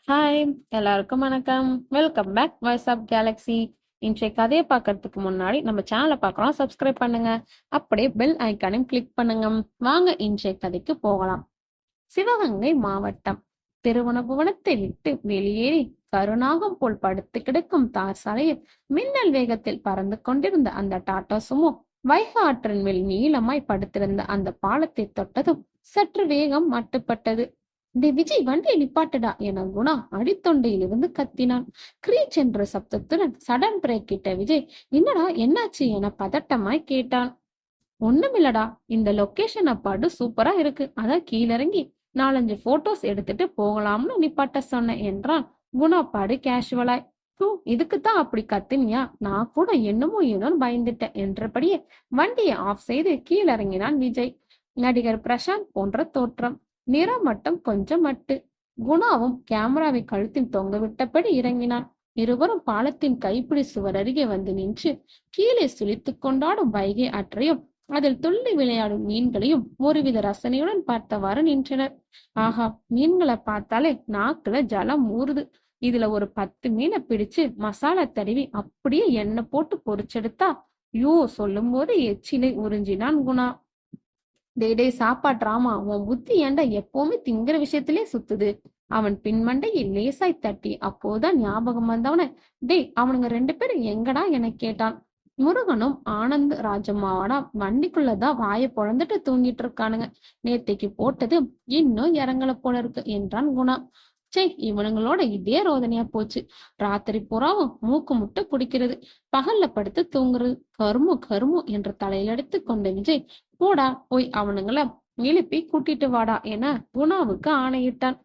Hi, எல்லாருக்கும் வணக்கம். Welcome back voice of galaxy. இன்றைய கதையை பார்க்கறதுக்கு முன்னாடி நம்ம சேனலை பார்க்கலாம், சப்ஸ்கிரைப் பண்ணுங்க. அப்படியே பெல் ஐக்கானையும் கிளிக் பண்ணுங்க. வாங்க இன்றைய கதைக்கு போகலாம். சிவகங்கை மாவட்டம் திருவனபுவனத்தை விட்டு வெளியேறி கருநாகம் போல் படுத்து கிடக்கும் தார் சாலையில் மின்னல் வேகத்தில் பறந்து கொண்டிருந்த அந்த டாடா சுமோ வைகை ஆற்றின் மேல் நீளமாய் படுத்திருந்த அந்த பாலத்தை தொட்டதும் சற்று வேகம் மட்டுப்பட்டது. விஜய் வண்டியை நிப்பாட்டுடா என குணா அடித்தொண்டையிலிருந்து கத்தினான். கிரீச் என்ற சப்தத்துடன் சடன் பிரேக் கிட்ட விஜய், என்னடா என்னாச்சு என பதட்டமாய் கேட்டான். ஒண்ணுமில்லடா, இந்த லொகேஷன் அப்பாடு சூப்பரா இருக்கு, அதான் கீழிறங்கி 4-5 போட்டோஸ் எடுத்துட்டு போகலாம்னு நிப்பாட்ட சொன்னேன் என்றான் குணாப்பாடு கேஷுவலாய். இதுக்குத்தான் அப்படி கத்துனியா? நான் கூட என்னமோ ஏதோன்னு பயந்துட்டேன் என்றபடியே வண்டியை ஆஃப் செய்து கீழிறங்கினான் விஜய். நடிகர் பிரசாந்த் போன்ற தோற்றம், நிறம் மட்டும் கொஞ்சம் மட்டு. குணாவும் கேமராவை கழுத்தில் தொங்கவிட்டபடி இறங்கினான். இருவரும் பாலத்தின் கைப்பிடி சுவர் அருகே வந்து நின்று கீழே சுழித்துக் கொண்டாடும் வைகை ஆற்றையும் அதில் துள்ளி விளையாடும் மீன்களையும் ஒருவித ரசனையுடன் பார்த்தவாறு நின்றனர். ஆஹா, மீன்களை பார்த்தாலே நாக்குல ஜலம் ஊறுது. இதுல ஒரு 10 மீனை பிடிச்சு மசாலா தடவி அப்படியே எண்ணெய் போட்டு பொரிச்செடுத்தா யோ, சொல்லும் போது எச்சிலை உறிஞ்சினான் குணா. டேய் சாப்பாட்றாமா, உன் புத்தி ஏண்டா எப்பவுமே திங்கிற விஷயத்திலே சுத்துது? அவன் பின்மண்டையை லேசாய் தட்டி அப்போதான் ஞாபகம் வந்தவன, டேய் அவனுங்க 2 பேரும் எங்கடா என கேட்டான். முருகனும் ஆனந்த் ராஜம்மாவனா வண்டிக்குள்ளதான் வாயை பொழந்துட்டு தூங்கிட்டு இருக்கானுங்க. நேத்தைக்கு போட்டது இன்னும் இறங்கல போல இருக்கு என்றான் குணா. சே, இவனுங்களோட இதே ரோதனையா போச்சு. ராத்திரி புறாவும் மூக்கு முட்டை குடிக்கிறது, பகல்ல படுத்து தூங்குறது, கருமு கருமு என்று தலையில் அடித்து கொண்ட விஜய், போடா போய் அவனுங்கள எழுப்பி கூட்டிட்டு வாடா என குணாவுக்கு ஆணையிட்டான்.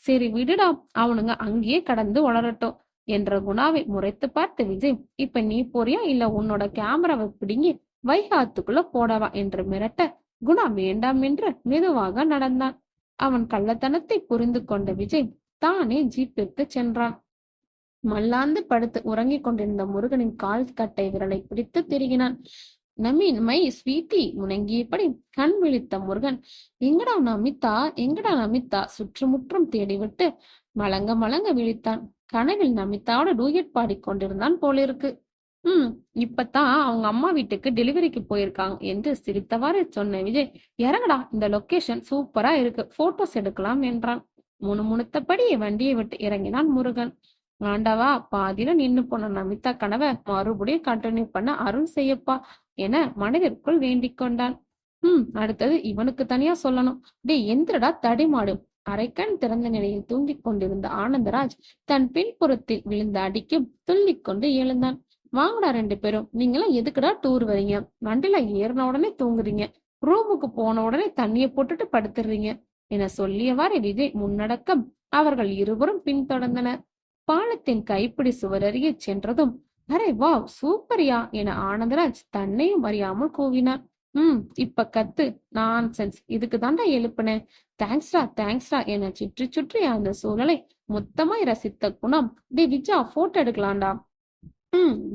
சரி விடுடா, அவனுங்க அங்கேயே கடந்து வளரட்டும் என்ற குணாவை முறைத்து பார்த்த விஜய், இப்ப நீ போறியா இல்ல உன்னோட கேமராவை பிடுங்கி வைகாத்துக்குள்ள போடவா என்று மிரட்ட குணா வேண்டாம் என்று மெதுவாக நடந்தான். அவன் கள்ளத்தனத்தை புரிந்து கொண்ட விஜய் தானே ஜீப்பிற்கு சென்றான். மல்லாந்து படுத்து உறங்கிக் கொண்டிருந்த முருகனின் கால் கட்டை விரலை பிடித்து திருகினான். மை ஸ்வீட்டி முணங்கியபடி கண் விழித்த முருகன், எங்கடா நமிதா, எங்கடா நமிதா சுற்றுமுற்றும் தேடிவிட்டு மலங்க மலங்க விழித்தான். கனவில் நமிதாவோட டூயட் பாடிக்கொண்டிருந்தான் போலிருக்கு. இப்பதான் அவங்க அம்மா வீட்டுக்கு டெலிவரிக்கு போயிருக்காங்க என்று சிரித்தவாறு சொன்ன விஜய், இறங்கடா, இந்த லொகேஷன் சூப்பரா இருக்கு, போட்டோஸ் எடுக்கலாம் என்றான். முணுமுணுத்தபடி வண்டியை விட்டு இறங்கினான் முருகன். ஆண்டவா, பாதியில நின்னு போன நமிதா கனவை மறுபடியும் கண்டினியூ பண்ண அருள் செய்யப்பா என மனதிற்குள் வேண்டிக் கொண்டான். அடுத்தது இவனுக்கு தனியா சொல்லணும். டேய் எந்திரடா தடிமாடு. அரைக்கண் திறந்த நிலையில் தூங்கிக் கொண்டிருந்த ஆனந்தராஜ் தன் பின்புறத்தில் விழுந்த அடிக்கும் துள்ளிக்கொண்டு எழுந்தான். வாங்கடா 2 பேரும், நீங்களாம் எதுக்குடா டூர் வரீங்க? வண்டியில ஏறின உடனே தூங்குறீங்க, ரூமுக்கு போன உடனே தண்ணிய போட்டுட்டு படுத்துடுறீங்க என சொல்லியவாறு விஜய் முன்னடக்கம் அவர்கள் இருவரும் பின்தொடர்ந்தனர். பாலத்தின் கைப்பிடி சுவர் அருகே சென்றதும், அரே வாவ் சூப்பரியா என ஆனந்தராஜ் தன்னையும் அறியாமல் கூவினான். இப்ப கத்து, நான்சென்ஸ், இதுக்கு தாண்டா எழுப்புனேன், தேங்க்ஸ்டா என சுற்றி சுற்றி அந்த சூழலை மொத்தமாய் ரசித்த குணம், டே விஜா போட்டோ எடுக்கலாம்டா.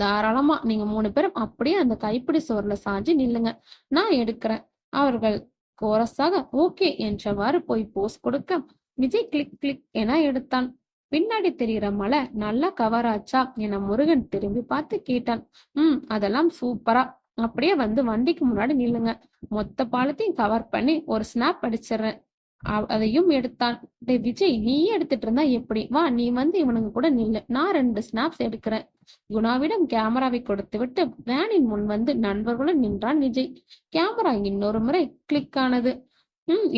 தாராளமா, நீங்க 3 பேரும் அப்படியே அந்த கைப்பிடி சுவர்ல சாஞ்சு நில்லுங்க, நான் எடுக்கிறேன். அவர்கள் கோரஸாக ஓகே என்றவாறு போய் போஸ் கொடுக்க விஜய் கிளிக் கிளிக் என எடுத்தான். பின்னாடி தெரிகிற மலை நல்லா கவர் ஆச்சா என முருகன் திரும்பி பார்த்து கேட்டான். அதெல்லாம் சூப்பரா, அப்படியே வந்து வண்டிக்கு முன்னாடி நில்லுங்க, மொத்த பாலத்தையும் கவர் பண்ணி ஒரு ஸ்னாப் அடிச்சிடுறேன். அதையும் எடுத்தான். டே விஜய், நீயே எடுத்துட்டு இருந்தா எப்படி? வா, நீ வந்து இவனுங்க கூட நில்லு, நான் 2 ஸ்னாப்ஸ் எடுக்கிறேன். குணாவிடம் கேமராவை கொடுத்து விட்டு வேனின் முன் வந்து நண்பர்களுடன் நின்றான் விஜய். கேமரா இன்னொரு முறை கிளிக் ஆனது.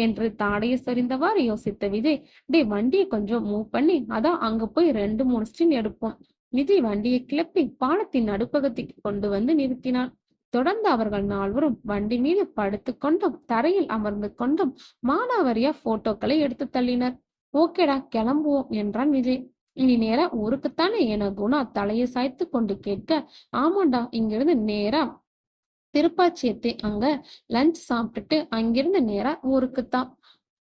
என்று தாடைய சரிந்தவாறு யோசித்த விஜய், டே வண்டியை கொஞ்சம் மூவ் பண்ணி அதான் அங்க போய் 2-3 ஸ்டில் எடுப்போம். விஜய் வண்டியை கிளப்பி பாலத்தின் நடுப்பகுதிக்கு கொண்டு வந்து நிறுத்தினான். தொடர்ந்து அவர்கள் 4வரும் வண்டி மீது படுத்து கொண்டும் தரையில் அமர்ந்து கொண்டும் மானாவரியா போட்டோக்களை எடுத்து தள்ளினர். ஓகேடா, கிளம்புவோம் என்றான் விஜய். இனி நேரா ஊருக்குத்தானே என குணா தலையை சாய்த்து கொண்டு கேட்க, ஆமாண்டா, இங்கிருந்து நேரா திருப்பாச்சியத்தை அங்க லஞ்ச் சாப்பிட்டுட்டு அங்கிருந்து நேரா ஊருக்குத்தான்.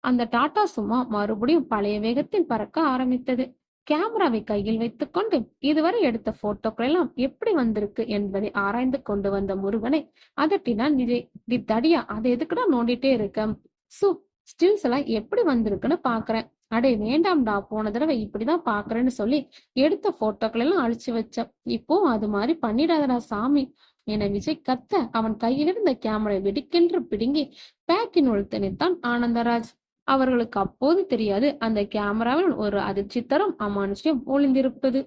அந்த டாடா சும்மா மறுபடியும் பழைய வேகத்தில் பறக்க ஆரம்பித்தது. கேமராவை கையில் வைத்துக் கொண்டு இதுவரை எடுத்த போட்டோக்கள் எல்லாம் எப்படி வந்திருக்கு என்பதை ஆராய்ந்து கொண்டு வந்த முருகனை அதட்டினான் விஜய். தி தடியா, அதை எதுக்குடா நோண்டிட்டே இருக்க? ஸ்டில்ஸ் எல்லாம் எப்படி வந்திருக்குன்னு பாக்குறேன். அடே வேண்டாம்டா, போன தடவை இப்படிதான் பாக்குறேன்னு சொல்லி எடுத்த போட்டோக்கள் எல்லாம் அழிச்சு வச்ச. இப்போ அது மாதிரி பண்ணிடாதடா சாமி என விஜய் கத்த, அவன் கையிலிருந்த கேமரா வெடிக்கென்று பிடுங்கி பேக்கினுள் திணித்தான் ஆனந்தராஜ். அவர்களுக்கு அப்போது தெரியாது அந்த கேமராவில் ஒரு அதிர்ச்சி தரும் அமானுஷ்யம் ஒளிந்திருப்பது.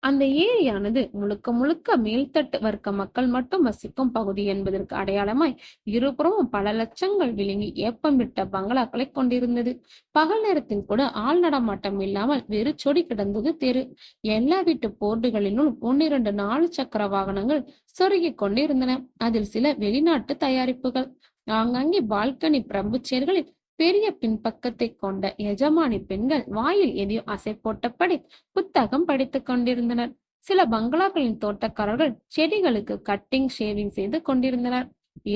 அந்த ஏரியானது முழுக்க முழுக்க மேல்தட்டு வர்க்க மக்கள் மட்டும் வசிக்கும் பகுதி என்பதற்கு அடையாளமாய் இருபுறமும் பல லட்சங்கள் விழுங்கி ஏப்பம் விட்ட பங்களாக்களை கொண்டிருந்தது. பகல் நேரத்தில் கூட ஆள் நடமாட்டம் இல்லாமல் வெறிச்சொடி கிடந்தது தெரு. எல்லா வீட்டு போர்டுகளிலும் 1, 2 4 சக்கர வாகனங்கள் சொருகிக் கொண்டிருந்தன. அதில் சில வெளிநாட்டு தயாரிப்புகள். ஆங்காங்கே பால்கனி பிரம்பு சேர்களில் பெரிய பின்பக்கத்தை கொண்ட எஜமானி பெண்கள் வாயில் எதையோ அசை போட்டபடி புத்தகம் படித்துக் கொண்டிருந்தனர். சில பங்களாக்களின் தோட்டக்காரர்கள் செடிகளுக்கு கட்டிங் ஷேவிங் செய்து கொண்டிருந்தனர்.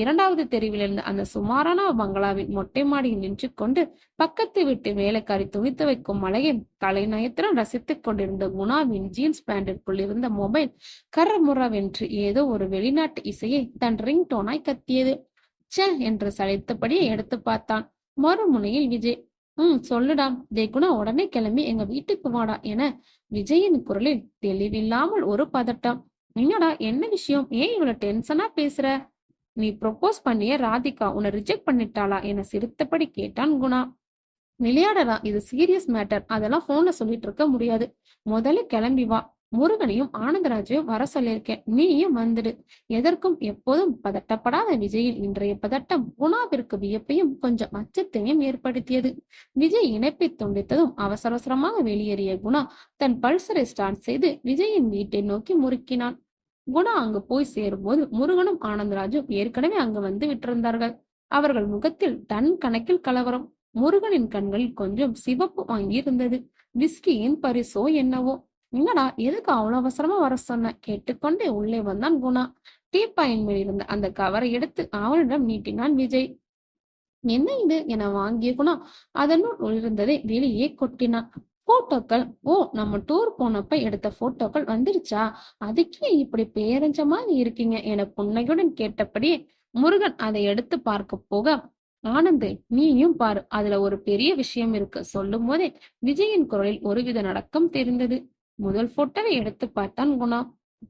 2வது தெருவில் இருந்த அந்த சுமாரான பங்களாவின் மொட்டை மாடியில் நின்று கொண்டு பக்கத்து வீட்டு வேலைக்காரி துணி துவைக்கும் மலையை கலைநயத்துடன் ரசித்துக் கொண்டிருந்த குணாவின் ஜீன்ஸ் பேண்டிற்குள் இருந்த மொபைல் கர்ரமுறவென்று ஏதோ ஒரு வெளிநாட்டு இசையை தன் ரிங் டோனாய் கத்தியது. ச்சே என்று சலித்தபடியே எடுத்து பார்த்தான். மறுமுனையில் விஜய். சொல்லுடா. குணா, உடனே கிளம்பி எங்க வீட்டுக்கு வாடா என விஜயின் குரலில் தெளிவில்லாமல் ஒரு பதட்டம். என்னடா, என்ன விஷயம்? ஏன் இவ்வளவு டென்ஷனா பேசுற? நீ ப்ரொபோஸ் பண்ணிய ராதிகா உன்னை ரிஜெக்ட் பண்ணிட்டாளா என சிரித்தபடி கேட்டான் குணா. விளையாடலாம், இது சீரியஸ் மேட்டர். அதெல்லாம் போன்ல சொல்லிட்டு இருக்க முடியாது. முதல்ல கிளம்பி வா. முருகனையும் ஆனந்தராஜையும் வர சொல்லியிருக்கேன், நீயும் வந்துடு. எதற்கும் எப்போதும் பதட்டப்படாத விஜயின் இன்றைய பதட்டம் குணாவிற்கு வியப்பையும் கொஞ்சம் அச்சத்தையும் ஏற்படுத்தியது. விஜய் இணைப்பை துண்டித்ததும் அவசர அவசரமாக வெளியேறிய குணா தன் பல்சரை ஸ்டார்ட் செய்து விஜயின் வீட்டை நோக்கி முறுக்கினான். குணா அங்கு போய் சேரும்போது முருகனும் ஆனந்தராஜும் ஏற்கனவே அங்கு வந்து விட்டிருந்தார்கள். அவர்கள் முகத்தில் டன் கணக்கில் கலவரம். முருகனின் கண்களில் கொஞ்சம் சிவப்பு வாங்கி இருந்தது. விஸ்கியின் பரிசோ என்னவோ. என்னடா, எதுக்கு அவ்வளவு அவசரமா வர சொன்ன? கேட்டுக்கொண்டே உள்ளே வந்தான் குணா. டீப்பாயின் மேல் இருந்த அந்த கவரை எடுத்து அவனிடம் நீட்டினான் விஜய். என்ன இது என வாங்கிய குணா அதனுள் இருந்ததை வெளியே கொட்டினான். போட்டோக்கள். ஓ, நம்ம டூர் போனப்ப எடுத்த போட்டோக்கள் வந்துருச்சா? அதுக்கே இப்படி பேரஞ்ச மாதிரி இருக்கீங்க என புன்னையுடன் கேட்டபடியே முருகன் அதை எடுத்து பார்க்க போக, ஆனந்த், நீயும் பாரு, அதுல ஒரு பெரிய விஷயம் இருக்கு சொல்லும் போதே விஜயின் குரலில் ஒருவித நடக்கம் தெரிந்தது. முதல் போட்டோவை எடுத்து பார்த்தான் குணா.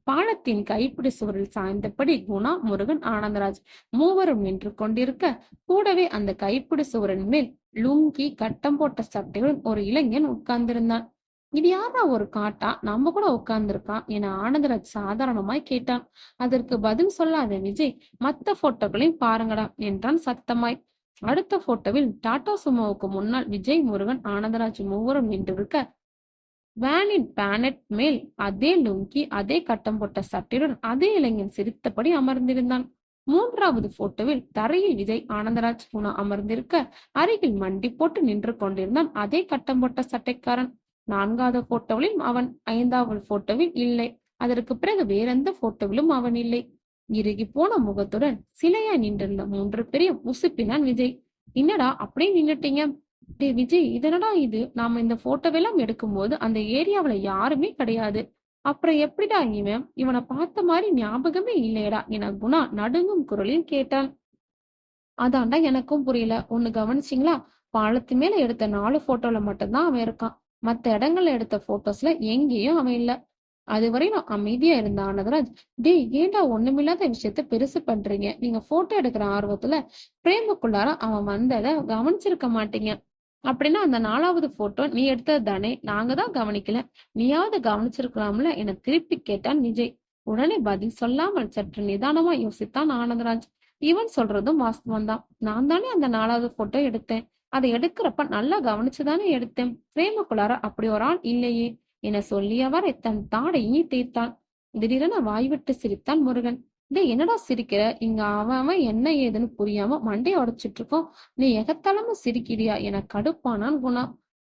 பாலத்தின் கைப்பிடி சுவரில் சாய்ந்தபடி குணா, முருகன், ஆனந்தராஜ் மூவரும் நின்று கொண்டிருக்க, கூடவே அந்த கைப்பிடி சுவரின் மேல் லுங்கி கட்டம் போட்ட சட்டையுடன் ஒரு இளைஞன் உட்கார்ந்திருந்தான். இது யாரா ஒரு காட்டா நம்ம கூட உட்கார்ந்திருக்கான் என ஆனந்தராஜ் சாதாரணமாய் கேட்டான். அதற்கு பதில் சொல்லாத விஜய், மத்த போட்டோக்களையும் பாருங்கடா என்றான் சத்தமாய். அடுத்த போட்டோவில் டாடா சுமோவுக்கு முன்னால் விஜய், முருகன், ஆனந்தராஜ் மூவரும் நின்றிருக்க, வேனின் பேனட் மேல் அதே லுங்கி அதே கட்டம் போட்ட சட்டையுடன் அதே இளைஞன் சிரித்தபடி அமர்ந்திருந்தான். 3வது போட்டோவில் தரையில் விஜய், ஆனந்தராஜ், குணா அமர்ந்திருக்க, அருகில் மண்டி போட்டு நின்று கொண்டிருந்தான் அதே கட்டம் போட்ட சட்டைக்காரன். 4வது போட்டோவிலும் அவன். 5வது போட்டோவில் இல்லை. அதற்கு பிறகு வேறெந்த போட்டோவிலும் அவன் இல்லை. இறுகி போன முகத்துடன் சிலையாய் நின்றிருந்த 3 பேரையும் உசுப்பினான் விஜய். என்னடா அப்படியே நின்னுட்டீங்க? டே விஜய், இதனடா இது? நாம இந்த போட்டோவெல்லாம் எடுக்கும்போது அந்த ஏரியாவுல யாருமே கிடையாது. அப்புறம் எப்படிடா இவனை பார்த்த மாதிரி ஞாபகமே இல்லையடா என குணா நடுங்கும் குரலில் கேட்டான். அதான்டா எனக்கும் புரியல. ஒண்ணு கவனிச்சிங்களா? பாலத்து மேல எடுத்த 4 போட்டோல மட்டும்தான் அவன் இருக்கான். மத்த இடங்கள்ல எடுத்த போட்டோஸ்ல எங்கேயும் அவன் இல்ல. அதுவரை நான் அமைதியா இருந்த ஆனந்தராஜ், டேய் ஏன்டா ஒண்ணுமில்லாத விஷயத்த பெருசு பண்றீங்க? நீங்க போட்டோ எடுக்கிற ஆர்வத்துல பிரேமுக்குள்ளார அவன் வந்ததை கவனிச்சிருக்க மாட்டீங்க. அப்படின்னா அந்த 4வது போட்டோ நீ எடுத்தது தானே? நாங்க தான் கவனிக்கல. நீயாவது கவனிச்சிருக்கலாம்ல என திருப்பி கேட்டான் விஜய். உடனே பதில் சொல்லாமல் சற்று நிதானமா யோசித்தான் ஆனந்தராஜ். இவன் சொல்றதும் வாஸ்தவம் தான். நான் தானே அந்த 4வது போட்டோ எடுத்தேன். அதை எடுக்கிறப்ப நல்லா கவனிச்சுதானே எடுத்தேன். பிரேமுக்குள்ளார அப்படி ஒரு ஆள் இல்லையே என சொல்லியவரை தன் தாடையை தேய்த்தான். திடீரென வாய்விட்டு சிரித்தான் முருகன். டேய் என்னடா சிரிக்கிற? இங்க அவன் என்ன ஏதுன்னு புரியாம மண்டையை உடைச்சிட்டு இருக்கோம். நீ எகத்தாலமா சிரிக்கிறியா என கடுப்பானான் குணா.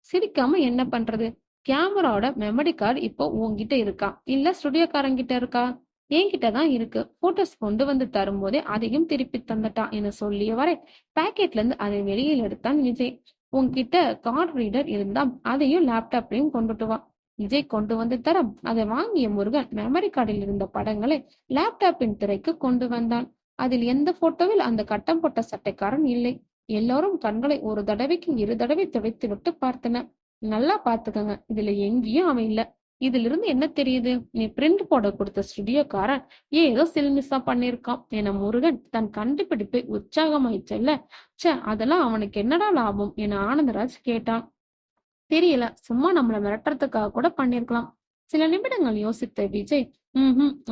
சிரிக்காம என்ன பண்றது? கேமராவோட மெமரி கார்டு இப்போ உன்கிட்ட இருக்கா இல்ல ஸ்டுடியோக்காரங்கிட்ட இருக்கா? என்கிட்டதான் இருக்கு. போட்டோஸ் கொண்டு வந்து தரும்போதே அதையும் திருப்பி தந்துட்டான் என சொல்லியவரை பாக்கெட்ல இருந்து அதை வெளியில் எடுத்தான் விஜய். உன்கிட்ட கார்டு ரீடர் இருந்தா அதையும் லேப்டாப்லயும் கொண்டுட்டு வா. விஜய் கொண்டு வந்து தர அதை வாங்கிய முருகன் மெமரி கார்டில் இருந்த படங்களை லேப்டாப்பின் திரைக்கு கொண்டு வந்தான். அதில் எந்த போட்டோவில் அந்த கட்டம் போட்ட சட்டைக்காரன் இல்லை. எல்லாரும் கண்களை ஒரு தடவைக்கு 2 தடவை துடைத்து விட்டு பார்த்தனர். நல்லா பாத்துக்கங்க, இதுல எங்கேயும் அவன் இல்ல. இதிலிருந்து என்ன தெரியுது? நீ பிரிண்ட் போட கொடுத்த ஸ்டுடியோக்காரன் ஏதோ சில்மிஸா பண்ணிருக்கான் என முருகன் தன் கண்டுபிடிப்பை உற்சாகமாயிச்சல்ல. ச்சே, அதெல்லாம் அவனுக்கு என்னடா லாபம் என ஆனந்தராஜ் கேட்டான். தெரியல, சும்மா நம்மள மிரட்டுறதுக்காக கூட பண்ணிருக்கலாம். சில நிமிடங்கள் யோசித்த விஜய்,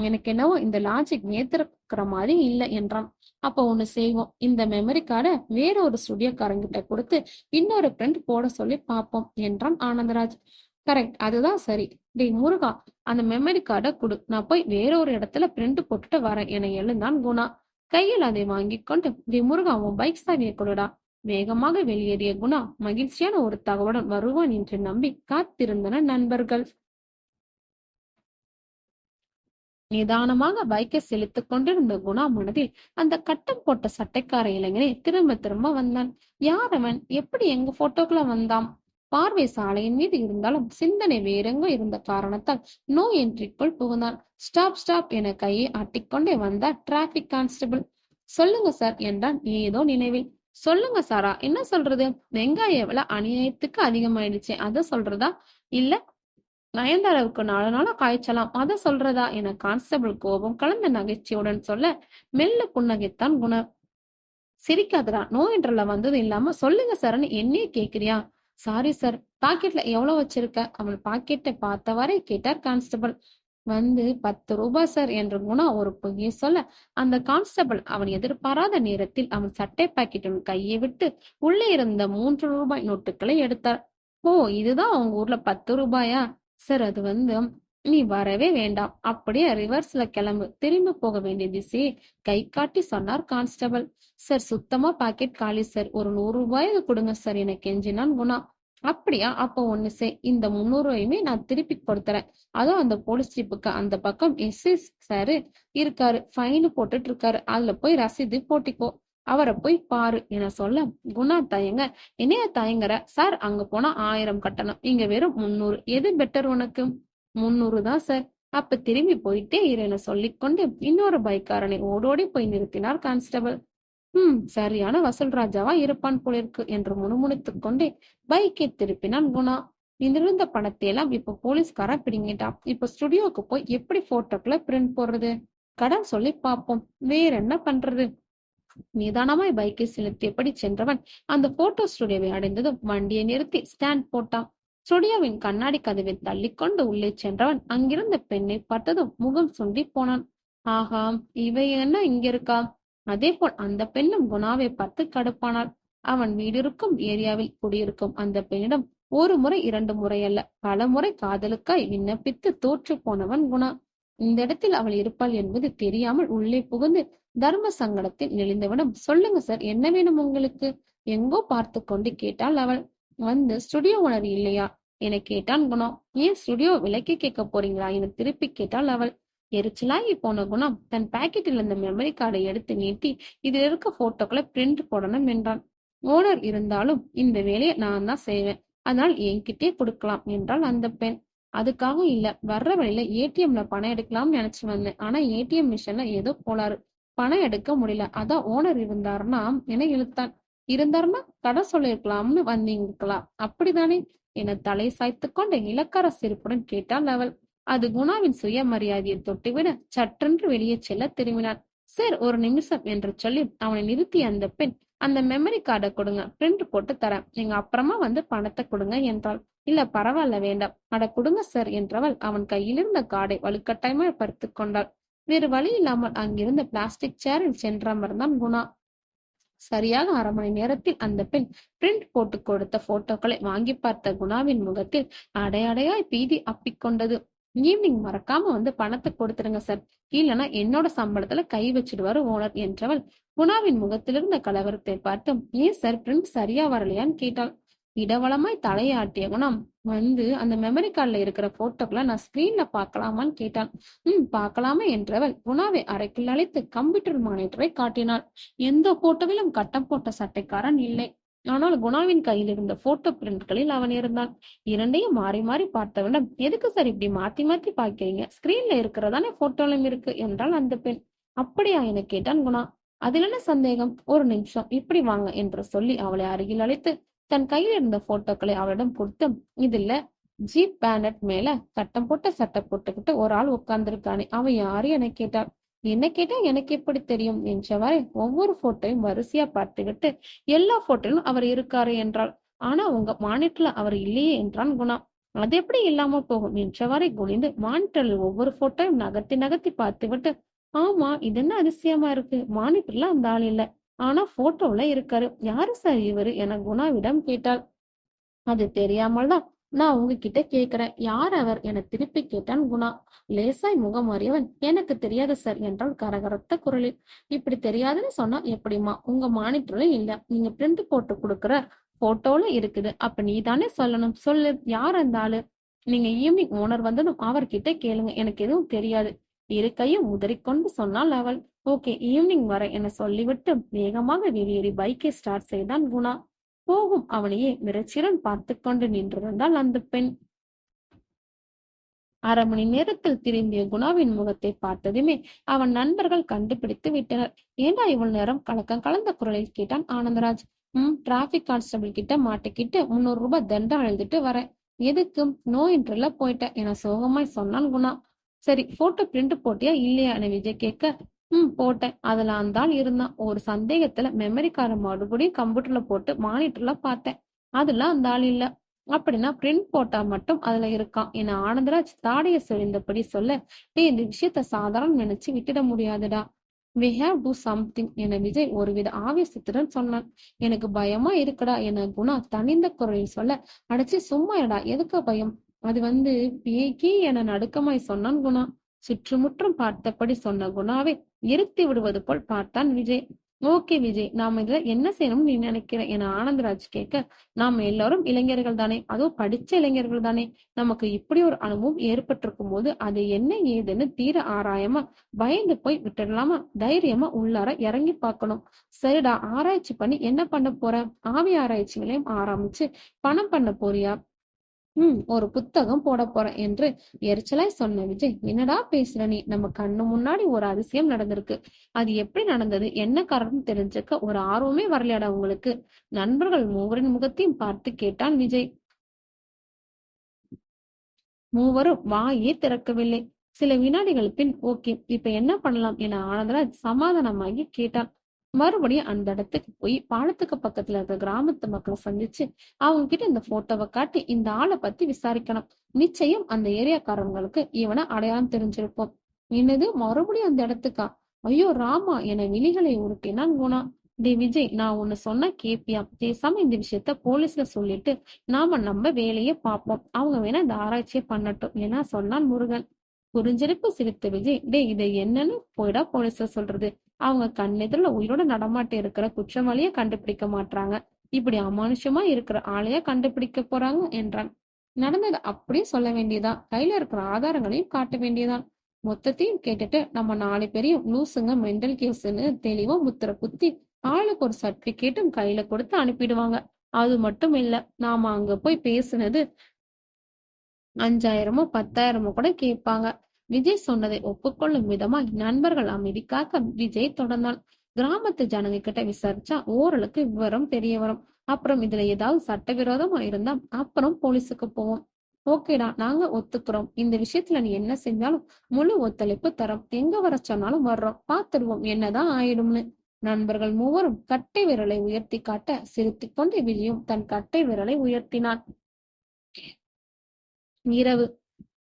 எனக்கு என்னவோ இந்த லாஜிக் ஏத்துக்கிற மாதிரி இல்ல என்றான். அப்ப ஒண்ணு செய்வோம், இந்த மெமரி கார்டை வேற ஒரு ஸ்டுடியோக்காரங்கிட்ட கொடுத்து இன்னொரு பிரிண்ட் போட சொல்லி பார்ப்போம் என்றான் ஆனந்தராஜ். கரெக்ட், அதுதான் சரி. டேய் முருகா, அந்த மெமரி கார்டை கொடு, நான் போய் வேற ஒரு இடத்துல பிரிண்ட் போட்டுட்டு வரேன் என எழுந்தான் குணா. கையில் அதை வாங்கி கொண்டு, டேய் முருகா, உன் பைக் சாவியை கொடுடா. வேகமாக வெளியேறிய குணா மகிழ்ச்சியான ஒரு தகவலுடன் வருவான் என்று நம்பி காத்திருந்தனர் நண்பர்கள். நிதானமாக பைக்கை செலுத்திக் கொண்டிருந்த குணா மனதில் அந்த கட்டம் போட்ட சட்டைக்கார இளைஞனை திரும்ப திரும்ப வந்தான். யார் அவன்? எப்படி எங்க போட்டோக்குள்ள வந்தான்? பார்வை சாலையின் மீது இருந்தாலும் சிந்தனை வேறெங்கோ இருந்த காரணத்தால் நோ என்ட்ரிக்குள் புகுந்தான். ஸ்டாப் ஸ்டாப் என கையை ஆட்டிக்கொண்டே வந்தார் டிராபிக் கான்ஸ்டபிள். சொல்லுங்க சார் என்றான் ஏதோ நினைவில். சொல்லுங்க சாரா, என்ன சொல்றது? வெங்காய விலை அநியாயத்துக்கு அதிகமாயிடுச்சு, அத சொல்றதா? இல்ல நயன்தாராவுக்கு 4 நாளா காய்ச்சலாம், அத சொல்றதா என கான்ஸ்டபிள் கோபம் கலந்த நகைச்சுவையுடன் சொல்ல, மெல்ல புன்னகைத்தான் குணர். சிரிக்காதடா, நோ என்றல வந்தது இல்லாம சொல்லுங்க சார்னு என்னையே கேக்குறியா? Sorry sir. பாக்கெட்ல எவ்வளவு வச்சிருக்க? அவள் பாக்கெட்டை பார்த்தவாறே கேட்டார் கான்ஸ்டபிள். வந்து 10 ரூபாய் சார் என்று குணா ஒரு பொய்யை சொல்ல, அந்த கான்ஸ்டபிள் அவன் எதிர்பாராத நேரத்தில் அவன் சட்டை பாக்கெட்டின் கையை விட்டு உள்ளே இருந்த 3 ரூபாய் நோட்டுகளை எடுத்தார். ஓ, இதுதான் உங்க ஊர்ல 10 ரூபாயா? சார், அது வந்து நீ வரவே வேண்டாம், அப்படியே ரிவர்ஸ்ல கிளம்பு, திரும்பி போக வேண்டிய திசையை கை காட்டி சொன்னார் கான்ஸ்டபிள். சார், சுத்தமா பாக்கெட் காலி சார், ஒரு 100 ரூபாய் கொடுங்க சார் என கெஞ்சினான் குணா. அப்படியா, அப்ப ஒண்ணு செய், இந்த 300 ரூபாயுமே நான் திருப்பி கொடுத்துறேன். அதுவும் அந்த போலீஸ் ஜீப்புக்கு அந்த பக்கம் எஸ்ஐ சாரு இருக்காரு, ஃபைன் போட்டுட்டு இருக்காரு, அதுல போய் ரசீது போட்டிக்கோ, அவரை போய் பாரு என சொல்ல, குணா தயங்க, என்னைய தயங்குற சார்? அங்க போனா 1000 கட்டணம், இங்க வெறும் 300, எது பெட்டர் உனக்கு? 300 தான் சார். அப்ப திரும்பி போயிட்டே இரு என சொல்லிக்கொண்டு இன்னொரு பைக்காரனை ஓடோடி போய் நிறுத்தினார் கான்ஸ்டபிள். சரியான வசூல் ராஜாவா இருப்பான் போலிருக்கு என்று முணுமுணுத்துக் கொண்டே பைக்கை திருப்பினான் குணா. இருந்த பணத்தை எல்லாம் இப்ப போலீஸ்காரன் பிடிங்கிட்டான். இப்ப ஸ்டுடியோக்கு போய் எப்படி போட்டோக்களை பிரிண்ட் போடுறது? கடன் சொல்லி பார்ப்போம், வேற என்ன பண்றது? நிதானமாய் பைக்கை செலுத்தியபடி சென்றவன் அந்த போட்டோ ஸ்டுடியோவை அடைந்ததும் வண்டியை நிறுத்தி ஸ்டாண்ட் போட்டான். ஸ்டுடியோவின் கண்ணாடி கதவை தள்ளிக்கொண்டு உள்ளே சென்றவன் அங்கிருந்த பெண்ணை பார்த்ததும் முகம் சுண்டி போனான். ஆஹா, இவ என்ன இங்க இருக்கா? அதே போல் அந்த பெண்ணும் குணாவை பார்த்து கடுப்பானாள். அவன் வீடிருக்கும் ஏரியாவில் குடியிருக்கும் அந்த பெண்ணிடம் 1 முறை 2 முறை அல்ல, பல முறை காதலுக்காய் விண்ணப்பித்து தோற்று போனவன் குணா. இந்த இடத்தில் அவள் இருப்பாள் என்பது தெரியாமல் உள்ளே புகுந்து தர்ம சங்கடத்தில் நெளிந்தவனும், சொல்லுங்க சார், என்ன வேணும் உங்களுக்கு? எங்கோ பார்த்து கொண்டு கேட்டாள் அவள். வந்து ஸ்டுடியோ ஓனர் இல்லையா என கேட்டான் குணம். ஏன் ஸ்டுடியோ விலைக்கு கேட்க போறீங்களா என திருப்பி கேட்டாள் அவள். எரிச்சலாகி போன குணம் தன் பாக்கெட்டில் இருந்த மெமரி கார்டை எடுத்து நீட்டி, இதில் இருக்க போட்டோக்களை பிரிண்ட் போடணும் என்றான். ஓனர் இருந்தாலும் இந்த வேலையை நான் தான் செய்வேன், அதனால் என்கிட்டே கொடுக்கலாம் என்றாள் அந்த பெண். அதுக்காக இல்ல, வர்ற வழியில ஏடிஎம்ல பணம் எடுக்கலாம்னு நினைச்சு வந்தேன், ஆனா ஏடிஎம் மிஷின்ல ஏதோ கோளாறு, பணம் எடுக்க முடியல, அதான் ஓனர் இருந்தாருன்னா என இழுத்தான். இருந்தாருன்னா கடை சொல்லிருக்கலாம்னு வந்தீங்களா, அப்படித்தானே என தலை சாய்த்து கொண்டு இலக்கார சிரிப்புடன் கேட்டாள் அவள். அது குணாவின் சுயமரியாதையை தொட்டுவிட சற்றென்று வெளியே செல்ல திரும்பினான். சார், ஒரு நிமிஷம் என்று சொல்லி அவனை நிறுத்திய அந்த பெண், அந்த மெமரி கார்டை கொடுங்க, பிரிண்ட் போட்டு தரேன், நீங்க அப்புறமா வந்து பணத்தை கொடுங்க என்றாள். இல்ல பரவாயில்ல, வேண்டாம், அட கொடுங்க சார் என்றவள் அவன் கையிலிருந்த கார்டை வலுக்கட்டாயமாய் பறித்து கொண்டாள். வேறு வழி இல்லாமல் அங்கிருந்த பிளாஸ்டிக் சேரில் சென்றமர்ந்தான் குணா. சரியாக 1/2 மணி நேரத்தில் அந்த பெண் பிரிண்ட் போட்டு கொடுத்த போட்டோக்களை வாங்கி பார்த்த குணாவின் முகத்தில் அடையடையாய் பீதி அப்பிக்கொண்டது. ஈவினிங் மறக்காம வந்து பணத்தை கொடுத்துருங்க சார், இல்லைன்னா என்னோட சம்பளத்துல கை வச்சிடுவாரு ஓனர் என்றவள் குணாவின் முகத்திலிருந்த கலவரத்தை பார்த்து, ஏன் சார் பிரிண்ட் சரியா வரலையான்னு கேட்டாள். இடவளமாய் தலையாட்டிய குணம் வந்து, அந்த மெமரி கார்டுல இருக்கிற போட்டோக்களை நான் ஸ்கிரீன்ல பாக்கலாமான்னு கேட்டான். பார்க்கலாமா என்றவள் குணாவை அறைக்குள் அழைத்து கம்ப்யூட்டர் மானிட்டரை காட்டினாள். எந்த போட்டோவிலும் கட்டம் போட்ட சட்டைக்காரன் இல்லை. ஆனால் குணாவின் கையில் இருந்த போட்டோ பிரிண்ட்களில் அவன் இருந்தான். இரண்டையும் மாறி மாறி பார்த்தவனிடம், எதுக்கு சார் இப்படி மாத்தி மாத்தி பாக்கிறீங்க, ஸ்கிரீன்ல இருக்கிறதானே போட்டோலும் இருக்கு என்றாள் அந்த பெண். அப்படியா என கேட்டான் குணா. அதில் என்ன சந்தேகம், ஒரு நிமிஷம் இப்படி வாங்க என்று சொல்லி அவளை அருகில் அழைத்து தன் கையில் இருந்த போட்டோக்களை அவளிடம் கொடுத்து, இதுல ஜீப் பேனட் மேல கட்டம் போட்ட சட்டை போட்டுக்கிட்டு ஒரு ஆள் உட்கார்ந்துருக்கானே, அவன் யாரு என கேட்டாள். என்ன கேட்டா எனக்கு எப்படி தெரியும் என்றவரை ஒவ்வொரு போட்டோயும் வரிசையா பார்த்துக்கிட்டு எல்லா போட்டோலும் அவர் இருக்காரு என்றாள். ஆனா உங்க மானிட்டர்ல அவர் இல்லையே என்றான் குணா. அது எப்படி இல்லாம போகும் என்றவரை குனிந்து மானிட்டரில் ஒவ்வொரு போட்டோயும் நகர்த்தி நகர்த்தி பார்த்துவிட்டு, ஆமா இது என்ன அதிசயமா இருக்கு, மானிட்டர்ல அந்த ஆள் இல்ல, ஆனா போட்டோல இருக்காரு, யாரு சார் இவரு என குணாவிடம் கேட்டாள். அது தெரியாமல் தான் நான் உங்ககிட்ட கேக்குறேன், யார் அவர் என திருப்பி கேட்டான் குணா. லேசாய் முகம் அறியவன், எனக்கு தெரியாது சார் என்றால் கரகரத்த குரலில். இப்படி தெரியாதுன்னு சொன்னா எப்படிமா, உங்க மானிட்டர்ல இல்ல, நீங்க பிரிண்ட் போட்டு கொடுக்குற போட்டோல இருக்குது, அப்ப நீ தானே சொல்லணும், சொல்லு யார் அந்த ஆளு. நீங்க ஈவினிங் ஓனர் வந்ததும் அவர்கிட்ட கேளுங்க, எனக்கு எதுவும் தெரியாது. இரு கையும் உதறிக்கொண்டு சொன்னாள் அவள். ஓகே, ஈவினிங் வர என சொல்லிவிட்டு வேகமாக வெளியேறி பைக்கை ஸ்டார்ட் செய்தான் குணா. போகும் அவனையே மிரட்சியுடன் பார்த்து கொண்டு நின்றிருந்தாள் அந்த பெண். அரை மணி நேரத்தில் திரும்பிய குணாவின் முகத்தை பார்த்ததுமே அவன் நண்பர்கள் கண்டுபிடித்து விட்டனர். ஏண்டா இவ்வளவு நேரம், கலக்கம் கலந்த குரலில் கேட்டான் ஆனந்தராஜ். டிராபிக் கான்ஸ்டபிள் கிட்ட மாட்டிக்கிட்டு 300 ரூபாய் தண்டம் எழுதிட்டு வரேன். எதுக்கு, நோ என்ட்ரில போயிட்டேன் என சோகமாய் சொன்னான் குணா. சரி, போட்டோ பிரிண்ட் போட்டியா இல்லையா என விஜய் கேட்க, போட்டேன், அதுல அந்த ஆள் இருந்தான். ஒரு சந்தேகத்துல மெமரி கார்டு மறுபடியும் கம்ப்யூட்டர்ல போட்டு மானிட்டர்ல பார்த்தேன், அதுல அந்த ஆள் இல்ல. அப்படின்னா பிரிண்ட் போட்டா மட்டும் அதுல இருக்கான் என ஆனந்தராஜ் தாடைய சொரிந்தபடி சொல்ல, நீ இந்த விஷயத்த சாதாரண நினைச்சு விட்டுட முடியாதுடா, we have do something என விஜய் ஒருவித ஆவேசத்துடன் சொன்னான். எனக்கு பயமா இருக்குடா என குணா தனிந்த குரலில் சொல்ல, அடைச்சி சும்மா இடா, எதுக்கு பயம், அது வந்து பேக்கி என நடுக்கமாய் சொன்னான் குணா. சுற்றுமுற்றும் பார்த்தபடி சொன்ன குணாவை இருத்தி விடுவது போல் பார்த்தான் விஜய். ஓகே விஜய், நாம இதுல என்ன செய்யணும்னு நீ நினைக்கிற என ஆனந்தராஜ் கேட்க, நாம எல்லாரும் இளைஞர்கள் தானே, அதுவும் படிச்ச இளைஞர்கள் தானே, நமக்கு இப்படி ஒரு அனுபவம் ஏற்பட்டிருக்கும் போது அது என்ன ஏதுன்னு தீர ஆராயமா பயந்து போய் விட்டுடலாமா, தைரியமா உள்ளார இறங்கி பார்க்கணும். சரிடா, ஆராய்ச்சி பண்ணி என்ன பண்ண போற, ஆவி ஆராய்ச்சி நிலையம் ஆரம்பிச்சு பணம் பண்ண போறியா, ஒரு புத்தகம் போட போறேன் என்று எரிச்சலாய் சொன்ன விஜய், என்னடா பேசுற நீ, நம்ம கண்ணு முன்னாடி ஒரு அதிசயம் நடந்திருக்கு, அது எப்படி நடந்தது, என்ன காரணம் தெரிஞ்சுக்க ஒரு ஆர்வமே வரலையாடா உங்களுக்கு, நண்பர்கள் மூவரின் முகத்தையும் பார்த்து கேட்டான் விஜய். மூவரும் வாயே திறக்கவில்லை. சில வினாடிகள் பின், ஓகே இப்ப என்ன பண்ணலாம் என ஆனந்தராஜ் சமாதானமாகி கேட்டான். மறுபடியும் அந்த இடத்துக்கு போய் பாலத்துக்கு பக்கத்துல இருக்க கிராமத்து மக்களை சந்திச்சு அவங்க கிட்ட இந்த போட்டோவை காட்டி இந்த ஆளை பத்தி விசாரிக்கணும். நிச்சயம் அந்த ஏரியாக்காரங்களுக்கு இவனை அடையாளம் தெரிஞ்சிருப்போம். என்னது, மறுபடியும் அந்த இடத்துக்கா, ஐயோ ராமா என விழிகளை உருட்டினான் குணா. டே விஜய், நான் ஒண்ணு சொன்னா கேப்பியா, பேசாம இந்த விஷயத்த போலீஸ்ல சொல்லிட்டு நாம நம்ம வேலையை பார்ப்போம், அவங்க வேணா இந்த ஆராய்ச்சியை பண்ணட்டும் என சொன்னான் முருகன். புரிஞ்சிருப்பு சிரித்த விஜய், டே இதை என்னன்னு போயிடா போலீஸ்ல சொல்றது, அவங்க கண்ணெதிரில உயிரோட நடமாட்டி இருக்கிற குற்றவாளிய கண்டுபிடிக்க மாட்டாங்க, இப்படி அமானுஷமா இருக்கிற ஆளையா கண்டுபிடிக்க போறாங்க என்றான். நடந்தது அப்படியே சொல்ல வேண்டியதான், கையில இருக்கிற ஆதாரங்களையும் காட்ட வேண்டியதான். மொத்தத்தையும் கேட்டுட்டு நம்ம 4 பேரையும் லூசுங்க மெண்டல் கேஸ்ன்னு தெளிவா முத்திர குத்தி ஆளுக்கு ஒரு சர்டிபிகேட்டும் கையில கொடுத்து அனுப்பிடுவாங்க. அது மட்டும் இல்ல, நாம அங்க போய் பேசுனது 5000மோ 10,000மோ கூட கேட்பாங்க. விஜய் சொன்னதை ஒப்புக்கொள்ளும் விதமாய் நண்பர்கள் அமைதிக்காக விஜய் தொடர்ந்தான். கிராமத்து ஜனங்க கிட்ட விசாரிச்சா ஓரளவுக்கு விவரம் தெரிய வரும். அப்புறம் இதுல ஏதாவது சட்டவிரோதமா இருந்தா அப்புறம் போலீஸுக்கு போவோம். ஓகேடா, நாங்க ஒத்துக்கிறோம், இந்த விஷயத்துல நீ என்ன செஞ்சாலும் முழு ஒத்துழைப்பு தரோம், எங்க வர சொன்னாலும் வர்றோம், பாத்துருவோம் என்னதான் ஆயிடும்னு. நண்பர்கள் மூவரும் கட்டை விரலை உயர்த்தி காட்ட சிரித்துக் கொண்டு விஜயும் தன் கட்டை விரலை உயர்த்தினான். இரவு.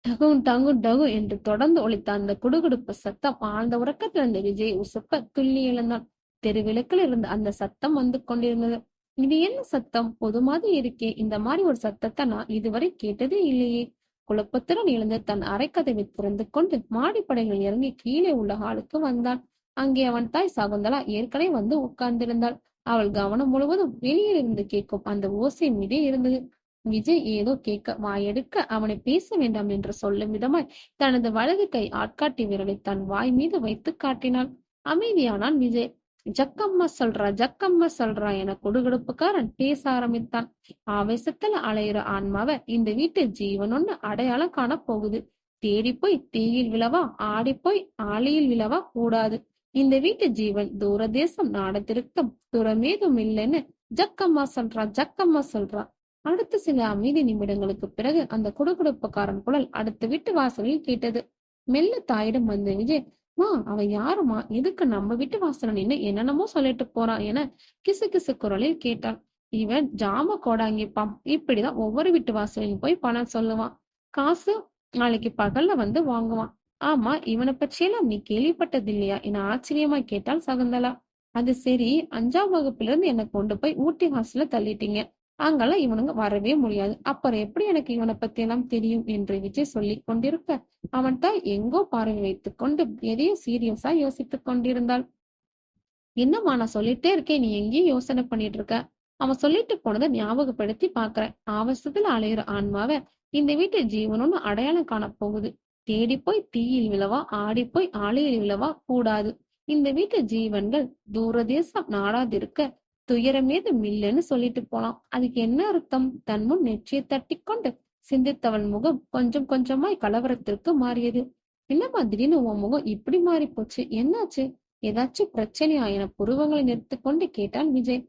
டகும் டங்கு டகு என்று தொடர்ந்து ஒலித்த அந்த குடுகுடுப்பு சத்தம் ஆழ்ந்த உறக்கத்தில் இருந்த விஜய் உசுப்ப துள்ளி எழுந்தான். தெருவிளக்கில் இருந்து அந்த சத்தம் வந்து கொண்டிருந்தது. இது என்ன சத்தம், பொது மாதிரி இருக்கே, இந்த மாதிரி ஒரு சத்தத்தை நான் இதுவரை கேட்டதே இல்லையே. குழப்பத்துடன் எழுந்து தன் அரைக்கதவை திறந்து கொண்டு மாடிப்படைகள் இறங்கி கீழே உள்ள ஹாலுக்கு வந்தான். அங்கே அவன் தாய் சகுந்தலா ஏற்கனவே வந்து உட்கார்ந்திருந்தாள். அவள் கவனம் முழுவதும் வெளியில் இருந்து கேட்கும் அந்த ஓசை மீதே இருந்தது. விஜய் ஏதோ கேட்க வாயெடுக்க அவனை பேச வேண்டாம் என்று சொல்லும் விதமாய் தனது வலது கை ஆட்காட்டி விரலை தன் வாய் மீது வைத்து காட்டினான். அமைதியானான் விஜய். ஜக்கம்மா சொல்றா என குடுகுடுப்புக்காரன் பேச ஆரம்பித்தான். ஆவேசத்துல அலையிற ஆன்மாவ இந்த வீட்டு ஜீவன் ஒண்ணு அடையாளம் காண போகுது. தேடி போய் தீயில் விழவா, ஆடி போய் ஆளியில் விழவா கூடாது. இந்த வீட்டு ஜீவன் தூரதேசம் நாடத்திருக்கும் தூரமேதும் இல்லைன்னு ஜக்கம்மா சொல்றா. அடுத்த சில அமைதி நிமிடங்களுக்கு பிறகு அந்த குடுகுடுப்புக்காரன் குரல் அடுத்த வீட்டு வாசலில் கேட்டது. மெல்ல தாயிடம் வந்த விஜய், மா அவன் யாருமா, எதுக்கு நம்ம வீட்டு வாசல நின்னு என்னென்னமோ சொல்லிட்டு போறான் என கிசு கிசு குரலில் கேட்டாள். இவன் ஜாம கோடாங்கிப்பான், இப்படிதான் ஒவ்வொரு வீட்டு வாசலில் போய் பணம் சொல்லுவான், காசு நாளைக்கு பகல்ல வந்து வாங்குவான். ஆமா, இவனை பற்றியெல்லாம் நீ கேள்விப்பட்டது இல்லையா என ஆச்சரியமா கேட்டாள் சகுந்தலா. அது சரி, 5ஆம் வகுப்புல இருந்து என்னை கொண்டு போய் ஊட்டி ஹாஸ்டல்ல தள்ளிட்டீங்க, அங்கெல்லாம் இவனுங்க வரவே முடியாது, அப்புறம் எப்படி எனக்கு இவனை பத்தி எல்லாம் தெரியும் என்று விஜய் சொல்லி கொண்டிருக்க, அவன் தாய் எங்கோ பார்வை வைத்துக் கொண்டு எதையோ சீரியஸா யோசித்துக் கொண்டிருந்தாள். என்னம்மா நான் சொல்லிட்டே இருக்கேன், நீ எங்கேயும் யோசனை பண்ணிட்டு இருக்க. அவன் சொல்லிட்டு போனதை ஞாபகப்படுத்தி பாக்குறேன். ஆவசத்துல அலையுற ஆன்மாவ இந்த வீட்டு ஜீவனொன்னு அடையாளம் காண போகுது. தேடி போய் தீயில் விழவா, ஆடி போய் ஆலையில் விழவா கூடாது. இந்த வீட்டு ஜீவன்கள் தூரதேசம் நாடாதிருக்க துயரமேது மில்லுன்னு சொல்லிட்டு போலாம். அதுக்கு என்ன அர்த்தம்? தன் முன் நெற்றியை தட்டி கொண்டு சிந்தித்தவன் முகம் கொஞ்சம் கொஞ்சமாய் கலவரத்திற்கு மாறியது. என்னம்மா திடீர்னு உன் முகம் இப்படி மாறி போச்சு, என்னாச்சு? ஏதாச்சும் பிரச்சனையா என புருவங்களை நிறுத்தி கொண்டு கேட்டான் விஜய்.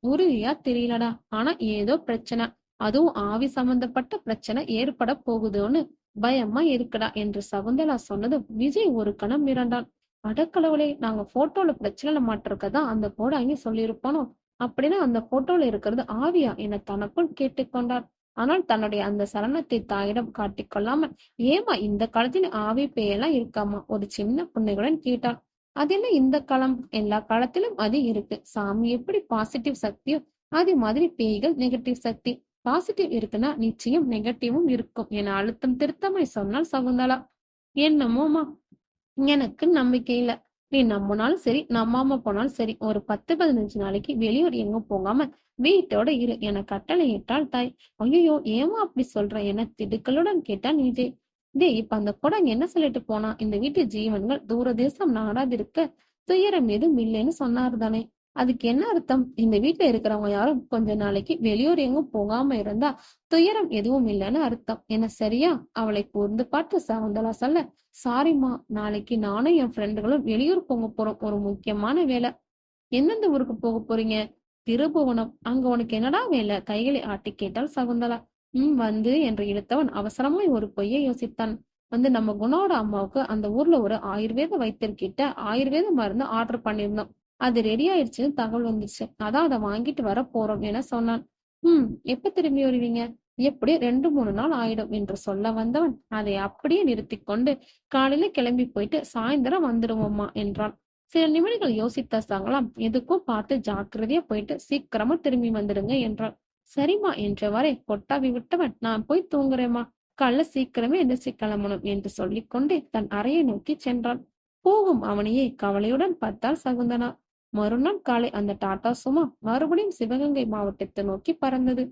உறுதியா தெரியலடா, ஆனா ஏதோ பிரச்சனை, அதுவும் ஆவி சம்பந்தப்பட்ட பிரச்சனை ஏற்பட போகுதோன்னு பயமா இருக்குடா என்று சகுந்தலா சொன்னது விஜய் ஒரு கணம் மிரண்டான். அடக்கடவுளே, நாங்க போட்டோல பிரச்சனை மாட்டிருக்கதான் அந்த கோடாங்கி சொல்லியிருப்பானோ, அப்படின்னா அந்த போட்டோல இருக்கிறது ஆவியா என தனக்குள் கேட்டுக்கொண்டார். ஆனால் தன்னுடைய அந்த சலனத்தை தாயிடம் காட்டிக்கொள்ளாமல், ஏமா இந்த காலத்தில் ஆவி பேயெல்லாம் இருக்காமா ஒரு சின்ன புன்னைகளுடன் கேட்டாள். அது என்ன இந்த காலம், எல்லா காலத்திலும் அது இருக்கு. சாமி எப்படி பாசிட்டிவ் சக்தியோ அதே மாதிரி பேய்கள் நெகட்டிவ் சக்தி. பாசிட்டிவ் இருக்குன்னா நிச்சயம் நெகட்டிவும் இருக்கும் என அழுத்தம் திருத்தமாய் சொன்னால் சகுந்தலா. என்னமோமா, எனக்கு நம்பிக்கை இல்ல. நீ நம்பினாலும் சரி, நம்பாம போனாலும் சரி, ஒரு 10-15 நாளைக்கு வெளியூர் எங்கும் போகாம வீட்டோட இரு என கட்டளையிட்டாள் தாய். ஐயோ, ஏமா அப்படி சொல்ற என திடுக்களுடன் கேட்டான் விஜய். இப்ப அந்த குடம் என்ன சொல்லிட்டு போனா, இந்த வீட்டு ஜீவன்கள் தூரதேசம் நாடாதிருக்க துயரம் எதுவும் இல்லைன்னு சொன்னாரு தானே. அதுக்கு என்ன அர்த்தம்? இந்த வீட்டுல இருக்கிறவங்க யாரும் கொஞ்ச நாளைக்கு வெளியூர் எங்கும் போகாம இருந்தா துயரம் எதுவும் இல்லைன்னு அர்த்தம் என சரியா அவளை கூர்ந்து பார்த்து சகுந்தலா சொல்ல, சாரிம்மா, நாளைக்கு நானும் என் ஃப்ரெண்டுகளும் வெளியூர் போக போறோம், ஒரு முக்கியமான வேலை. எந்தெந்த ஊருக்கு போக போறீங்க? திருபுவனம். அங்க உனக்கு என்னடா வேலை? கைகளை ஆட்டி கேட்டாள் சகுந்தலா. வந்து என்று இழுத்தவன் அவசரமாய் ஒரு பொய்யை யோசித்தான். நம்ம குணோட அம்மாவுக்கு அந்த ஊர்ல ஒரு ஆயுர்வேத வைத்தியர்கிட்ட ஆயுர்வேத மருந்து ஆர்டர் பண்ணியிருந்தோம். அது ரெடி ஆயிடுச்சுன்னு தகவல் வந்துச்சு. அதான் அதை வாங்கிட்டு வர போறோம் என சொன்னான். எப்ப திரும்பி வருவீங்க? எப்படி 2-3 நாள் ஆயிடும் என்று சொல்ல வந்தவன் அதை அப்படியே நிறுத்தி கொண்டு, காலையில கிளம்பி போயிட்டு சாயந்தரம் வந்துடுவோம்மா என்றான். சில நிமிடங்கள் யோசித்த சங்கலாம், எதுக்கும் பார்த்து ஜாக்கிரதையா போயிட்டு சீக்கிரமா திரும்பி வந்துடுங்க என்றான். சரிம்மா என்றவரை கொட்டாவி விட்டவன், நான் போய் தூங்குறேம்மா, காலைல சீக்கிரமே எந்திரிச்சு கிளம்பணும் என்று சொல்லிக்கொண்டே தன் அறையை நோக்கி சென்றான். போகும் அவனையே கவலையுடன் பார்த்தாள் சகுந்தனா. மறுநாள் காலை அந்த டாடா சுமா மறுபடியும் சிவகங்கை மாவட்டத்தை நோக்கி பறந்தது.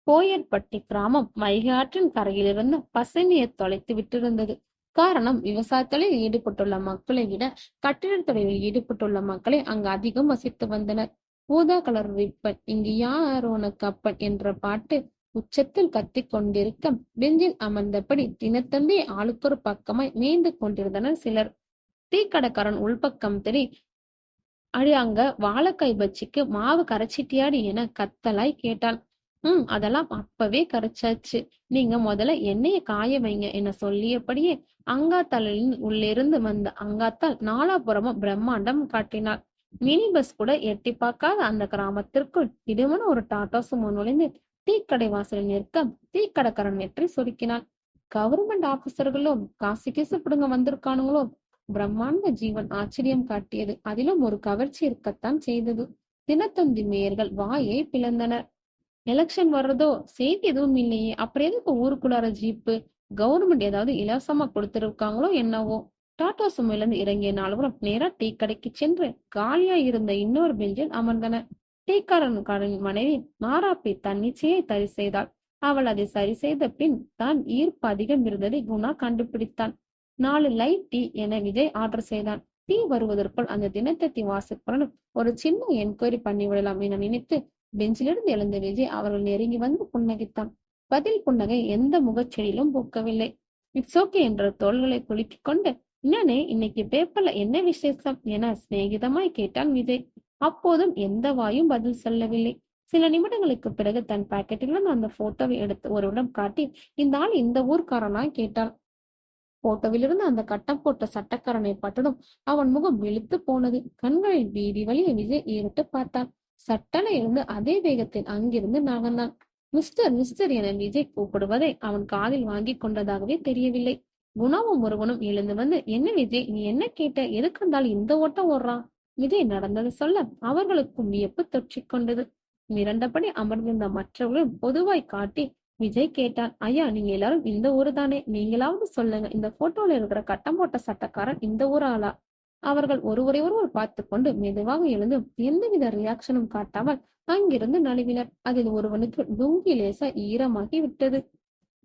கோயட்பட்டி கிராமம் வைகை ஆற்றின் கரையிலிருந்து பசுமையை தொலைத்து விட்டிருந்தது. காரணம், விவசாயத்தில் ஈடுபட்டுள்ள மக்களை விட கட்டிடத் தொழிலில் ஈடுபட்டுள்ள மக்களை அங்கு அதிகம் வசித்து வந்தனர். ஊதா கலர் ரிப்பன், இங்கு யார் உனக்கு அப்பன் என்ற பாட்டு உச்சத்தில் கத்திக் கொண்டிருக்க பெஞ்சில் அமர்ந்தபடி தினத்தந்தி ஆளுக்கொரு பக்கமாய் மேய்ந்து கொண்டிருந்தனர் சிலர். டீக்கடைக்காரன் உள்பக்கம் அடி அங்க வாழைக்காய் பஜ்ஜிக்கு மாவு கரைச்சிட்டியாடி என கத்தலாய் கேட்டாள். அதெல்லாம் அப்பவே கரைச்சாச்சு, நீங்க முதல்ல எண்ணெய காய வைங்க என சொல்லியபடியே அங்காத்தாளின் உள்ளிருந்து வந்த அங்காத்தால் நாலாபுறமும் பிரம்மாண்டம் காட்டினாள். மினி பஸ் கூட எட்டி பார்க்காத அந்த கிராமத்திற்குள் இடுமன ஒரு டாடா சுமோ நுழைந்து டீ கடை வாசலில் நிற்க டீக்கடைக்காரன் நெற்றி சொருக்கினான். கவர்மெண்ட் ஆபீசர்களோ காசு கீசு பிடுங்க வந்திருக்கானுங்களோ? பிரம்மாண்ட ஜீவன் ஆச்சரியம் காட்டியது. அதிலும் ஒரு கவர்ச்சி இருக்கத்தான் செய்தது. தினத்தந்தி மேயர்கள் வாயை பிளந்தனர். எலெக்ஷன் வர்றதோ செய்தி எதுவும் இல்லையே, அப்புறம் எதுக்கு ஊருக்குள்ளார ஜீப்பு? கவர்மெண்ட் ஏதாவது இலவசமா கொடுத்திருக்காங்களோ என்னவோ. டாடா சுமையில இருந்து இறங்கிய நால்வரும் நேரா டீ கடைக்கு சென்று காலியா இருந்த இன்னொரு பெஞ்சில் அமர்ந்தனர். டீக்காரன் மனைவி மாறாப்பை தன்னிச்சையை தரி செய்தாள். அவள் அதை சரி செய்த பின் தான் ஈர்ப்பு அதிகம் இருந்ததை குணா கண்டுபிடித்தான். 4 லைட் டீ என விஜய் ஆர்டர் செய்தான். டீ வருவதற்குள் அந்த தினத்தத்தி வாசிப்புடன் ஒரு சின்ன என்கொயரி பண்ணிவிடலாம் என நினைத்து பெஞ்சிலிருந்து எழுந்த விஜய் அவர்கள் நெருங்கி வந்து புன்னகித்தான். பதில் புன்னகை எந்த முகச்செடியிலும் பூக்கவில்லை. இட்ஸ் ஓகே என்ற தோள்களை குலுக்கிக் கொண்டு என்னனே இன்னைக்கு பேப்பர்ல என்ன விசேஷம் என சிநேகிதமாய் கேட்டான் விஜய். அப்போதும் எந்த வாயும் பதில் சொல்லவில்லை. சில நிமிடங்களுக்கு பிறகு தன் பாக்கெட்டிலிருந்து அந்த போட்டோவை எடுத்து ஒருவரிடம் காட்டி, இந்த ஆள் இந்த ஊர்க்காரனா கேட்டாள். போட்டோவிலிருந்து அந்த கட்டம் போட்ட சட்டக்காரனை பார்த்ததும் அவன் முகம் வெளுத்து போனது. கண்களில் பீதி வழிய விஜய் ஏறிட்டு பார்த்தான். சட்டென இருந்து அதே வேகத்தில் அங்கிருந்து நகர்ந்தான். மிஸ்டர் மிஸ்டர் என விஜய் கூப்பிடுவதை அவன் காதில் வாங்கி கொண்டதாகவே தெரியவில்லை. குணாவும் முருகனும் எழுந்து வந்து, என்ன விஜய், நீ என்ன கேட்ட, எதுக்கு இருந்தாலும் இந்த ஓட்டம் ஓடுறான்? விஜய் நடந்தது சொல்ல அவர்களுக்கும் வியப்பு தொற்றிக் கொண்டது. மிரண்டபடி அமர்ந்திருந்த மற்றவர்களும் பொதுவாய் காட்டி விஜய் கேட்டான், ஐயா, நீங்க எல்லாரும் இந்த ஊரு தானே? நீங்களாவது சொல்லுங்க, இந்த போட்டோல இருக்கிற கட்டம் போட்ட சட்டக்காரன் இந்த ஊர் ஆளா? அவர்கள் ஒருவரை ஒருவர் பார்த்து கொண்டு மெதுவாக எழுந்து எந்தவித ரியாக்ஷனும் காட்டாமல் அங்கிருந்து நழுவினர். அதில் ஒருவனுக்கு லுங்கி லேசா ஈரமாகி விட்டது.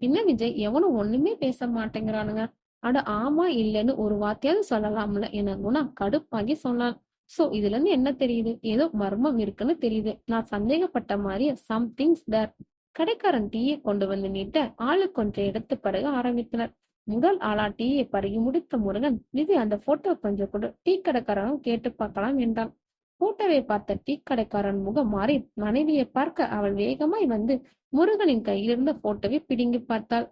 என்ன விஜய், எவனும் ஒண்ணுமே பேச மாட்டேங்கிறானுங்க. அட ஆமா இல்லைன்னு ஒரு வார்த்தையாவது சொல்லலாம்ல என குணா கடுப்பாகி சொன்னான். சோ இதுல இருந்து என்ன தெரியுது? ஏதோ மர்மம் இருக்குன்னு தெரியுது. நான் சந்தேகப்பட்ட மாதிரியே சம்திங்ஸ் தேர். கடைக்காரன் டீயை கொண்டு வந்து நீட்ட ஆளு கொஞ்சம் எடுத்து பருக ஆரம்பித்தனர். முதல் ஆளா டீயை பருகி முடித்த முருகன், விஜய் அந்த போட்டோ கொஞ்சம் கூட டீ கடைக்காரனும் கேட்டு பார்க்கலாம் என்றான். போட்டோவை பார்த்த டீ கடைக்காரன் முகம் மாறி மனைவியை பார்க்க அவள் வேகமாய் வந்து முருகனின் கையிலிருந்த போட்டோவை பிடுங்கி பார்த்தாள்.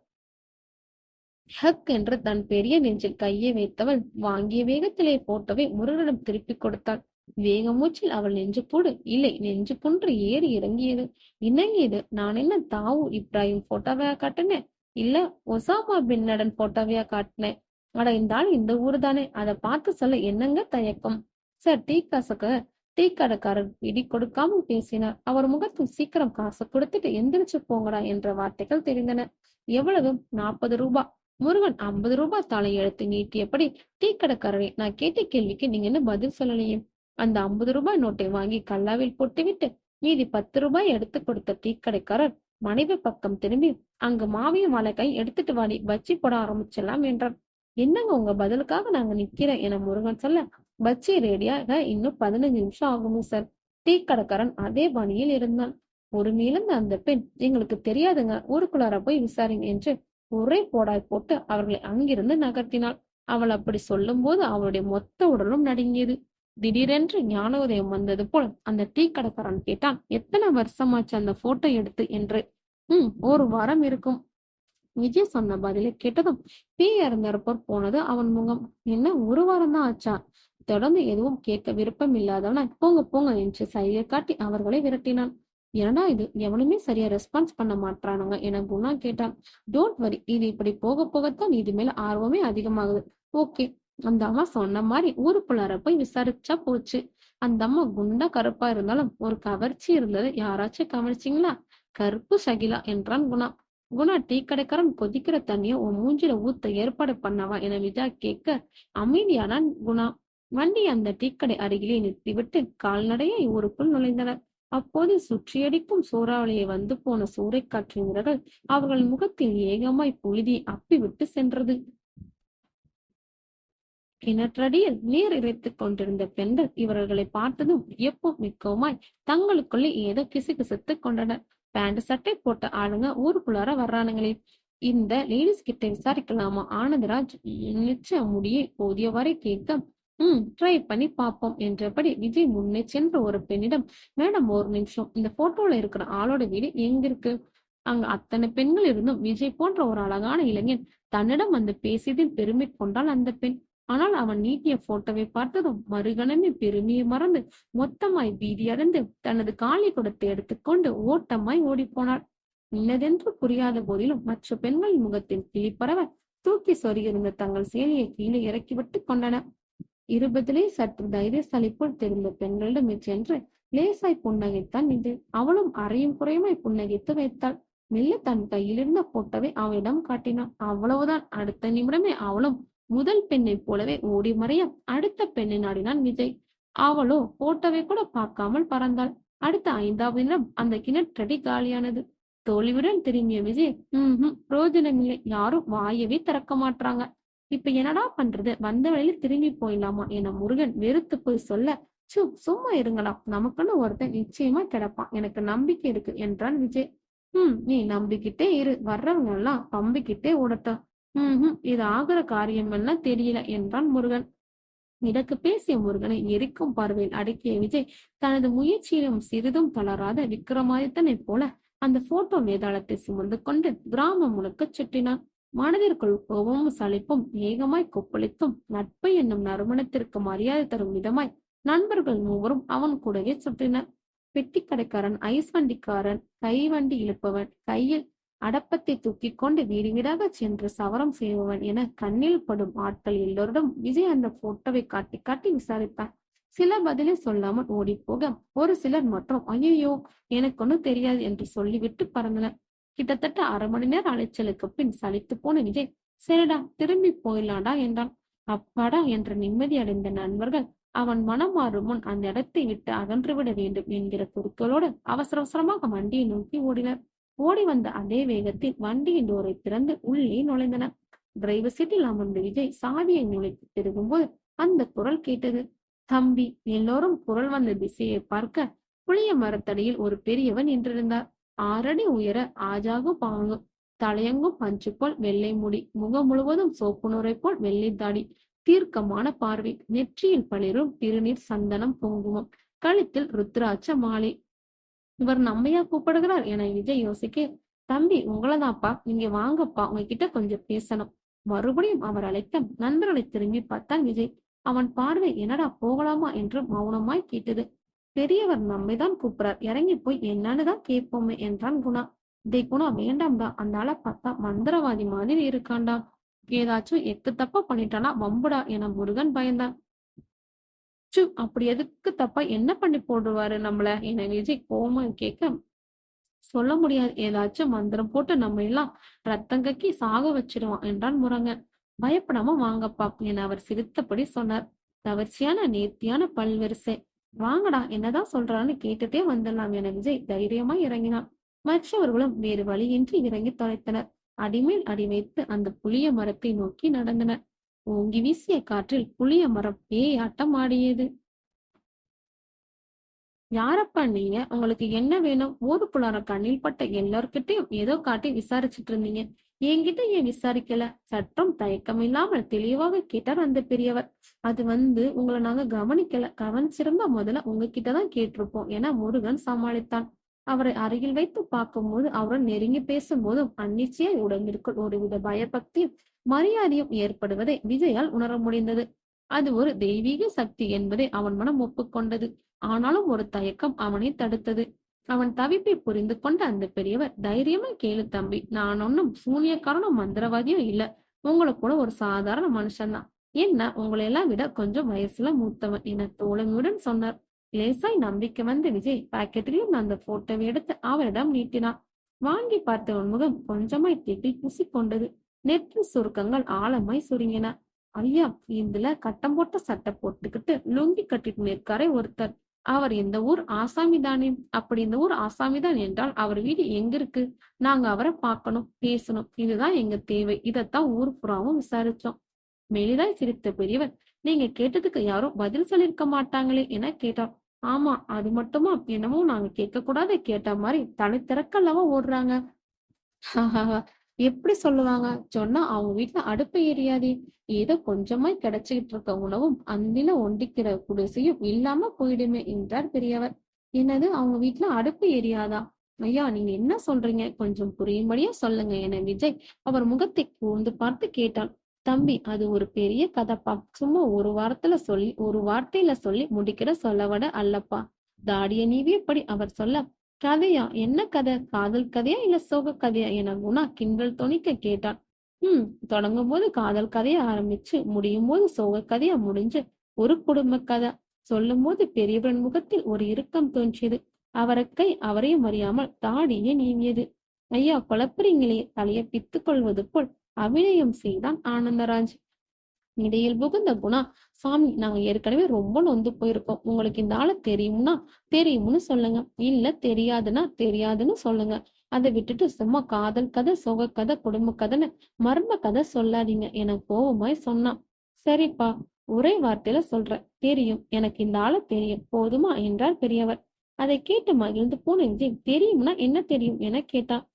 ஹக் என்று தன் பெரிய நெஞ்சில் கையை வைத்தவள் வாங்கிய வேகத்திலே போட்டோவை முருகனிடம் திருப்பி கொடுத்தாள். வேகமூச்சில் அவள் நெஞ்சு கூடு இல்லை, நெஞ்சு குன்று ஏறி இறங்கியது. இணங்கியது. நான் என்ன தாவூ இப்ராஹிம் போட்டோவையா காட்டினேன்? இல்ல ஒசாமா பின் லடன் போட்டோவையா காட்டினேன்? அட இந்த ஆள் இந்த ஊரு தானே, அதை பார்த்து சொல்ல என்னங்க தயக்கம்? சார், டீ காசுக்கு டீ கடைக்காரர் இடி கொடுக்காமல் பேசினார். அவர் முகத்தில் சீக்கிரம் காசு கொடுத்துட்டு எந்திரிச்சு போங்கடா என்ற வார்த்தைகள் தெரிந்தன. எவ்வளவு? 40 ரூபாய். முருகன் 50 ரூபாய் தாளை எடுத்து நீட்டியபடி, டீ கடைக்காரரே, நான் கேட்ட கேள்விக்கு நீங்க என்ன பதில் சொல்லலையே? அந்த 50 ரூபாய் நோட்டை வாங்கி கல்லாவில் போட்டுவிட்டு மீதி 10 ரூபாய் எடுத்து கொடுத்த டீ கடைக்காரர் மனைவி பக்கம் திரும்பி, அங்கு மாவியும் வாழைக்காய் எடுத்துட்டு வாடி, பஜ்ஜி போட ஆரம்பிச்சிடலாம் என்றார். என்னங்க உங்க பதிலுக்காக நாங்க நிக்கிறேன் என முருகன் சொல்ல, பஜ்ஜி ரெடியாக இன்னும் 15 நிமிஷம் ஆகுமே சார். டீ கடைக்காரன் அதே பணியில் இருந்தான். ஒரு மீளந்த அந்த பெண், எங்களுக்கு தெரியாதுங்க, ஊருக்குள்ளார போய் விசாரிங்க என்று ஒரே போடாய் போட்டு அவர்களை அங்கிருந்து நகர்த்தினாள். அவள் அப்படி சொல்லும் போது அவளுடைய மொத்த உடலும் நடுங்கியது. திடீரென்று ஞானோதயம் வந்தது போல் அந்த டீ கடைக்காரன் கேட்டான், எத்தனை வருஷமாச்சு அந்த போட்டோ எடுத்து என்று. ஒரு வாரம் இருக்கும். விஜய் சொன்ன பதிலை கேட்டதும் பீ இறந்தறப்போர் போனது அவன் முகம். என்ன, ஒரு வாரம் தான் ஆச்சா? தொடர்ந்து எதுவும் கேட்க விருப்பம் இல்லாதவன போங்க போங்க என்று சைகை காட்டி அவர்களை விரட்டினான். ஏன்னா இது எவனுமே சரியா ரெஸ்பான்ஸ் பண்ண மாட்டானுங்க என குணா கேட்டான். டோன்ட் வரி, இது இப்படி போக போகத்தான் இது மேல ஆர்வமே அதிகமாகுது. ஓகே, அந்த அம்மா சொன்ன மாதிரி ஊருக்குள்ளார போய் விசாரிச்சா போச்சு. அந்த அம்மா குண்டா கருப்பா இருந்தாலும் ஒரு கவர்ச்சி இருந்தது. யாராச்சும் கவனிச்சிங்களா? கருப்பு ஷகிலா என்றான் குணா. குணா, டீ கடைக்காரன் கொதிக்கிற தண்ணிய உன் மூஞ்சில ஊத்த ஏற்பாடு பண்ணவா என விஜா கேட்க அமைதியானான் குணா. வண்டி அந்த டீக்கடை அருகிலே நிறுத்திவிட்டு கால்நடையை ஊருக்குள் நுழைந்தனர். அப்போது சுற்றியடிக்கும் சூறாவளியை வந்து போன சூறைக்காற்றின் விரல்கள் அவர்கள் முகத்தில் ஏகமாய் புழுதி அப்பிவிட்டு சென்றது. கிணற்றடியில் நீர் இறைத்துக் கொண்டிருந்த பெண்கள் இவர்களை பார்த்ததும் வியப்பும் மிக்கவுமாய் தங்களுக்குள்ளே ஏதோ கிசுகிசுத்துக் கொண்டனர். பேண்ட் சட்டை போட்ட ஆளுங்க ஊருக்குள்ளார வர்றானுங்களே, இந்த லேடிஸ் கிட்ட விசாரிக்கலாமா? ஆனந்தராஜ் நிச்ச முடியை போதியவரை கேட்க, ட்ரை பண்ணி பார்ப்போம் என்றபடி விஜய் முன்னே சென்ற ஒரு பெண்ணிடம், மேடம் ஒரு நிமிஷம், இந்த போட்டோல இருக்கிற ஆளோட வீடு எங்க இருக்கு? அங்க அத்தனை பெண்கள் இருந்தும் விஜய் போன்ற ஒரு அழகான இளைஞன் தன்னிடம் வந்து பேசியதில் பெருமை கொண்டாள் அந்த பெண். ஆனால் அவன் நீட்டிய போட்டோவை பார்த்ததும் மறுகணமே பெருமையை மறந்து மொத்தமாய் பீதியடைந்து தனது காலை கொடுத்து எடுத்துக்கொண்டு ஓட்டமாய் ஓடிப்போனாள். இன்னதென்று புரியாத போதிலும் மற்ற பெண்களின் முகத்தில் கிளிப்பறவ தூக்கி சொருகியிருந்த தங்கள் சேலையை கீழே இறக்கிவிட்டு கொண்டன. 20லே சற்று தைரியசாலி போல் தெரிந்த பெண்களிடம் சென்று லேசாய் புன்னகைத்தான் இது. அவளும் அறையும் குறையுமாய் புன்னகைத்து வைத்தாள். மெல்ல தன் கையிலிருந்த போட்டோவை அவளிடம் காட்டினான். அவ்வளவுதான். அடுத்த நிமிடமே அவளும் முதல் பெண்ணை போலவே ஓடி மறைய அடுத்த பெண்ணை நாடினான் விஜய். அவளோ போட்டோவை கூட பார்க்காமல் பறந்தாள். அடுத்த 5வது நிமிடம் அந்த கிணற்றடி காலியானது. தோல்வியுடன் திரும்பிய விஜய், பிரயோஜனமில்லை, யாரும் வாயவே திறக்க மாட்டாங்க. இப்ப என்னடா பண்றது? வந்த வழியில திரும்பி போயிடலாமா என முருகன் வெறுத்து போய் சொல்ல, சும்மா இருங்களா, நமக்குன்னு ஒருத்தன் நிச்சயமா கிடப்பான், எனக்கு நம்பிக்கை இருக்கு என்றான் விஜய். நீ நம்பிக்கிட்டே இரு, வர்றவங்க எல்லாம் பம்பிக்கிட்டே ஓடட்டும். இது ஆகிற காரியம் என்ன தெரியல என்றான் முருகன். இதற்கு பேசிய முருகனை எரிக்கும் பார்வையில் அடக்கிய விஜய் தனது முயற்சியிலும் சிறிதும் தளராத விக்ரமாதித்தனைப் போல அந்த போட்டோ வேதாளத்தை சுமந்து கொண்டு கிராமம் முழுக்க சுற்றினான். மனதிற்குள் கோபமும் சலிப்பும் ஏகமாய் கொப்பளித்தும் நட்பு என்னும் நறுமணத்திற்கு மரியாதை தரும் விதமாய் நண்பர்கள் மூவரும் அவன் கூடவே சுற்றினர். பெட்டி கடைக்காரன், ஐஸ் வண்டிக்காரன், கை வண்டி இழுப்பவன், கையில் அடப்பத்தை தூக்கி கொண்டு வீடு வீடாக சென்று சவரம் செய்பவன் என கண்ணில் படும் ஆட்கள் எல்லோரிடம் விஜய் அந்த போட்டோவை காட்டி காட்டி விசாரித்தான். சில பதிலை சொல்லாமல் ஓடி போக, ஒரு சிலர் மற்றும் ஐயோ எனக்கு ஒன்னும் தெரியாது என்று சொல்லிவிட்டு பறந்தனர். கிட்டத்தட்ட அரை மணி நேர அலைச்சலுக்கு பின் சலித்து போன விஜய், சரிடா திரும்பி போயிடலாடா என்றான். அப்பாடா என்ற நிம்மதி அடைந்த நண்பர்கள் அவன் மனம் மாறும் முன் அந்த இடத்தை விட்டு அகன்றுவிட வேண்டும் என்கிற குறிக்கோளோடு அவசர அவசரமாக வண்டியை நோக்கி ஓடினர். ஓடி வந்த அதே வேகத்தில் வண்டியின் டோரை திறந்து உள்ளே நுழைந்தனர். டிரைவர் சீட்டில் அமர்ந்த விஜய் சாவியை நுழைத்து திரும்பும்போது அந்த குரல் கேட்டது. தம்பி! எல்லோரும் குரல் வந்த திசையை பார்க்க புளிய மரத்தடியில் ஒரு பெரியவன் நின்றிருந்தார். 6 அடி உயர, ஆஜாகும் பாங்கு, தலையங்கும் பஞ்சு போல் வெள்ளை முடி, முகம் முழுவதும் சோப்பு நுரை போல் வெள்ளை தாடி, தீர்க்கமான பார்வை, நெற்றியில் பளிரும் திருநீர், சந்தனம், குங்குமம், கழுத்தில் ருத்ராட்ச மாலை. இவர் நம்மையா கூப்பிடுகிறார் என விஜய் யோசிக்க, தம்பி உங்களதாப்பா, நீங்க வாங்கப்பா, உங்ககிட்ட கொஞ்சம் பேசணும். மறுபடியும் அவர் அழைக்க நண்பர்களை திரும்பி பார்த்தான் விஜய். அவன் பார்வை என்னடா போகலாமா என்று மௌனமாய் கேட்டது. பெரியவர் நம்மைதான் கூப்பிடுறார், இறங்கி போய் என்னன்னுதான் கேட்போமே என்றான் குணா. குணா வேண்டாம்டா, அந்த ஆளை பார்த்தா மந்திரவாதி மாதிரி இருக்காண்டா, ஏதாச்சும் எக்கு தப்பா பண்ணிட்டானா வம்புடா என முருகன் பயந்தான். அப்படி எதுக்கு தப்பா என்ன பண்ணி போடுவாரு நம்மள என விஜய் கோமா கேட்க, சொல்ல முடியாது, ஏதாச்சும் மந்திரம் போட்டு நம்ம எல்லாம் ரத்தம் கக்கி சாக வச்சிருவான் என்றான் முருகன். பயப்படாம வாங்கப்பா என அவர் சிரித்தபடி சொன்னார். கவர்ச்சியான நேர்த்தியான பல்வரிசை. வாங்கடா, என்னதான் சொல்றான்னு கேட்டுட்டே வந்துடலாம் என விஜய் தைரியமா இறங்கினான். மற்றவர்களும் வேறு வழியின்றி இறங்கி தொலைத்தனர். அடிமேல் அடி வைத்து அந்த புளிய மரத்தை நோக்கி நடந்தனர். ஓங்கி வீசிய காற்றில் புளிய மரம் பேயாட்டம் ஆடியது. யாரப்பா நீங்க? உங்களுக்கு என்ன வேணும்? ஊருக்குள்ளார கண்ணில் பட்ட எல்லார்கிட்டையும் ஏதோ காட்டி விசாரிச்சுட்டு இருந்தீங்க, என்கிட்ட ஏன் விசாரிக்கல? சற்றும் தயக்கம் இல்லாமல் தெளிவாக கேட்டார் அந்த பெரியவர். அது உங்களை நாங்க கவனிக்கல, கவனிச்சிருந்தா முதல்ல உங்ககிட்டதான் கேட்டிருப்போம் என முருகன் சமாளித்தான். அவரை அருகில் வைத்து பார்க்கும்போது, அவருடன் நெருங்கி பேசும்போதும் அந்நிச்சயாய் உடம்பிற்குள் ஒருவித பயபக்தியும் மரியாதையும் ஏற்படுவதை விஜயால் உணர முடிந்தது. அது ஒரு தெய்வீக சக்தி என்பதை அவன் மனம் ஒப்புக்கொண்டது. ஆனாலும் ஒரு தயக்கம் அவனை தடுத்தது. அவன் தவிப்பை புரிந்து கொண்ட அந்த பெரியவர், தைரியமா கேளு தம்பி, நான் ஒன்னும் சூனியக்காரனும் மந்திரவாதியும் இல்ல, உங்களை கூட ஒரு சாதாரண மனுஷன்தான். என்ன உங்களை எல்லாம் விட கொஞ்சம் வயசுல மூத்தவன் என தோழமையுடன் சொன்னார். லேசாய் நம்பிக்கை வந்த விஜய் பாக்கெட்டிலும் அந்த போட்டோவை எடுத்து அவரிடம் நீட்டினான். வாங்கி பார்த்த முகம் கொஞ்சமாய் திகில் பூசிக்கொண்டது. நெற்றி சுருக்கங்கள் ஆழமாய் சுருங்கின. ஐயா, இதுல கட்டம் போட்ட சட்டை போட்டுக்கிட்டு லுங்கி கட்டிட்டு நிற்காரே ஒருத்தர், அவர் இந்த ஊர் ஆசாமி தானே? அப்படி இந்த ஊர் ஆசாமிதான் என்றால் அவர் வீடு எங்க இருக்கு? நாங்க அவரை பார்க்கணும், பேசணும், இதுதான் எங்க தேவை. இதத்தான் ஊர் புறாவும் விசாரிச்சோம். மெலிதாய் சிரித்த பெரியவர், நீங்க கேட்டதுக்கு யாரும் பதில் சொல்லிருக்க மாட்டாங்களே என கேட்டார். ஆமா, அது மட்டுமா? என்னமோ நாங்க கேட்க கூடாத கேட்ட மாதிரி தலை திறக்கல்லவா ஓடுறாங்க. எப்படி சொல்லுவாங்க? சொன்னா அவங்க வீட்டுல அடுப்பு எரியாதே. ஏதோ கொஞ்சமாய் கிடைச்சிக்கிட்டு இருக்க உணவும் அந்தில ஒண்டிக்கிற குடிசையும் இல்லாம போயிடுமே என்றார் பெரியவர். என்னது, அவங்க வீட்டுல அடுப்பு எரியாதா? ஐயா, நீங்க என்ன சொல்றீங்க? கொஞ்சம் புரியும்படியா சொல்லுங்க என விஜய் அவர் முகத்தை கூர்ந்து பார்த்து கேட்டான். தம்பி, அது ஒரு பெரிய கதைப்பா. சும்மா ஒரு வார்த்தையில சொல்லி முடிக்கிற சொல்லவட அல்லப்பா. தாடிய நீவியபடி அவர் சொல்ல, கதையா? என்ன கதை? காதல் கதையா இல்ல சோக கதையா என குணா கிண்டல் தொனிக்க கேட்டான். தொடங்கும் போது காதல் கதையா ஆரம்பிச்சு முடியும் போது சோக கதையா முடிஞ்சு ஒரு குடும்ப கதை. சொல்லும் போது பெரியவரின் முகத்தில் ஒரு இறுக்கம் தோன்றியது. அவரை அவரையும் அறியாமல் தாடியே நீங்கியது. ஐயா, குழப்பறீங்களே, தலையை பித்துக் கொள்வது போல் அபிநயம் செய்தான் ஆனந்தராஜ். இடையில் புகுந்த குணா, சாமி, நாங்க ஏற்கனவே ரொம்ப நொந்து போயிருக்கோம். உங்களுக்கு இந்த ஆளை தெரியும்னு சொல்லுங்க, இல்ல தெரியாதுன்னு சொல்லுங்க. அதை விட்டுட்டு சும்மா காதல் கதை, சோக கதை, குடும்ப கதைன்னு மர்ம கதை சொல்லாதீங்க என கோபமாய் சொன்னான். சரிப்பா, ஒரே வார்த்தையில சொல்ற, தெரியும், எனக்கு இந்த ஆளை தெரியும், போதுமா என்றார் பெரியவர். அதை கேட்டு மகிழ்ந்து போன விஜய், தெரியும்னா என்ன தெரியும் என கேட்டான்.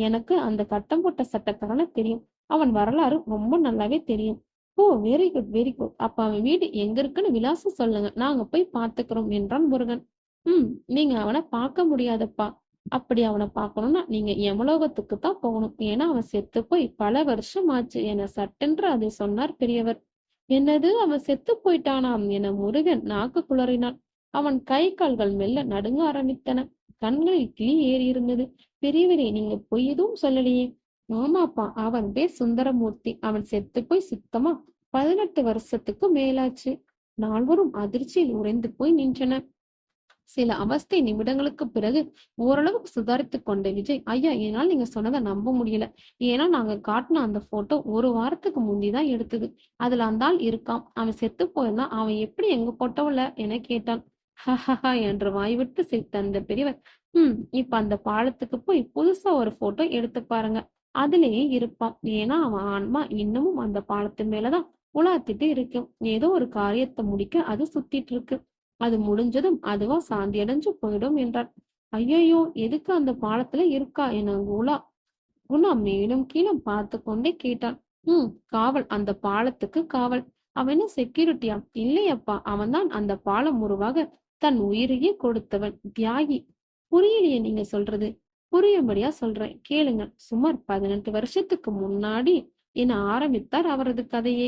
எனக்கு அந்த கட்டம் போட்ட சட்டக்காரன தெரியும். அவன் வரலாறு ரொம்ப நல்லாவே தெரியும். ஓ, வெரி குட் வெரி குட். அப்ப அவன் வீடு எங்க இருக்குன்னு விலாசம் சொல்லுங்க, நாங்க போய் பாத்துக்கிறோம் என்றான் முருகன். நீங்க அவனை பார்க்க முடியாதப்பா. அப்படி அவனை பார்க்கணும்னா நீங்க யமலோகத்துக்கு தான் போகணும். ஏன்னா அவன் செத்து போய் பல வருஷம் ஆச்சு என சட்டென்று அதை சொன்னார் பெரியவர். என்னது, அவன் செத்து போயிட்டானாம் என முருகன் நாக்கு குளறினான். அவன் கை கால்கள் மெல்ல நடுங்க ஆரம்பித்தன. கண்களில் கிளி ஏறி இருந்தது. பெரியவரே, நீங்க பொய் எதுவும் சொல்லலையே? ஆமாப்பா, அவன் பேர் சுந்தரமூர்த்தி. அவன் செத்து போய் சுத்தமா 18 வருஷத்துக்கு மேலாச்சு. நால்வரும் அதிர்ச்சியில் உறைந்து போய் நின்றனர். சில அவஸ்தை நிமிடங்களுக்கு பிறகு ஓரளவுக்கு சுதாரித்துக் கொண்ட விஜய், ஐயா, என்னால் நீங்க சொன்னதை நம்ப முடியல. ஏன்னா நாங்க காட்டின அந்த போட்டோ ஒரு வாரத்துக்கு முந்திதான் எடுத்தது. அதுல அந்த ஆள் இருக்கான். அவன் செத்து போயிருந்தான். அவன் எப்படி எங்க போட்டோல என கேட்டான். ஹஹஹா என்று வாய்விட்டு சிரித்த அந்த பெரியவர், இப்ப அந்த பாலத்துக்கு போய் புதுசா ஒரு போட்டோ எடுத்து பாருங்க. அதுலயே இருப்பான். ஏன்னா அவன் ஆன்மா இன்னமும் அந்த பாலத்து மேலதான் உலாத்திட்டு இருக்கும். ஏதோ ஒரு காரியத்தை முடிக்க அது சுத்திட்டு இருக்கு. அது முடிஞ்சதும் அதுவா சாந்தி அடைஞ்சு போயிடும் என்றார். ஐயையோ, எதுக்கு அந்த பாலத்துல இருக்கா என குணா மேலும் கீழும் பார்த்து கொண்டே கேட்டான். காவல், அந்த பாலத்துக்கு காவல். அவன் என்ன செக்யூரிட்டியா? இல்லையப்பா, அவன்தான் அந்த பாலம் உருவாக தன் உயிரையே கொடுத்தவன், தியாகி. புரியலையே நீங்க சொல்றது. புரியும்படியா சொல்றேன், கேளுங்க. சுமார் 18 வருஷத்துக்கு முன்னாடி என ஆரம்பித்தார் அவரது கதையை.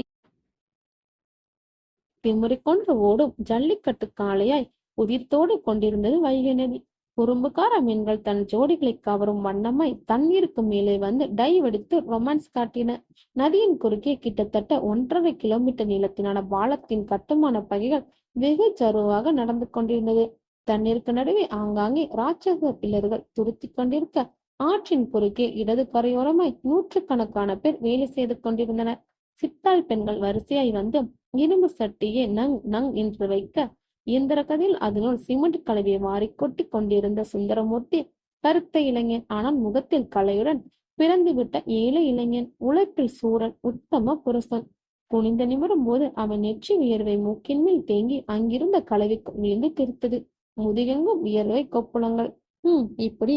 திமிரு கொண்டு ஓடும் ஜல்லிக்கட்டு காளையாய் உதிர்த்தோடு கொண்டிருந்தது வைகை நதி. குறும்புக்கார மீன்கள் தன் ஜோடிகளை கவரும் வண்ணமாய் தண்ணீருக்கு மேலே வந்து டைவ் அடித்து ரொமான்ஸ் காட்டின. நதியின் குறுக்கே கிட்டத்தட்ட 1.5 கிலோமீட்டர் நீளத்திலான பாலத்தின் கட்டுமான பணிகள் வெகு சருவாக நடந்து கொண்டிருந்தது. தண்ணீருக்கு நடுவே ஆங்காங்கே ராட்சச பில்லர்கள் துருத்தி கொண்டிருக்க, ஆற்றின் குறுக்கே இடது கரையோரமாய் நூற்றுக்கணக்கான பேர் வேலை செய்து கொண்டிருந்தனர். சித்தாள் பெண்கள் வரிசையாய் வந்து இரும்பு சட்டியை நங் நங் என்று வைக்க, இயந்திர கதையில் அதனுள் சிமெண்ட் கலவையை வாரிக்கொட்டி கொண்டிருந்த சுந்தரமூர்த்தி கருத்த இளைஞன், ஆனால் முகத்தில் கலையுடன் பிறந்துவிட்ட ஏழை இளைஞன், உழைப்பில் சூரன், உத்தம புருஷன். குனிந்து நிமிரும் போது அவன் நெற்றி வியர்வை மூக்கின் மேல் தேங்கி அங்கிருந்த கலவைக்கு விழுந்து திருத்தது. முதுகெங்கும் வியர்வை கொப்புளங்கள். இப்படி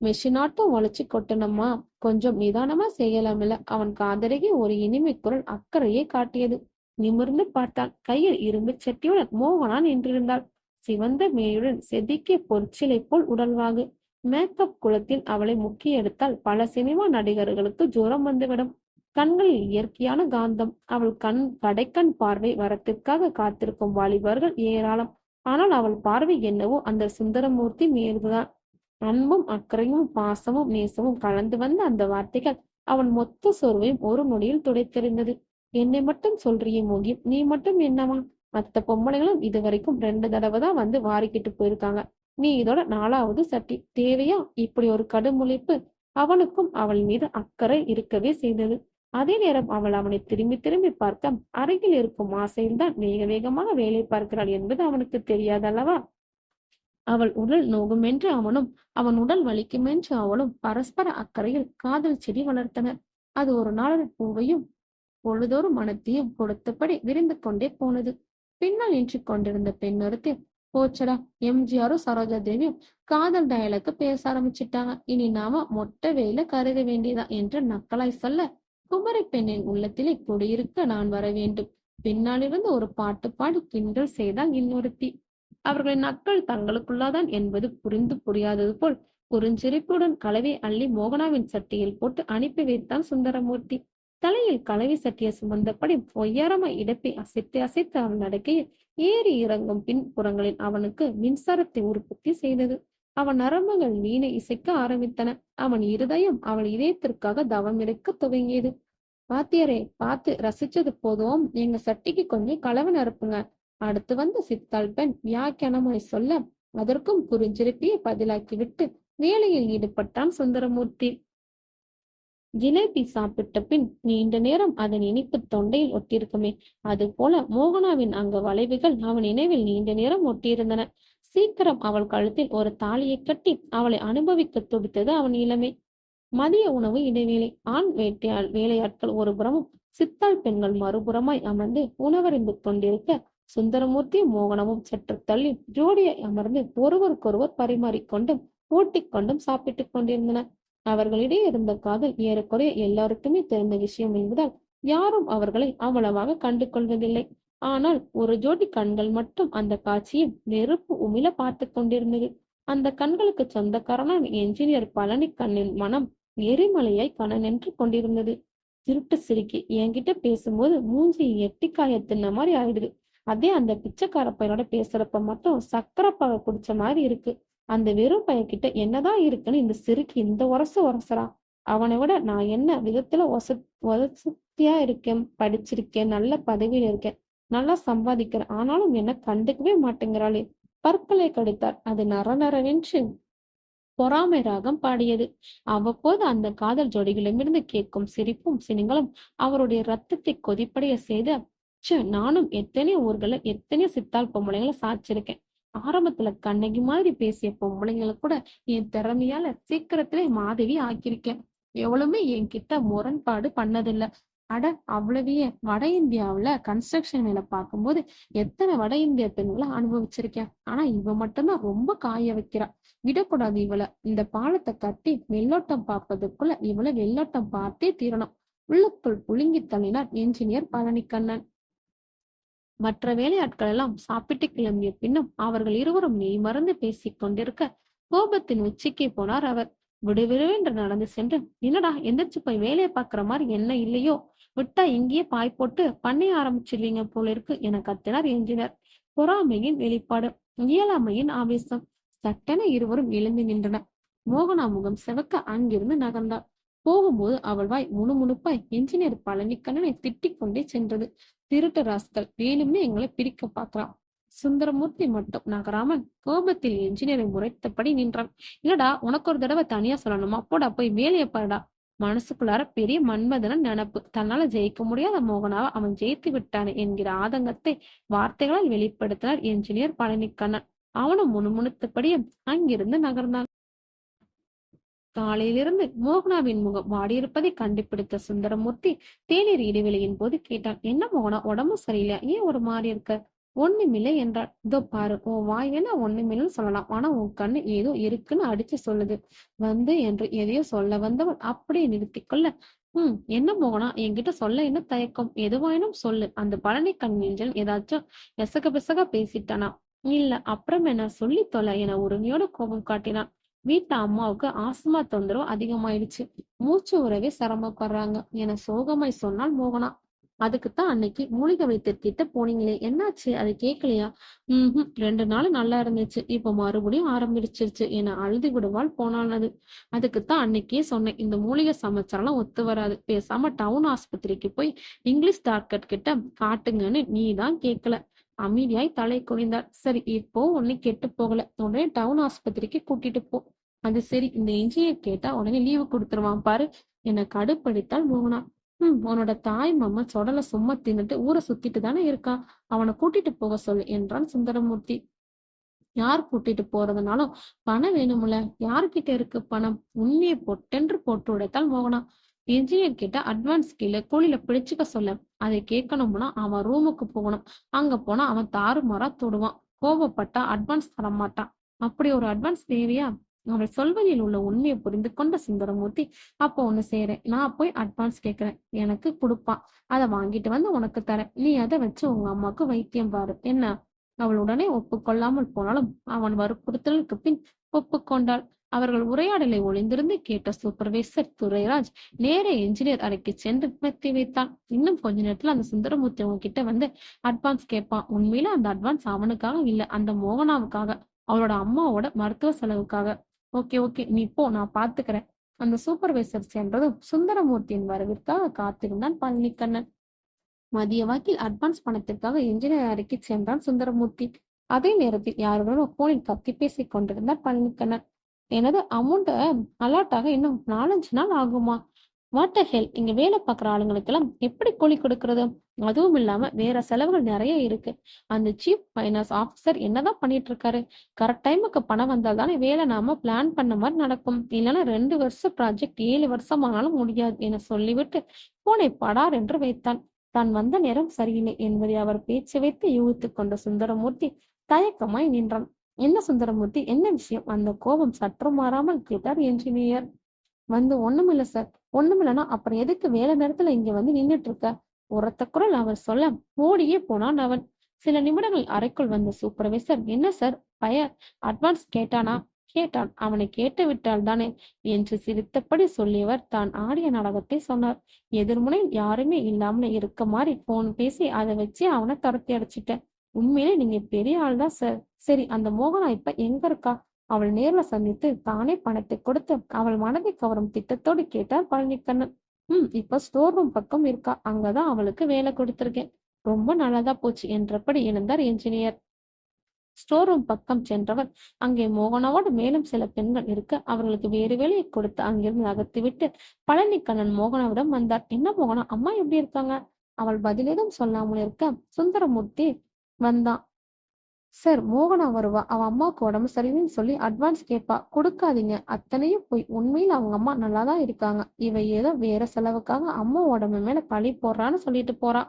மெஷினாட்டம் உழைச்சி கொட்டணுமா? கொஞ்சம் நிதானமா செய்யலாமில்ல? அவன் காதருகே ஒரு இனிமை குரல் அக்கறையை காட்டியது. நிமிர்ந்து பார்த்தான். கையில் இரும்பு சட்டியுடன் மோகனா நின்றிருந்தாள். சிவந்த மேயுடன் செதுக்கிய பொற்சிலை போல் உடல்வாகு. மேக்கப் குளத்தில் அவளை முக்கி எடுத்தால் பல சினிமா நடிகர்களுக்கு ஜுரம் வந்துவிடும். கண்களில் இயற்கையான காந்தம். அவள் கடைக்கண் பார்வை வரத்திற்காக காத்திருக்கும் வாலிபர்கள் ஏராளம். ஆனால் அவள் பார்வை என்னவோ அந்த சுந்தரமூர்த்தி மீதுதான். அன்பும் அக்கறையும் பாசமும் நேசமும் கலந்து வந்த அந்த வார்த்தைகள் அவன் மொத்த சோர்வையும் ஒரு நொடியில் துடைத்தெறிந்தது. என்னை மட்டும் சொல்றியே மோகி, நீ மட்டும் என்னவா? மத்த பொம்பளைகளும் இது வரைக்கும் 2 தடவை தான் வந்து வாரிக்கிட்டு போயிருக்காங்க. நீ இதோட 4வது சட்டி. தேவையா இப்படி ஒரு கடுமுழிப்பு? அவனுக்கும் அவள் மீது அக்கறை இருக்கவே செய்தது. அதே நேரம் அவள் அவனை திரும்பி திரும்பி பார்க்க அருகில் இருக்கும் ஆசையில்தான் வேக வேகமாக வேலை பார்க்கிறாள் என்பது அவனுக்கு தெரியாதல்லவா? அவள் உடல் நோகுமென்று அவனும், அவன் உடல் வலிக்குமென்று அவளும் பரஸ்பர அக்கறையில் காதல் செடி வளர்த்தனர். அது ஒரு நாள் பூவையும் பொழுதோறும் மனத்தையும் கொடுத்தபடி விரிந்து கொண்டே போனது. பின்னால் நின்று கொண்டிருந்த பெண் ஒருத்தி, போச்சடா, எம்ஜிஆரும் சரோஜா தேவியும் காதல் டயலுக்கு பேச ஆரம்பிச்சிட்டாங்க, இனி நாம மொட்டை வெயில கருத வேண்டியதா என்று நக்கலாய் சொல்ல, குமரி பெண்ணின் உள்ளத்திலே குடியிருக்க நான் வர வேண்டும். பின்னாலிருந்து ஒரு பாட்டு பாடி கிண்டல் செய்தால் இன்னொருத்தி. அவர்களின் நக்கள் தங்களுக்குள்ளாதான் என்பது புரிந்து புரியாதது போல் குறுஞ்சிரிப்புடன் கலவை அள்ளி மோகனாவின் சட்டியில் போட்டு அனுப்பி வைத்தான் சுந்தரமூர்த்தி. தலையில் கலவி சட்டிய சுமந்தபடி ஒய்யாரமாய் இடப்பை அசைத்து அசைத்து அவன் நடக்கையில் ஏறி இறங்கும் பின்புறங்களில் அவனுக்கு மின்சாரத்தை உற்பத்தி செய்தது. அவன் நரம்புகள் வீணை இசைக்க ஆரம்பித்தன. அவன் இருதயம் அவள் இதயத்திற்காக தவம் இருக்க துவங்கியது. பாத்தியரே, பார்த்து ரசிச்சது போதும், எங்க சட்டிக்கு கொஞ்சம் கலவை நிரப்புங்க. அடுத்து வந்த சித்தாள் பெண் வியாக்கியானமாய் சொல்ல, அதற்கும் குறிஞ்சிருப்பியை பதிலாக்கி விட்டு வேலையில் ஈடுபட்டான் சுந்தரமூர்த்தி. ஜிலேபி சாப்பிட்ட பின் நீண்ட நேரம் அதன் இனிப்பு தொண்டையில் ஒட்டியிருக்குமே, அது போல மோகனாவின் அங்க வளைவுகள் அவன் நினைவில் நீண்ட நேரம் ஒட்டியிருந்தன. சீக்கிரம் அவள் கழுத்தில் ஒரு தாலியை கட்டி அவளை அனுபவிக்க துடித்தது அவன் இளமை. மதிய உணவு இடைவேளை. ஆண் வேலையாட்கள் ஒரு புறமும் சித்தாள் பெண்கள் மறுபுறமாய் அமர்ந்து உணவறிந்து கொண்டிருக்க, சுந்தரமூர்த்தியும் மோகனமும் சற்று தள்ளி ஜோடியை அமர்ந்து ஒருவருக்கொருவர் பரிமாறிக்கொண்டும் ஊட்டிக்கொண்டும் சாப்பிட்டுக் கொண்டிருந்தனர். அவர்களிடையே இருந்த காதல் ஏறக்குறைய எல்லாருக்குமே தெரிந்த விஷயம் என்பதால் யாரும் அவர்களை அவ்வளவாக கண்டு கொள்வதில்லை. ஆனால் ஒரு ஜோடி கண்கள் மட்டும் அந்த காட்சியை நெருப்பு உமிழ பார்த்து கொண்டிருந்தது. அந்த கண்களுக்கு சொந்தக்காரனான என்ஜினியர் பழனி கண்ணின் மனம் எரிமலையாய் கனநென்று கொண்டிருந்தது. திருட்டு சிரிக்கி என்கிட்ட பேசும்போது மூஞ்சி எட்டி காய தின்ன மாதிரி ஆயிடுது. அதே அந்த பிச்சைக்கார பையனோட பேசுறப்ப மட்டும் சக்கரை குடிச்ச மாதிரி இருக்கு. அந்த வெறும் பையன்கிட்ட என்னதான் இருக்குன்னு இந்த சிறுக்கி இந்த உரசுறா. அவனை விட நான் என்ன விதத்துல வசதியா இருக்கேன், படிச்சிருக்கேன், நல்ல பதவியில இருக்கேன், நல்லா சம்பாதிக்கிறேன். ஆனாலும் என்ன கண்டுக்கவே மாட்டேங்கிறாளே. பற்களை கடித்தார். அது நரநரவென்று பொறாமை ராகம் பாடியது. அவ்வப்போது அந்த காதல் ஜோடிகளிடமிருந்து கேட்கும் சிரிப்பும் சினுங்களும் அவருடைய ரத்தத்தை கொதிப்படைய செய்த நானும் எத்தனையோ ஊர்கள எத்தனையோ சித்தாள் பொம்பளைங்களை சாச்சிருக்கேன். ஆரம்பத்துல கண்ணகி மாதிரி பேசிய பொம்பளைங்களை கூட என் திறமையால சீக்கிரத்திலே மாதவி ஆக்கியிருக்கேன். எவ்வளவுமே என்கிட்ட முரண்பாடு பண்ணதில்லை. அட அவ்வளவே வட இந்தியாவுல கன்ஸ்ட்ரக்ஷன் வேலை பார்க்கும்போது எத்தனை வட இந்திய பெண்களை அனுபவிச்சிருக்கேன். ஆனா இவ மட்டும்தான் ரொம்ப காய வைக்கிறா. விடக்கூடாது இவளை. இந்த பாலத்தை கட்டி வெள்ளோட்டம் பார்ப்பதற்குள்ள இவளை வெள்ளோட்டம் பார்த்தே தீரணும். உள்ளுக்குள் புழுங்கி தள்ளினார் என்ஜினியர் பழனிக்கண்ணன். மற்ற வேலையாட்கள் எல்லாம் சாப்பிட்டு கிளம்பிய பின்னும் அவர்கள் இருவரும் மெய் மறந்து பேசிக் கொண்டிருக்க கோபத்தின் உச்சிக்கு போனார் அவர். விடுவிடுவென்று நடந்து சென்று, என்னடா எந்திரிச்சு போய் வேலையை பாக்குற மாதிரி என்ன இல்லையோ, விட்டா இங்கேயே பாய் போட்டு பண்ணைய ஆரம்பிச்சிருவீங்க போல இருக்கு என கத்தினார் என்ஜினியர். பொறாமையின் வெளிப்பாடு, இயலாமையின் ஆவேசம். சட்டென இருவரும் எழுந்து நின்றனர். மோகனா முகம் செவக்க அங்கிருந்து நகர்ந்தார். போகும்போது அவள் வாய் முணுமுணுப்பாய் என்ஜினியர் பழனிக்கண்ணனை திட்டிக் கொண்டே சென்றது. திருட்டு ராஸ்கல், வேணும்னே எங்களை பிரிக்க பார்க்கிறான். சுந்தரமூர்த்தி மட்டும் நகராமல் கோபத்தில் என்ஜினியரை முறைத்தபடி நின்றான். இல்லடா, உனக்கு ஒரு தடவை தனியா சொல்லணுமா? போடா போய் வேலையை பாருடா. மனசுக்குள்ளார பெரிய மன்மதனன் நினப்பு. தன்னால ஜெயிக்க முடியாத மோகனாவை அவன் ஜெயித்து விட்டானே என்கிற ஆதங்கத்தை வார்த்தைகளால் வெளிப்படுத்தினார் என்ஜினியர் பழனிக்கண்ணன். அவனும் முணுமுணுத்தபடியே அங்கிருந்து நகர்ந்தான். காலையிலிருந்து மோகனாவின் முகம் வாடியிருப்பதை கண்டுபிடித்த சுந்தரமூர்த்தி தேநீர் இடைவெளியின் போது கேட்டான். என்ன மோகனா, உடம்பு சரியில்லை, ஏன் ஒரு மாதிரி இருக்க? ஒண்ணுமில்லை என்றாள். இதோ பாரு, உன் வாய் வேணா ஒண்ணுமில்லைன்னு சொல்லலாம், ஆனா உன் கண்ணு ஏதோ இருக்குன்னு அடிச்சு சொல்லுது என்று எதையோ சொல்ல வந்தவள் அப்படியே நிறுத்தி கொள்ள, என்ன மோகனா, என்கிட்ட சொல்ல என்ன தயக்கம்? எதுவாயினும் சொல்லு. அந்த பழனி கண் நெஞ்சல் ஏதாச்சும் எசக பிசகா பேசிட்டானா? இல்ல, அப்புறம் என்ன சொல்லி தொலை என உரிமையோட கோபம் காட்டினான். வீட்டு அம்மாவுக்கு ஆஸ்மா தொந்தரவு அதிகமாயிடுச்சு, மூச்சு உறவே சிரமப்படுறாங்க என சோகமாய் சொன்னால் மோகனா. அதுக்குத்தான் அன்னைக்கு மூலிகை வைத்திருக்கிட்ட போனீங்களே, என்னாச்சு? அது கேட்கலையா? 2 நாள் நல்லா இருந்துச்சு, இப்ப மறுபடியும் ஆரம்பிச்சிருச்சு என அழுது விடுவாள் போனானது. அதுக்குத்தான் அன்னைக்கே சொன்னேன், இந்த மூலிகை சமைச்சாலாம் ஒத்து வராது, பேசாம டவுன் ஆஸ்பத்திரிக்கு போய் இங்கிலீஷ் டாக்டர் கிட்ட காட்டுங்கன்னு நீதான் கேட்கல. அமைதியாய் தலை குனிந்தார். சரி, இப்போ ஒண்ணு கெட்டு போகல, உடனே டவுன் ஆஸ்பத்திரிக்கு கூட்டிட்டு போ. அது சரி, இந்த இன்ஜினியர் கேட்டா உடனே லீவு கொடுத்துருவான் பாரு என கடுப்படித்தாள் மோகனா. உன்னோட தாய் மாமா சொடல சும்மா தின்னுட்டு ஊரை சுத்திட்டு தானே இருக்கான், அவனை கூட்டிட்டு போக சொல்லு என்றான் சுந்தரமூர்த்தி. யார் கூட்டிட்டு போறதுனாலும் பணம் வேணும்ல, யாருக்கிட்ட இருக்கு பணம்? உண்மையை பொட்டென்று போட்டு உடைத்தாள் மோகனா. என்ஜினியர் கிட்ட அட்வான்ஸ் கீழே கூலில பிடிச்சுக்க சொல்ல. அதை கேட்கணும்னா அவன் ரூமுக்கு போகணும். அங்க போனா அவன் தாறுமாறா தொடுவான். கோபப்பட்டா அட்வான்ஸ் தர மாட்டான். அப்படி ஒரு அட்வான்ஸ் தேவையா? அவள் சொல்வதில் உள்ள உண்மையை புரிந்து கொண்ட சுந்தரமூர்த்தி, அப்போ ஒண்ணு செய்யறேன், நான் போய் அட்வான்ஸ் கேட்கிறேன், எனக்கு கொடுப்பான், அதை வாங்கிட்டு வந்து உனக்கு தரேன், நீ அதை வச்சு உங்க அம்மாவுக்கு வைத்தியம் பாரு என்ன? அவள் உடனே ஒப்புக்கொள்ளாமல் போனாலும் அவன் வற்புறுத்தலுக்கு பின் ஒப்புக்கொண்டாள். அவர்கள் உரையாடலை ஒளிந்திருந்து கேட்ட சூப்பர்வைசர் துரைராஜ் நேர என்ஜினியர் அறைக்கு சென்று மெத்தி வைத்தான். இன்னும் கொஞ்ச நேரத்துல அந்த சுந்தரமூர்த்தி அவங்க கிட்ட வந்து அட்வான்ஸ் கேட்பான். உண்மையில அந்த அட்வான்ஸ் அவனுக்காக இல்ல, அந்த மோகனாவுக்காக, அவளோட அம்மாவோட மருத்துவ செலவுக்காக. ஓகே ஓகே, நீ போ, நான் பாத்துக்கிறேன். அந்த சூப்பர்வைசர் சென்றதும் சுந்தரமூர்த்தியின் வரவிற்காக காத்திருந்தான் பழனிக்கண்ணன். மதிய வாக்கில் அட்வான்ஸ் பணத்திற்காக என்ஜினியர் அறைக்கு சென்றான் சுந்தரமூர்த்தி. அதே நேரத்தில் யாருடனோ போனில் கத்தி பேசிக் கொண்டிருந்தார் பழனிக்கண்ணன். எனது அமௌண்ட் அலாட்டாக இன்னும் 4-5 நாள் ஆகுமா? வாட் ஹெல், இங்க வேலை பார்க்குற ஆளுங்களுக்கு எல்லாம் எப்படி கூலி கொடுக்கறது? அதுவும் இல்லாம வேற செலவுகள் நிறைய இருக்கு. அந்த சீஃப் ஃபைனான்ஸ் ஆபீசர் என்னதான் பண்ணிட்டு இருக்காரு? கரெக்ட் டைமுக்கு பணம் வந்தால் தானே வேலை நாம பிளான் பண்ண மாதிரி நடக்கும். இல்லைன்னா 2 வருஷ ப்ராஜெக்ட் 7 வருஷமானாலும் முடியாது என சொல்லிவிட்டு போனை படார் என்று வைத்தான். தான் வந்த நேரம் சரியில்லை என்பதை அவர் பேச்சு வைத்து யூகித்துக் கொண்ட சுந்தரமூர்த்தி தயக்கமாய் நின்றான். என்ன சுந்தரமூர்த்தி, என்ன விஷயம்? அந்த கோபம் சற்று மாறாமல் கேட்டார் என்ஜினியர். வந்து ஒண்ணுமில்ல சார். ஒண்ணுமில்லன்னா அப்புறம் எதுக்கு வேலை நேரத்துல இங்க வந்து நின்னுட்டு இருக்க? உரத்த குரல் அவர் சொல்ல ஓடியே போனான் அவன். சில நிமிடங்கள் அறைக்குள் வந்த சூப்பர்வைசர், என்ன சார் அட்வான்ஸ் கேட்டானா? கேட்டான். அவனை கேட்டு விட்டால் தானே என்று சிரித்தபடி சொல்லியவர் தான் ஆடிய நாடகத்தை சொன்னார். எதிர்முனையில் யாருமே இல்லாமல இருக்க மாதிரி போன் பேசி அதை வச்சு அவனை துரத்தி அடிச்சிட்டேன். உண்மையிலே நீங்க பெரிய ஆள் தான் சார். சரி, அந்த மோகனா இப்ப எங்க இருக்கா? அவள் நேர்ல சந்தித்து தானே பணத்தை கொடுத்து அவள் மனதை கவரும் திட்டத்தோடு கேட்டார் பழனிக்கண்ணன். இப்ப ஸ்டோர் ரூம் பக்கம் இருக்கா. அங்கதான் அவளுக்கு வேலை கொடுத்திருக்கேன். ரொம்ப நல்லதா போச்சு என்றபடி எழுந்தார் என்ஜினியர். ஸ்டோர் ரூம் பக்கம் சென்றவர் அங்கே மோகனாவோடு மேலும் சில பெண்கள் இருக்க அவர்களுக்கு வேறு வேலையை கொடுத்து அங்கிருந்து நகர்த்திவிட்டு பழனிக்கண்ணன் மோகனாவிடம் வந்தார். என்ன மோகனா, அம்மா எப்படி இருக்காங்க? அவள் பதிலேதும் சொல்லாமல் இருக்க சுந்தரமூர்த்தி வந்தான். சார், மோகனா வருவா. அவ அம்மாவுக்கு உடம்பு சரியில்லைன்னு சொல்லி அட்வான்ஸ் கேட்பா. கொடுக்காதீங்க. அத்தனையும் போய். உண்மையில அவங்க அம்மா நல்லாதான் இருக்காங்க. இவ ஏதோ வேற செலவுக்காக அம்மா உடம்பு மேல பழி போடுறான்னு சொல்லிட்டு போறா.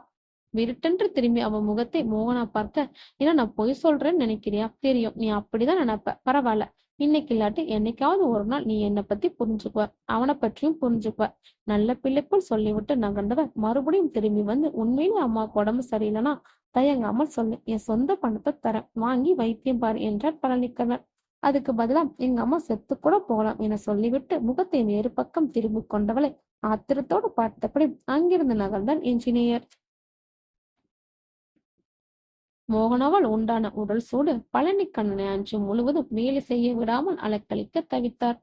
விருட்டென்று திரும்பி அவன் முகத்தை மோகனா பார்க்க, ஏன்னா நான் பொய் சொல்றேன்னு நினைக்கிறியா? தெரியும், நீ அப்படிதான் நினைப்ப. பரவாயில்ல, இன்னைக்கு இல்லாட்டி என்னைக்காவது ஒரு நாள் நீ என்னை பத்தி புரிஞ்சுக்குவ, அவனை பற்றியும் புரிஞ்சுக்குவ. நல்ல பிள்ளைக்குள் சொல்லிவிட்டு நகர்ந்தவன் மறுபடியும் திரும்பி வந்து, உண்மையிலே அம்மாவுக்கு உடம்பு சரியில்லைன்னா தயங்காமல் சொல்லு, என் சொந்த பணத்தை தரேன், வாங்கி வைத்தியம் பாரு என்றார் பழனிக்கண்ணன். அதுக்கு பதிலா எங்க அம்மா செத்து கூட போகலாம் என சொல்லிவிட்டு முகத்தை வேறு பக்கம் திரும்பி கொண்டவளை ஆத்திரத்தோடு பார்த்தபடி அங்கிருந்து நகர்ந்தான் என்ஜினியர். மோகனாவால் உண்டான உடல் சூடு பழனிக்கண்ணனை அன்று முழுவதும் வேலை செய்ய விடாமல் அலக்களிக்க தவித்தார்.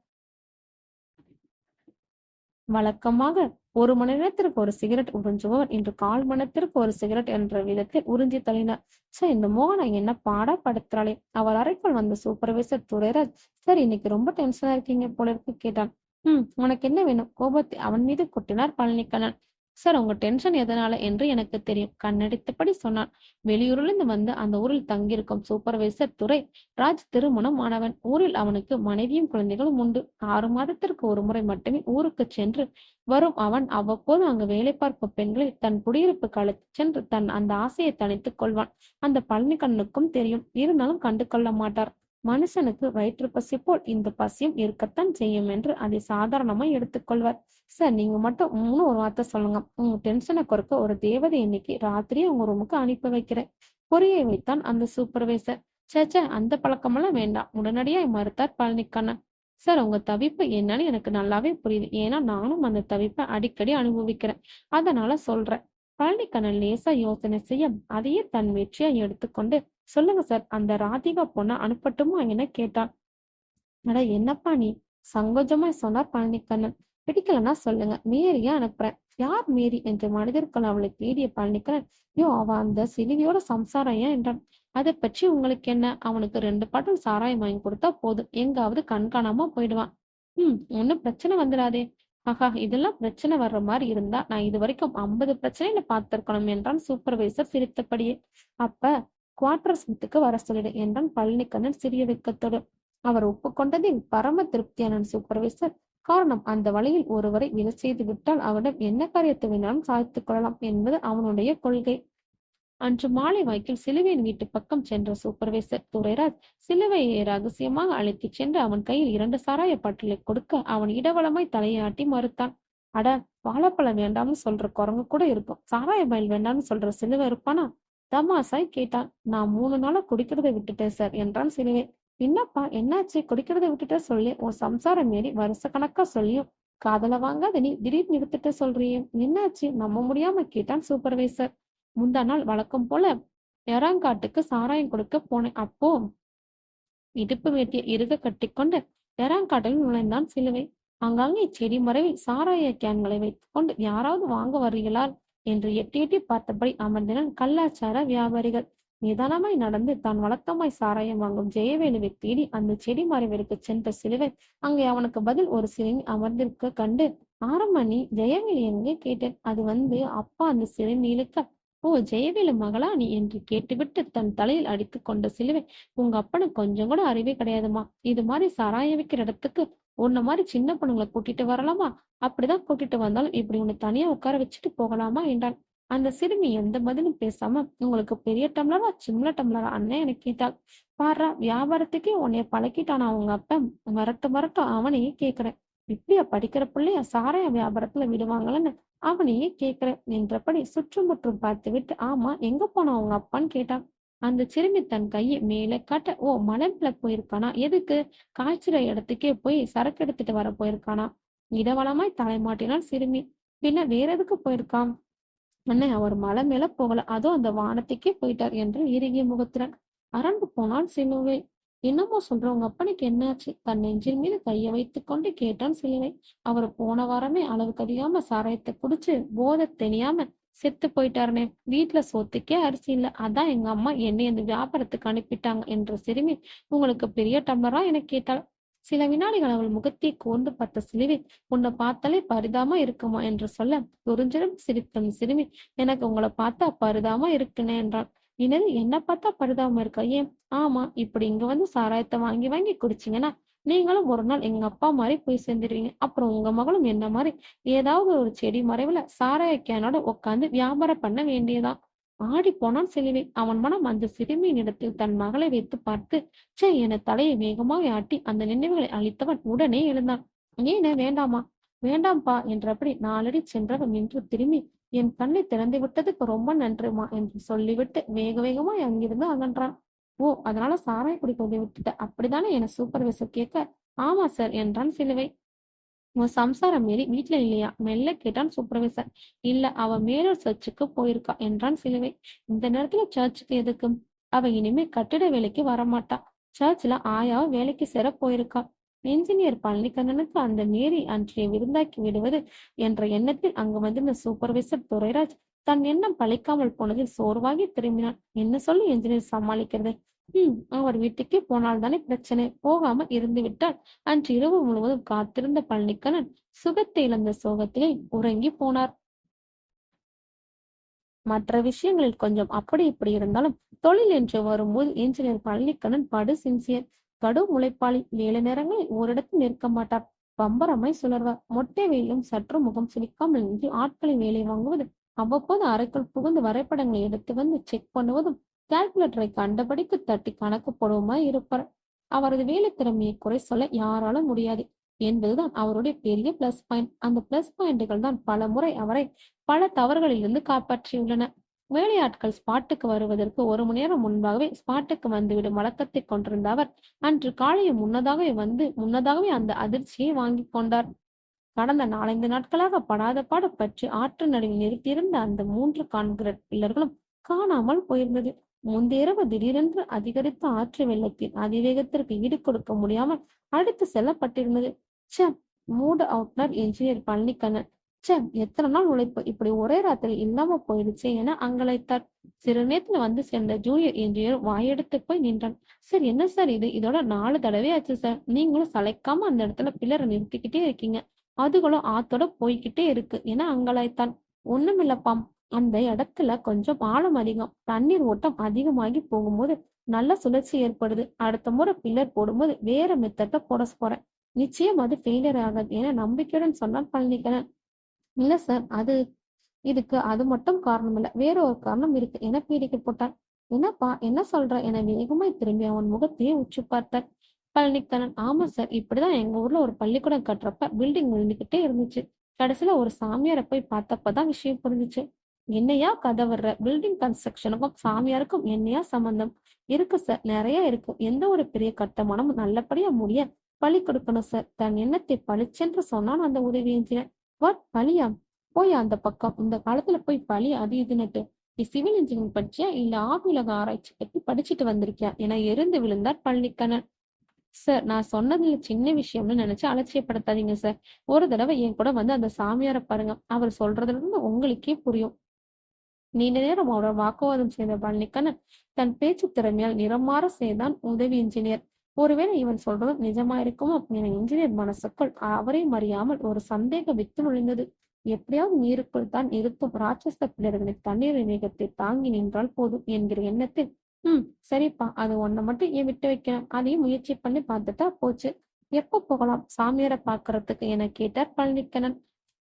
வழக்கமாக 1 மணி நேரத்திற்கு ஒரு சிகரெட் உறிஞ்சுபவர் இன்று 1/4 மணி நேரத்திற்கு ஒரு சிகரெட் என்ற விதத்தில் உறிஞ்சி தள்ளினார். இந்த மோகனை என்ன பாடா படுத்துறாளே. அவர் அறைக்குள் வந்த சூப்பர்வைசர் துரைராஜ், சார் இன்னைக்கு ரொம்ப டென்ஷனா இருக்கீங்க போல இருக்கு கேட்டான். உனக்கு என்ன வேணும்? கோபத்தை அவன் மீது கொட்டினார் பழனிக்கண்ணன். சார், உங்க டென்ஷன் எதனால என்று எனக்கு தெரியும், கண்ணடித்தபடி சொன்னான். வெளியூரிலிருந்து வந்து அந்த ஊரில் தங்கியிருக்கும் சூப்பர்வைசர் துரை ராஜ் திருமணம் ஆனவன். ஊரில் அவனுக்கு மனைவியும் குழந்தைகளும் உண்டு. 6 மாதத்திற்கு ஒரு முறை மட்டுமே ஊருக்கு சென்று வரும் அவன் அவ்வப்போது அங்கு வேலை பார்க்கும் பெண்களை தன் குடியிருப்புக்கு அழைத்துச் சென்று தன் அந்த ஆசையை தணித்துக் கொள்வான். அந்த பழனிக்கண்ணுக்கும் தெரியும். இருந்தாலும் கண்டு கொள்ள மாட்டார். மனுஷனுக்கு வயிற்று பசி போல் இந்த பசியும் இருக்கத்தான் செய்யும் என்று அதை சாதாரணமாய் எடுத்துக்கொள்வார். சார், நீங்க மட்டும் ஒரு வார்த்தை சொல்லுங்க. உங்க டென்ஷனை குறைக்க ஒரு தேவதை இன்னைக்கு ராத்திரியே உங்க ரூமுக்கு அனுப்பி வைக்கிறேன். பொரிய வைத்தான் அந்த சூப்பர்வைசர். சேச்சே, அந்த பழக்கமெல்லாம் வேண்டாம், உடனடியாய் மறுத்தார் பழனிக்கண்ணன். சார், உங்க தவிப்பு என்னன்னு எனக்கு நல்லாவே புரியுது. ஏன்னா நானும் அந்த தவிப்பை அடிக்கடி அனுபவிக்கிறேன். அதனால சொல்றேன். பழனிக்கண்ணன் லேசா யோசனை செய்ய அதையே தன் வெற்றியா எடுத்துக்கொண்டு, சொல்லுங்க சார், அந்த ராதிகா பொண்ண அனுப்பட்டுமா என கேட்டான். அட என்னப்பா நீ, சங்கோஜமாய் சொன்னார் பழனிக்கண்ணன். பிடிக்கலன்னா சொல்லுங்க, மேரியா அனுப்புறேன். யார் மேரி என்று மனிதர்கள் அவளை தேடிய பழனிக்கண்ணன், அவ அந்த சிறுவியோட சம்சாரம் ஏன் என்றான். அதை பற்றி உங்களுக்கு என்ன? அவனுக்கு 2 பாட்டில் சாராயம் வாங்கி கொடுத்தா போதும், எங்காவது கண்காணாம போயிடுவான். ஒன்னும் பிரச்சனை வந்துடாதே. ஆஹா, இதெல்லாம் பிரச்சனை வர்ற மாதிரி இருந்தா நான் இது வரைக்கும் 50 பிரச்சனையில பார்த்திருக்கணும் என்றான் சூப்பர்வைசர் சிரித்தபடியே. அப்ப குவார்டர்ஸ் வீட்டுக்கு வர சொல்லிடு என்றான் பழனிக்கண்ணன் சிறிய வெட்கத்தோடு. அவர் ஒப்புக்கொண்டதில் பரம திருப்தியான சூப்பர்வைசர், காரணம் அந்த வழியில் ஒருவரை விலை செய்து விட்டால் அவரிடம் என்ன காரியத்தை வேணாலும் சாதித்துக் கொள்ளலாம் என்பது அவனுடைய கொள்கை. அன்று மாலை வாய்க்கில் சிலுவையின் வீட்டு பக்கம் சென்ற சூப்பர்வைசர் துரைராஜ் சிலுவையை ரகசியமாக அழைத்துச் சென்று அவன் கையில் 2 சாராய பாட்டிலை கொடுக்க அவன் இடவளமாய் தலையாட்டி மறுத்தான். அட, வாழைப்பழம் வேண்டாம்னு சொல்ற குரங்கு கூட இருக்கும், சாராய பயில் வேண்டாம்னு சொல்ற சிலுவை இருப்பானா? தமாசாய் கேட்டான். நான் 3 நாளா குடிக்கிறதை விட்டுட்டேன் சார் என்றான் சிலுவை. என்னப்பா, என்னாச்சு? குடிக்கிறதை விட்டுட்ட சொல்லி உன் சம்சாரம் மீறி வருஷ கணக்கா சொல்லியும் காதல வாங்காத நீ திடீர்னு நிறுத்திட்ட சொல்றியே, என்னாச்சு? நம்ப முடியாம கேட்டான் சூப்பர்வைசர். முந்தா நாள் வழக்கம் போல எறாங்காட்டுக்கு சாராயம் கொடுக்க போனேன். அப்போ இடுப்பு வேட்டியை இறுக கட்டிக்கொண்டு எறாங்காட்டில் நுழைந்தான் சிலுவை. அங்காங்கே செடி மறைவில் சாராய கேன்களை வைத்துக் கொண்டு யாராவது வாங்க வருகிறாள் என்று எட்டி எட்டி பார்த்தபடி அமர்ந்தனர் கல்லாச்சார வியாபாரிகள். நிதானமாய் நடந்து தான் வழக்கமாய் சாராயம் வாங்கும் ஜெயவேலுவை தேடி அந்த செடி மறைவிற்கு சென்ற சிலுவை அங்கே அவனுக்கு பதில் ஒரு சிறுமி அமர்ந்திருக்க கண்டு, ஆரம்பணி ஜெயவேலு எங்கே கேட்டேன். அது அப்பா அந்த சிறுமி இழுக்க, ஓ, ஜெயவேலு மகளா நீ என்று கேட்டுவிட்டு தன் தலையில் அடித்து கொண்ட சிலுவை, உங்க அப்பனுக்கு கொஞ்சம் கூட அறிவே கிடையாதுமா. இது மாதிரி சாராய வைக்கிற இடத்துக்கு உன்ன மாதிரி சின்ன பொண்ணுங்களை கூட்டிட்டு வரலாமா? அப்படிதான் கூட்டிட்டு வந்தாலும் இப்படி உன்னை தனியா உட்கார வச்சுட்டு போகலாமா என்றான். அந்த சிறுமி எந்த பதிலும் பேசாம, உங்களுக்கு பெரிய டம்ளரா சின்ன டம்ளரா அண்ணன் எனக்கு கேட்டாள். பாடுறா, வியாபாரத்துக்கே உன்னைய பழக்கிட்டானா உங்க அப்பன்? வரட்டும் வரட்டும், அவனையே கேக்குறேன். இப்படியா படிக்கிற பிள்ளைய சாராய வியாபாரத்துல விடுவாங்களான்னு அவனையே கேக்குறேன் என்றபடி சுற்றுமுற்றும் பார்த்துவிட்டு, ஆமா எங்க போனா உங்க அப்பான்னு கேட்டான். அந்த சிறுமி தன் கையை மேலே காட்ட, ஓ மணல்ல போயிருக்கானா? எதுக்கு? காய்ச்சுற இடத்துக்கே போய் சரக்கு எடுத்துட்டு வர போயிருக்கானா? இடவளமாய் தலைமாட்டினாள் சிறுமி. பின்ன வேற எதுக்கு போயிருக்கான்? அண்ணே அவர் மலை மேல போகல, அதோ அந்த வானத்துக்கே போயிட்டார் என்று இறுகிய முகத்துடன் அரண்டு போனான் சிலுவை. என்னமோ சொல்ற, உங்க அப்பனுக்கு என்னாச்சு? தன் நெஞ்சின் மீது கையை வைத்துக் கொண்டு கேட்டான் சிலுவை. அவர் போன வாரமே அளவுக்கு அதிகமா சாராயத்தை குடிச்சு போதை தெரியாம செத்து போயிட்டாருனே. வீட்டுல சொத்துக்கே அரிசி இல்ல, அதான் எங்க அம்மா என்னை அந்த வியாபாரத்துக்கு அனுப்பிட்டாங்க என்ற சிறுமி உங்களுக்கு பெரிய டம்ளரா என கேட்டாள். சில வினாடிகள் அவள் முகத்தை கூர்ந்து பார்த்த சிலுவை, உன்னை பார்த்தாலே பரிதாமா இருக்குமா என்று சொல்ல, புரிஞ்சிடும் சிரித்த சிறுமி, எனக்கு உங்களை பார்த்தா பரிதாமா இருக்குன்னு என்றாள். என்னது, என்ன பார்த்தா பரிதாபமா இருக்கா? ஏன்? ஆமா, இப்படி இங்க வந்து சாராயத்தை வாங்கி வாங்கி குடிச்சீங்கன்னா நீங்களும் ஒரு நாள் எங்க அப்பா மாதிரி போய் சேர்ந்துருவீங்க. அப்புறம் உங்க மகளும் என்ன மாதிரி ஏதாவது ஒரு செடி மறைவுல சாராய கேனோட உட்காந்து வியாபாரம் பண்ண வேண்டியதான். ஆடி போனான் சிலுவை. அவன் மனம் அந்த சிறுமியின் இடத்தில் தன் மகளை வைத்து பார்த்து, ச்சே என தலையை வேகமாக ஆட்டி அந்த நினைவுகளை அளித்தவன் உடனே எழுந்தான். ஏன வேண்டாமா? வேண்டாம்பா என்றபடி நாலடி சென்றவன் நின்று திரும்பி, என் கண்ணை திறந்து விட்டதுக்கு ரொம்ப நன்றிமா என்று சொல்லிவிட்டு வேக வேகமாய் அங்கிருந்து அகன்றான். ஓ, அதனால சாராய குடிக்கிறதை விட்டுட்ட அப்படித்தானே என சூப்பர்வைசர் கேட்க, ஆமா சார் என்றான் சிலுவை. உன் சம்சாரம் மீறி வீட்டுல இல்லையா? மெல்ல கேட்டான் சூப்பர்வைசர். இல்ல, அவ மேலூர் சர்ச்சுக்கு போயிருக்கா என்றான் சிலுவை. இந்த நேரத்துல சர்ச்சுக்கு எதுக்கு? அவ இனிமே கட்டிட வேலைக்கு வரமாட்டா. சர்ச்ல ஆயாவ வேலைக்கு சேர போயிருக்கா. என்ஜினியர் பழனிக்கண்ணனுக்கு அந்த மேரி அன்றைய விருந்தாக்கி விடுவது என்ற எண்ணத்தில் அங்கு வந்திருந்த சூப்பர்வைசர் துரைராஜ் தன் எண்ணம் பழிக்காமல் போனதில் சோர்வாகி திரும்பினான். என்ன சொல்லி என்ஜினியர் சமாளிக்கிறது? அவர் வீட்டுக்கே போனால்தானே பிரச்சனை. போகாம இருந்து விட்டால் அன்று இரவு முழுவதும் காத்திருந்த பழனிக்கண்ணன் சுகத்தை இழந்த சோகத்திலே உறங்கி போனார். மற்ற விஷயங்களில் கொஞ்சம் அப்படி இப்படி இருந்தாலும் தொழில் என்று வரும்போது இன்ஜினியர் பழனிக்கண்ணன் படு சின்சியர், கடும் உழைப்பாளி. வேலை நேரங்களில் ஓரிடத்தில் நிற்க மாட்டார். பம்பரமாய் சுழர்வார். மொட்டை வெயிலும் சற்று முகம் சுளிக்காமல் நின்று ஆட்களை வேலை வாங்குவது, அவ்வப்போது அறைக்குள் புகுந்து வரைபடங்களை எடுத்து வந்து செக் பண்ணுவதும், கால்குலேட்டரை கண்டபடிக்கு தட்டி கணக்கு போடுவமாய் இருப்பார். அவரது வேலை திறமையை குறை சொல்ல யாராலும் முடியாது என்பதுதான் அவருடைய பெரிய பிளஸ் பாயிண்ட். அந்த பிளஸ் பாயிண்டுகள் தான் பல முறை அவரை பல தவறுகளிலிருந்து காப்பாற்றியுள்ளன. வேலையாட்கள் ஸ்பாட்டுக்கு வருவதற்கு 1 மணி நேரம் முன்பாகவே ஸ்பாட்டுக்கு வந்துவிடும் வழக்கத்தை கொண்டிருந்த அவர் அன்று காலையை முன்னதாகவே அந்த அதிர்ச்சியை வாங்கி கொண்டார். கடந்த 4-5 நாட்களாக படாத பாடு பற்றி ஆற்று நடுவில் நிறுத்தியிருந்த அந்த 3 கான்கிரீட் பில்லர்களும் காணாமல் போயிருந்தது. முந்தைய திடீரென்று அதிகரித்த ஆற்று வெள்ளத்தின் அதிவேகத்திற்கு ஈடு கொடுக்க முடியாமல் அடித்து செல்லப்பட்டிருந்தது. ச்சே, மூட் அவுட்னர் என்ஜினியர் பழனிக்கண்ணன். ச்சே, எத்தனை நாள் உழைப்பு இப்படி ஒரே ராத்திரி இல்லாம போயிடுச்சே என அங்கலாய்த்தார். சிறு நேரத்துல வந்து சேர்ந்த ஜூனியர் என்ஜினியர் வாயெடுத்து போய் நின்றான். சார், என்ன சார் இது? இதோட 4 தடவை ஆச்சு சார். நீங்களும் சளைக்காம அந்த இடத்துல பில்லரை நிறுத்திக்கிட்டே இருக்கீங்க. அதுகளும் ஆத்தோட போய்கிட்டே இருக்கு என அங்கலாய்த்தான். ஒண்ணுமில்லப்பாம், அந்த இடத்துல கொஞ்சம் ஆழம் அதிகம். தண்ணீர் ஓட்டம் அதிகமாகி போகும்போது நல்ல சுழற்சி ஏற்படுது. அடுத்த முறை பில்லர் போடும்போது வேற மெத்தட்ல போட போறேன். நிச்சயம் அது ஃபெயிலியர் ஆகாது என நம்பிக்கையுடன் சொன்னான் பழனிக்கண்ணன். இல்ல சார், இதுக்கு அது மட்டும் காரணம் இல்ல, வேற ஒரு காரணம் இருக்கு என பீடிக்கை போட்டான். என்னப்பா, என்ன சொல்ற என வேகமாய் திரும்பி அவன் முகத்தையே உற்று பார்த்தார் பழனிக்கண்ணன். ஆமா சார், இப்படிதான் எங்க ஊர்ல ஒரு பள்ளிக்கூடம் கட்டுறப்ப பில்டிங் விழுந்துகிட்டே இருந்துச்சு. கடைசியில ஒரு சாமியாரை போய் பார்த்தப்பதான் விஷயம் புரிஞ்சுச்சு. என்னையா கதை வர்ற? பில்டிங் கன்ஸ்ட்ரக்ஷனுக்கும் சாமியாருக்கும் என்னையா சம்பந்தம்? இருக்கு சார், நிறைய இருக்கு. எந்த ஒரு பெரிய கட்டுமானமும் நல்லபடியா முடிய பலி கொடுக்கணும் சார். தன் எண்ணத்தை பளிச்சென்று சொன்னான் அந்த உதவி என்ஜினியர். வாட், பலியா? போய் அந்த பக்கம். இந்த காலத்துல போய் பலி அது இதுன்னுட்டு நீ சிவில் இன்ஜினியரிங் படிச்சியா இல்ல ஆகுலக ஆராய்ச்சி பத்தி படிச்சுட்டு வந்திருக்கியா என எரிந்து விழுந்தார் பழனிக்கண்ணன். சார், நான் சொன்னதுல சின்ன விஷயம்னு நினைச்சு அலட்சியப்படுத்தாதீங்க சார். ஒரு தடவை என் கூட வந்து அந்த சாமியாரை பாருங்க. அவர் சொல்றதுல இருந்து உங்களுக்கே புரியும். நீண்ட நேரம் அவருடன் வாக்குவாதம் செய்த பழனிக்கண்ணன் தன் பேச்சு திறமையால் நிறமாற செய்தான் உதவி இன்ஜினியர். ஒருவேளை இவன் சொல்றதும் நிஜமா இருக்குமோ என இன்ஜினியர் மனசுக்குள் அவரையும் அறியாமல் ஒரு சந்தேக வித்து நுழைந்தது. எப்படியாவது நீருக்குள் தான் இருக்கும் ராட்சச பிள்ளர்களை தண்ணீரின் வேகத்தை தாங்கி நின்றால் போதும் என்கிற எண்ணத்தில், சரிப்பா, அது ஒன்ன மட்டும் ஏன் விட்டு வைக்கிறேன், அதையும் முயற்சி பண்ணி பார்த்துட்டா போச்சு. எப்ப போகலாம் சாமியாரை பாக்குறதுக்கு என கேட்டார் பழனிக்கண்ணன்.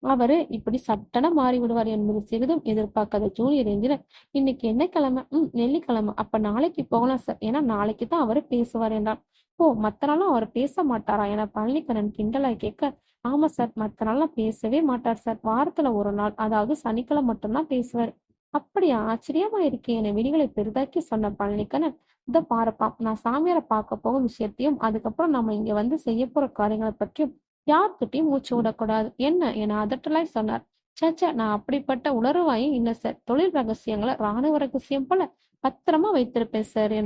அவரு இப்படி சட்டன மாறி விடுவார் என்பது சிறிதும் எதிர்பார்க்காத ஜூனியர் என்ஜினியர், இன்னைக்கு என்ன கிழமை? வெள்ளிக்கிழமை. அப்ப நாளைக்கு போகலாம் சார். ஏன்னா நாளைக்கு தான் அவரு பேசுவார் என்றான். ஓ, மத்த நாளும் அவர் பேச மாட்டாரா என பழனிக்கண்ணன் கிண்டலாய் கேட்க, ஆமா சார், மத்த நாள்லாம் பேசவே மாட்டார் சார். வாரத்துல ஒரு நாள், அதாவது சனிக்கிழமை மட்டும்தான் பேசுவார். அப்படியா, ஆச்சரியமா இருக்கே என விழிகளை பெரிதாக்கி சொன்ன பழனிக்கண்ணன், இத பாருப்பா, நான் சாமியாரை பார்க்க போகும் விஷயத்தையும் அதுக்கப்புறம் நம்ம இங்க வந்து செய்ய போற காரியங்களை பற்றியும் யார்கிட்டயும் மூச்சு விடக்கூடாது என்ன என அதட்டலாய் சொன்னார். சேச்சே, நான் அப்படிப்பட்ட உளறுவாயும் இல்ல சார். தொழில் ரகசியங்களை ராணுவ ரகசியம் போல பத்திரமா வைத்திருப்பேன் சார்.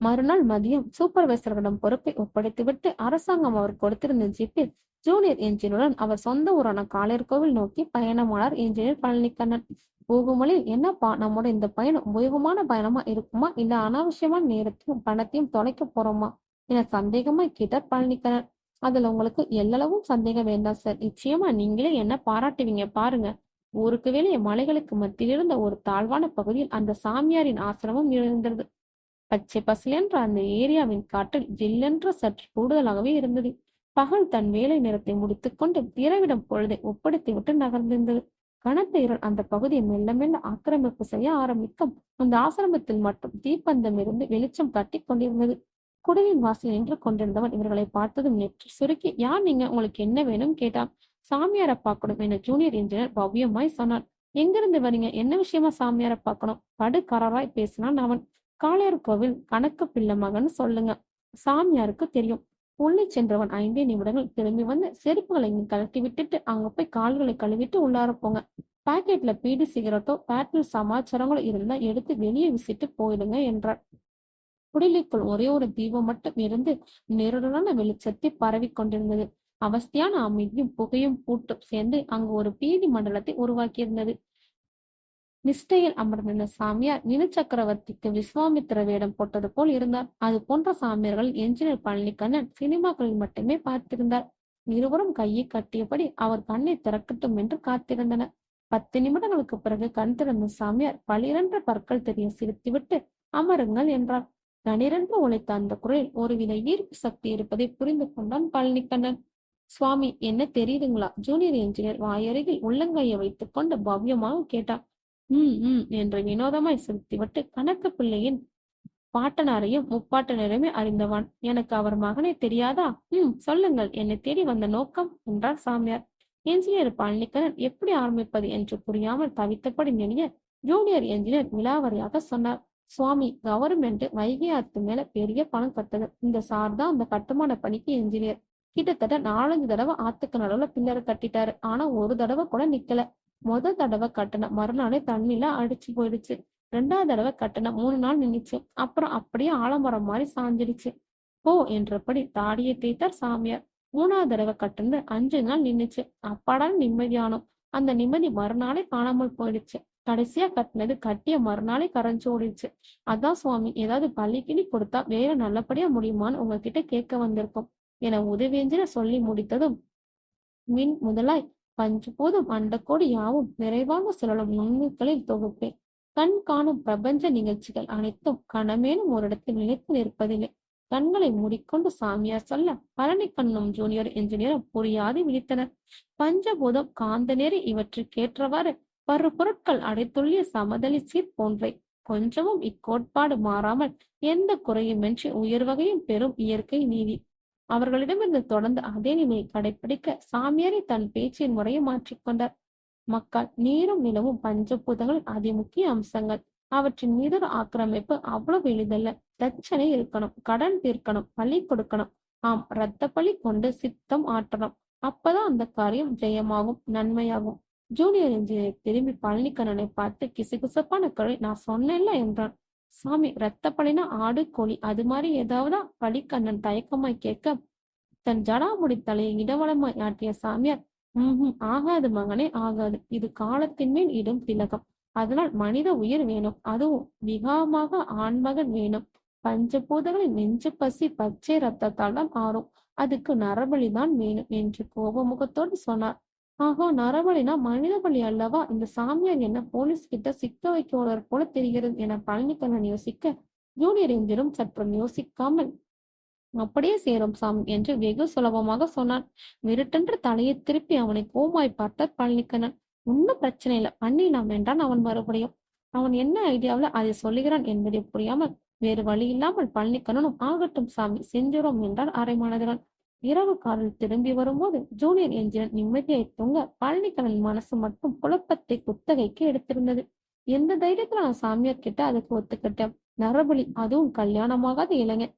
மறுநாள் மதியம் சூப்பர்வைசர்களிடம் பொறுப்பை ஒப்படைத்துவிட்டு அரசாங்கம் அவர் கொடுத்திருந்த ஜீப்பில் ஜூனியர் என்ஜினுடன் அவர் சொந்த ஊரான காளையர்கோவில் நோக்கி பயணமானார் என்ஜினியர் பழனிக்கண்ணன். போகும் வழியில், என்னப்பா, நம்மோட இந்த பயணம் உபயோகமான பயணமா இருக்குமா இல்ல அனாவசியமான நேரத்தையும் பணத்தையும் தொலைக்க போறோமா என சந்தேகமாய் கேட்டார் பழனிக்கண்ணன். அதுல உங்களுக்கு எல்லளவும் சந்தேகம் வேண்டாம் சார். நிச்சயமா நீங்களே என்ன பாராட்டுவீங்க பாருங்க. ஊருக்கு வெளியே மலைகளுக்கு மத்தியில் இருந்த ஒரு தாழ்வான பகுதியில் அந்த சாமியாரின் ஆசிரமம் இருந்தது. பச்சை பசேலென்ற அந்த ஏரியாவின் காற்றில் ஜில்லென்ற சற்று கூடுதலாகவே இருந்தது. பகல் தன் வேலை நேரத்தை முடித்துக்கொண்டு இரவிடம் பொழுதை ஒப்படைத்துவிட்டு நகர்ந்திருந்தது. கனத்த இருள் அந்த பகுதியை மெல்ல மெல்ல ஆக்கிரமிப்பு செய்ய ஆரம்பிக்கும். அந்த ஆசிரமத்தில் மட்டும் தீப்பந்தம் இருந்து வெளிச்சம் கட்டி கொண்டிருந்தது. குடிலின் வாசல் நின்று கொண்டிருந்தவன் இவர்களை பார்த்ததும் நெற்றி சுருக்கி, யார் நீங்க, உங்களுக்கு என்ன வேணும் கேட்டான். சாமியாரை பார்க்கணும் என ஜூனியர் இன்ஜினியர் பவ்யமாய் சொன்னான். எங்கிருந்து வரீங்க, என்ன விஷயமா சாமியாரை பார்க்கணும்? படுகராராய் பேசினான் அவன். காளையார் கோவில் கணக்கு பிள்ளை மகன் சொல்லுங்க, சாமியாருக்கு தெரியும். உள்ளே சென்றவன் 5 நிமிடங்கள் திரும்பி வந்து, செருப்புகளை இங்க கழட்டி விட்டுட்டு அங்க போய் கால்களை கழுவிட்டு உள்ளார போங்க. பாக்கெட்ல பீடி சிகரெட்டோ பேட்டில் சமாச்சாரங்களோ இருந்தா எடுத்து வெளியே விசிட்டு போயிடுங்க என்றார். குடிலுக்குள் ஒரே ஒரு தீபம் மட்டும் இருந்து நெருடலான வெளிச்சத்தை பரவி கொண்டிருந்தது. அவஸ்தையான அமைதியும் புகையும் பூட்டும் சேர்ந்து அங்கு ஒரு பீதி மண்டலத்தை உருவாக்கியிருந்தது. நிஷ்டையில் அமர்ந்திருந்த சாமியார் நில சக்கரவர்த்திக்கு விஸ்வாமித்திர வேடம் போட்டது போல் இருந்தார். அது போன்ற சாமியார்கள் என்ஜினியர் பழனிக்கண்ணன் சினிமாக்களில் மட்டுமே பார்த்திருந்தார். இருவரும் கையை கட்டியபடி அவர் கண்ணை திறக்கட்டும் என்று காத்திருந்தனர். 10 நிமிடங்களுக்கு பிறகு கண் திறந்த சாமியார் பளிரென்ற பற்கள் தெரிய சிரித்துவிட்டு, அமருங்கள் என்றார். கனிரென்று உழைத்த அந்த குரலில் ஒருவித ஈர்ப்பு சக்தி இருப்பதை புரிந்து கொண்டான் பழனிக்கண்ணன். சுவாமி, என்ன தெரியுதுங்களா? ஜூனியர் என்ஜினியர் வாயருகில் உள்ளங்கையை வைத்துக் கொண்டு பவ்யமாக கேட்டார். என்று வினோதமாய் சிரித்துவிட்டு, கணக்கு பிள்ளையின் பாட்டனாரையும் முப்பாட்டனரையுமே அறிந்தவன். எனக்கு அவர் மகனை தெரியாதா? சொல்லுங்கள், என்னை தேடி வந்த நோக்கம் என்றார் சாமியார். என்ஜினியர் பழனிக்கண்ணன் எப்படி ஆரம்பிப்பது என்று புரியாமல் தவித்தபடி நெளிய, ஜூனியர் என்ஜினியர் விலாவரியாக சொன்னார். சுவாமி, கவர்மெண்ட் வைகை ஆத்து மேல பெரிய பணம் கட்டுது. இந்த சார் தான் அந்த கட்டுமான பணிக்கு என்ஜினியர். கிட்டத்தட்ட 4-5 தடவை ஆத்துக்கு நடுவுல பில்லர் கட்டிட்டாரு. ஆனா ஒரு தடவை கூட நிக்கல. தடவை கட்டின மறுநாளே தண்ணியில அடிச்சு போயிடுச்சு. 2வது தடவை கட்டின 3 நாள் நின்னுச்சு. அப்புறம் அப்படியே ஆலமரம் மாதிரி சாஞ்சிடுச்சு. போ என்றபடி தாடியை தேய்த்தார் சாமியார். 3வது தடவை கட்டுனது 5 நாள் நின்னுச்சு. அப்பாடான்னு நிம்மதியானோம். அந்த நிம்மதி மறுநாளே காணாமல் போயிடுச்சு. கடைசியா கட்டினது கட்டிய மறுநாளே கரைஞ்சு ஓடிடுச்சு. அதான் சுவாமி, ஏதாவது பள்ளி கிளி கொடுத்தா வேலை நல்லபடியா முடியுமான்னு உங்ககிட்ட கேட்க வந்திருக்கோம் என உதவியெஞ்சின சொல்லி முடித்ததும், மின் முதலாய் பஞ்சபூதம் அண்டக்கோடி யாவும் நிறைவாக சுழலும் நுண்ணுக்களில் தொகுப்பே. கண் காணும் பிரபஞ்ச நிகழ்ச்சிகள் அனைத்தும் கணமேனும் ஒரு இடத்தில் நிலைத்து நிற்பதில்லை. கண்களை மூடிக்கொண்டு சாமியார் சொல்ல, பழனிக்கண்ணும் ஜூனியர் என்ஜினியரும் புரியாது விழித்தனர். பஞ்சபூதம் காந்த நேரி இவற்றுக்கேற்றவாறு பொருட்கள் அடைத்துள்ளிய சமதளி சீர் போன்றே. கொஞ்சமும் இக்கோட்பாடு மாறாமல் எந்த குறையுமின்றி உயர்வகையும் பெறும் இயற்கை நீதி. அவர்களிடமிருந்து தொடர்ந்து அதே நிலையை கடைபிடிக்க சாமியாரை தன் பேச்சின் முறையை மாற்றிக்கொண்டார். மக்கள், நீரும் நிலவும் பஞ்சபூதங்கள் அதிமுக்கிய அம்சங்கள். அவற்றின் மீது ஆக்கிரமிப்பு அவ்வளவு எளிதல்ல. தட்சணை இருக்கணும், கடன் தீர்க்கணும், பழி கொடுக்கணும். ஆம், இரத்த பழி கொண்டு சித்தம் ஆற்றணும். அப்பதான் அந்த காரியம் ஜெயமாகும், நன்மையாகும். ஜூனியர் இன்ஜினியர் திரும்பி பழனிக்கண்ணனை பார்த்து கிசுகிசுப்பான குரல், நான் சொன்னேன்ல என்றான். சாமி, இரத்த பழினா ஆடு கோழி அது மாதிரி ஏதாவதா? பழிக்கண்ணன் தயக்கமாய் கேட்க, தன் ஜடாமுடி தலையை இடவளமாய் ஆட்டிய சாமியார், ஆகாது மகனே, ஆகாது. இது காலத்தின் மேல் இடும் திலகம். அதனால் மனித உயிர் வேணும், அதுவும் விகாமாக ஆண்மகன் வேணும். பஞ்சபூதங்களின் நெஞ்சு பசி பச்சை ரத்தத்தால் தான் ஆறும். அதுக்கு நரபலிதான் வேணும் என்று கோபமுகத்தோடு சொன்னார். ஆகா, நரபலினா மனித பலி அல்லவா? இந்த சாமியார் என்ன போலீஸ் கிட்ட சிக்க வைக்க போல தெரிகிறது என பழனிக்கண்ணன் யோசிக்க, ஜூனியர் எஞ்சினும் சற்றும் யோசிக்காமல், அப்படியே சேரும் சாமி என்று வெகு சுலபமாக சொன்னான். விருட்டென்று தலையை திருப்பி அவனை கோமாய் பார்த்தார் பழனிக்கண்ணன். ஒன்னும் பிரச்சனை இல்லை, பண்ணிடலாம் என்றான் அவன் மறுபடியும். அவன் என்ன ஐடியாவில் அதை சொல்லுகிறான் என்பதை புரியாமல் வேறு வழி இல்லாமல் பழனிக்கண்ணனும் ஆகட்டும் சாமி செஞ்சிரோம் என்றான் அரை மனதுடன். இரவு காலில் திரும்பி வரும்போது ஜூனியர் என்ஜினியர் நிம்மதியை தூங்க பழனிக்கண்ணன் மனசு மட்டும் குழப்பத்தை குத்தகைக்கு எடுத்திருந்தது. எந்த தைரியத்துல நான் சாமியார் கிட்ட அதுக்கு ஒத்துக்கிட்டேன். நரபலி, அதுவும் கல்யாணமாகாத இளைஞன்.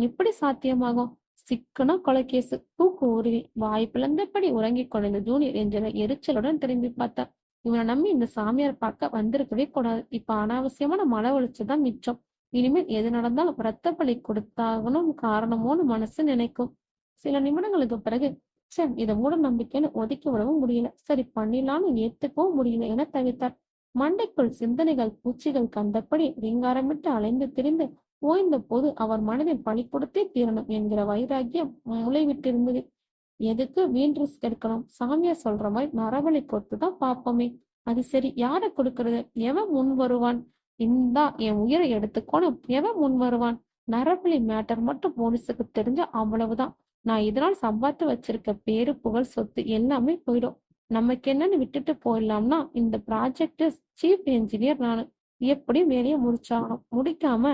இப்படி சாத்தியமாகும்? சிக்கனா கொலைகேசு. தூக்கு உருவி வாய் பிளந்தபடி உறங்கிக் கொண்ட ஜூனியர் என்ஜினியர் எரிச்சலுடன் திரும்பி பார்த்தார். இவனை நம்பி இந்த சாமியார் பார்க்க வந்திருக்கவே கூடாது. இப்ப அனாவசியமான மன ஒழிச்சுதான் மிச்சம். இனிமேல் எது நடந்தாலும் இரத்த பலி கொடுத்தாகணும் காரணமோன்னு மனசு நினைக்கும். சில நிமிடங்களுக்கு பிறகு சரி, இதை மூட நம்பிக்கைன்னு ஒதுக்கி விடவும் முடியல, சரி பண்ணிடலான்னு ஏத்துக்கவும் முடியல என தவித்தார். மண்டைக்குள் சிந்தனைகள் பூச்சிகள் கண்டபடி ரீங்காரமிட்டு அலைந்து திரிந்து ஓய்ந்த போது அவர் மனதில் பழி கொடுத்தே தீரணும் என்கிற வைராக்கியம் முளைவிட்டிருந்தது. எதுக்கு வீண் ரிஸ்க் எடுக்கணும்? சாமியார் சொல்ற மாதிரி நரபலி கொடுத்துதான் பாப்போமே. அது சரி, யாரை கொடுக்கறது? எவன் முன் வருவான்? இந்தா என் உயிரை எடுத்துக்கோணும், எவன் முன் வருவான்? நரபலி மேட்டர் மட்டும் போலீஸுக்கு தெரிஞ்சா அவ்வளவுதான். நான் இதனால் சம்பாத்து வச்சிருக்க பேரு புகழ் சொத்து எல்லாமே போயிடும். நமக்கு என்னன்னு விட்டுட்டு போயிடலாம்னா இந்த ப்ராஜெக்ட் சீஃப் என்ஜினியர் நானு. எப்படியும் வேலையை முடிச்சாகணும். முடிக்காம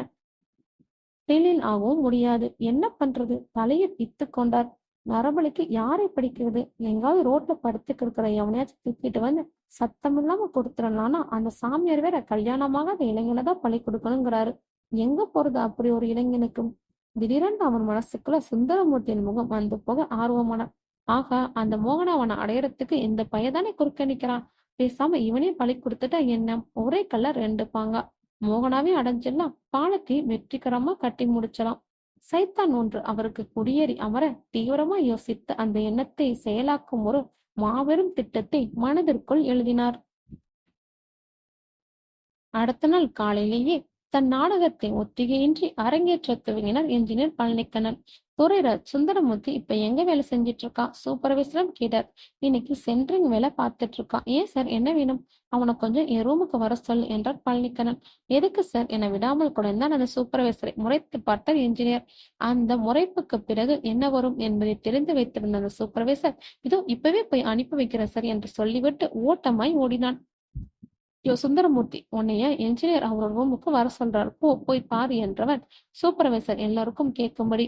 டெல்லியில் ஆகவும் முடியாது. என்ன பண்றது? தலையை பித்து கொண்டார். நரபலிக்கு யாரை படிக்கிறது? எங்காவது ரோட்ல படுத்துக்கு இருக்கிற எவனையாச்சும் தூக்கிட்டு வந்து சத்தம் இல்லாம கொடுத்துடலாம்னா அந்த சாமியார் வேற கல்யாணமாகாத இளைஞனை தான் பழி கொடுக்கணுங்கிறாரு. எங்க போறது அப்படி ஒரு இளைஞனுக்கும்? திடீரென்று அவன் மனசுக்குள்ள சுந்தரமூர்த்தியின் முகம் வந்து போக ஆர்வமான. ஆகா, அந்த மோகன அவனை அடையறதுக்கு இந்த பையதானே குறுக்க நிக்கிறான். பேசாம இவனே பழி கொடுத்துட்டா என்ன? ஒரே கல்ல ரெண்டு பாங்கா. மோகனாவே அடைஞ்சிடலாம், பாலத்தை வெற்றிகரமா கட்டி முடிச்சலாம். சைத்தான் ஒன்று அவருக்கு குடியேறி அமர தீவிரமா யோசித்து அந்த எண்ணத்தை செயலாக்கும் ஒரு மாபெரும் திட்டத்தை மனதிற்குள் எழுதினார். அடுத்த நாள் காலையிலேயே தன் நாடகத்தை ஒத்திகையின்றி அரங்கேற்ற துவங்கினார் என்ஜினியர் பழனிக்கண்ணன். துரைராஜ் சுந்தரமூர்த்தி இப்ப எங்க வேலை செஞ்சிட்டு இருக்கான்? சூப்பர்வைசரும் கேட்டார். இன்னைக்கு சென்ட்ரிங் வேலை பார்த்துட்டு இருக்கான். ஏன் சார், என்ன வேணும்? அவனை கொஞ்சம் என் ரூமுக்கு வர சொல் என்றார் பழனிக்கண்ணன். எதுக்கு சார்? என விடாமல் குறைந்தான் அந்த சூப்பர்வைசரை முறைத்து பார்த்தார் என்ஜினியர். அந்த முறைப்புக்கு பிறகு என்ன வரும் என்பதை தெரிந்து வைத்திருந்த அந்த சூப்பர்வைசர் இதோ இப்பவே போய் அனுப்பி வைக்கிறேன் சார் என்று சொல்லிவிட்டு ஓட்டமாய் ஓடினான். யோ சுந்தரமூர்த்தி, உன்னைய என்ஜினியர் அவரோட ரூமுக்கு வர சொல்றார், போ போய் பாரு என்றவன் சூப்பர்வைசர் எல்லாருக்கும் கேட்கும்படி.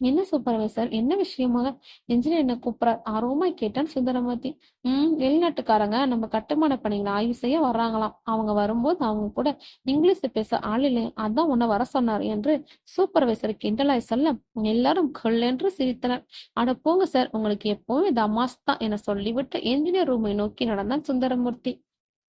என்ன சூப்பர்வைசர், என்ன விஷயமாக என்ஜினியர் என்ன கூப்பிடார்? ஆர்வமாய் கேட்டான் சுந்தரமூர்த்தி. வெளிநாட்டுக்காரங்க நம்ம கட்டுமான பணிகளை ஆய்வு செய்ய வர்றாங்களாம். அவங்க வரும்போது அவங்க கூட இங்கிலீஷ் பேச ஆள் இல்லை, அதான் உன்னை வர சொன்னார் என்று சூப்பர்வைசர் கிண்டலாய் சொல்ல எல்லாரும் கொள்ளென்று சிரித்தனர். அட போங்க சார், உங்களுக்கு எப்பவுமே தமாஸ் தான் என சொல்லிவிட்டு என்ஜினியர் ரூமை நோக்கி நடந்தான் சுந்தரமூர்த்தி.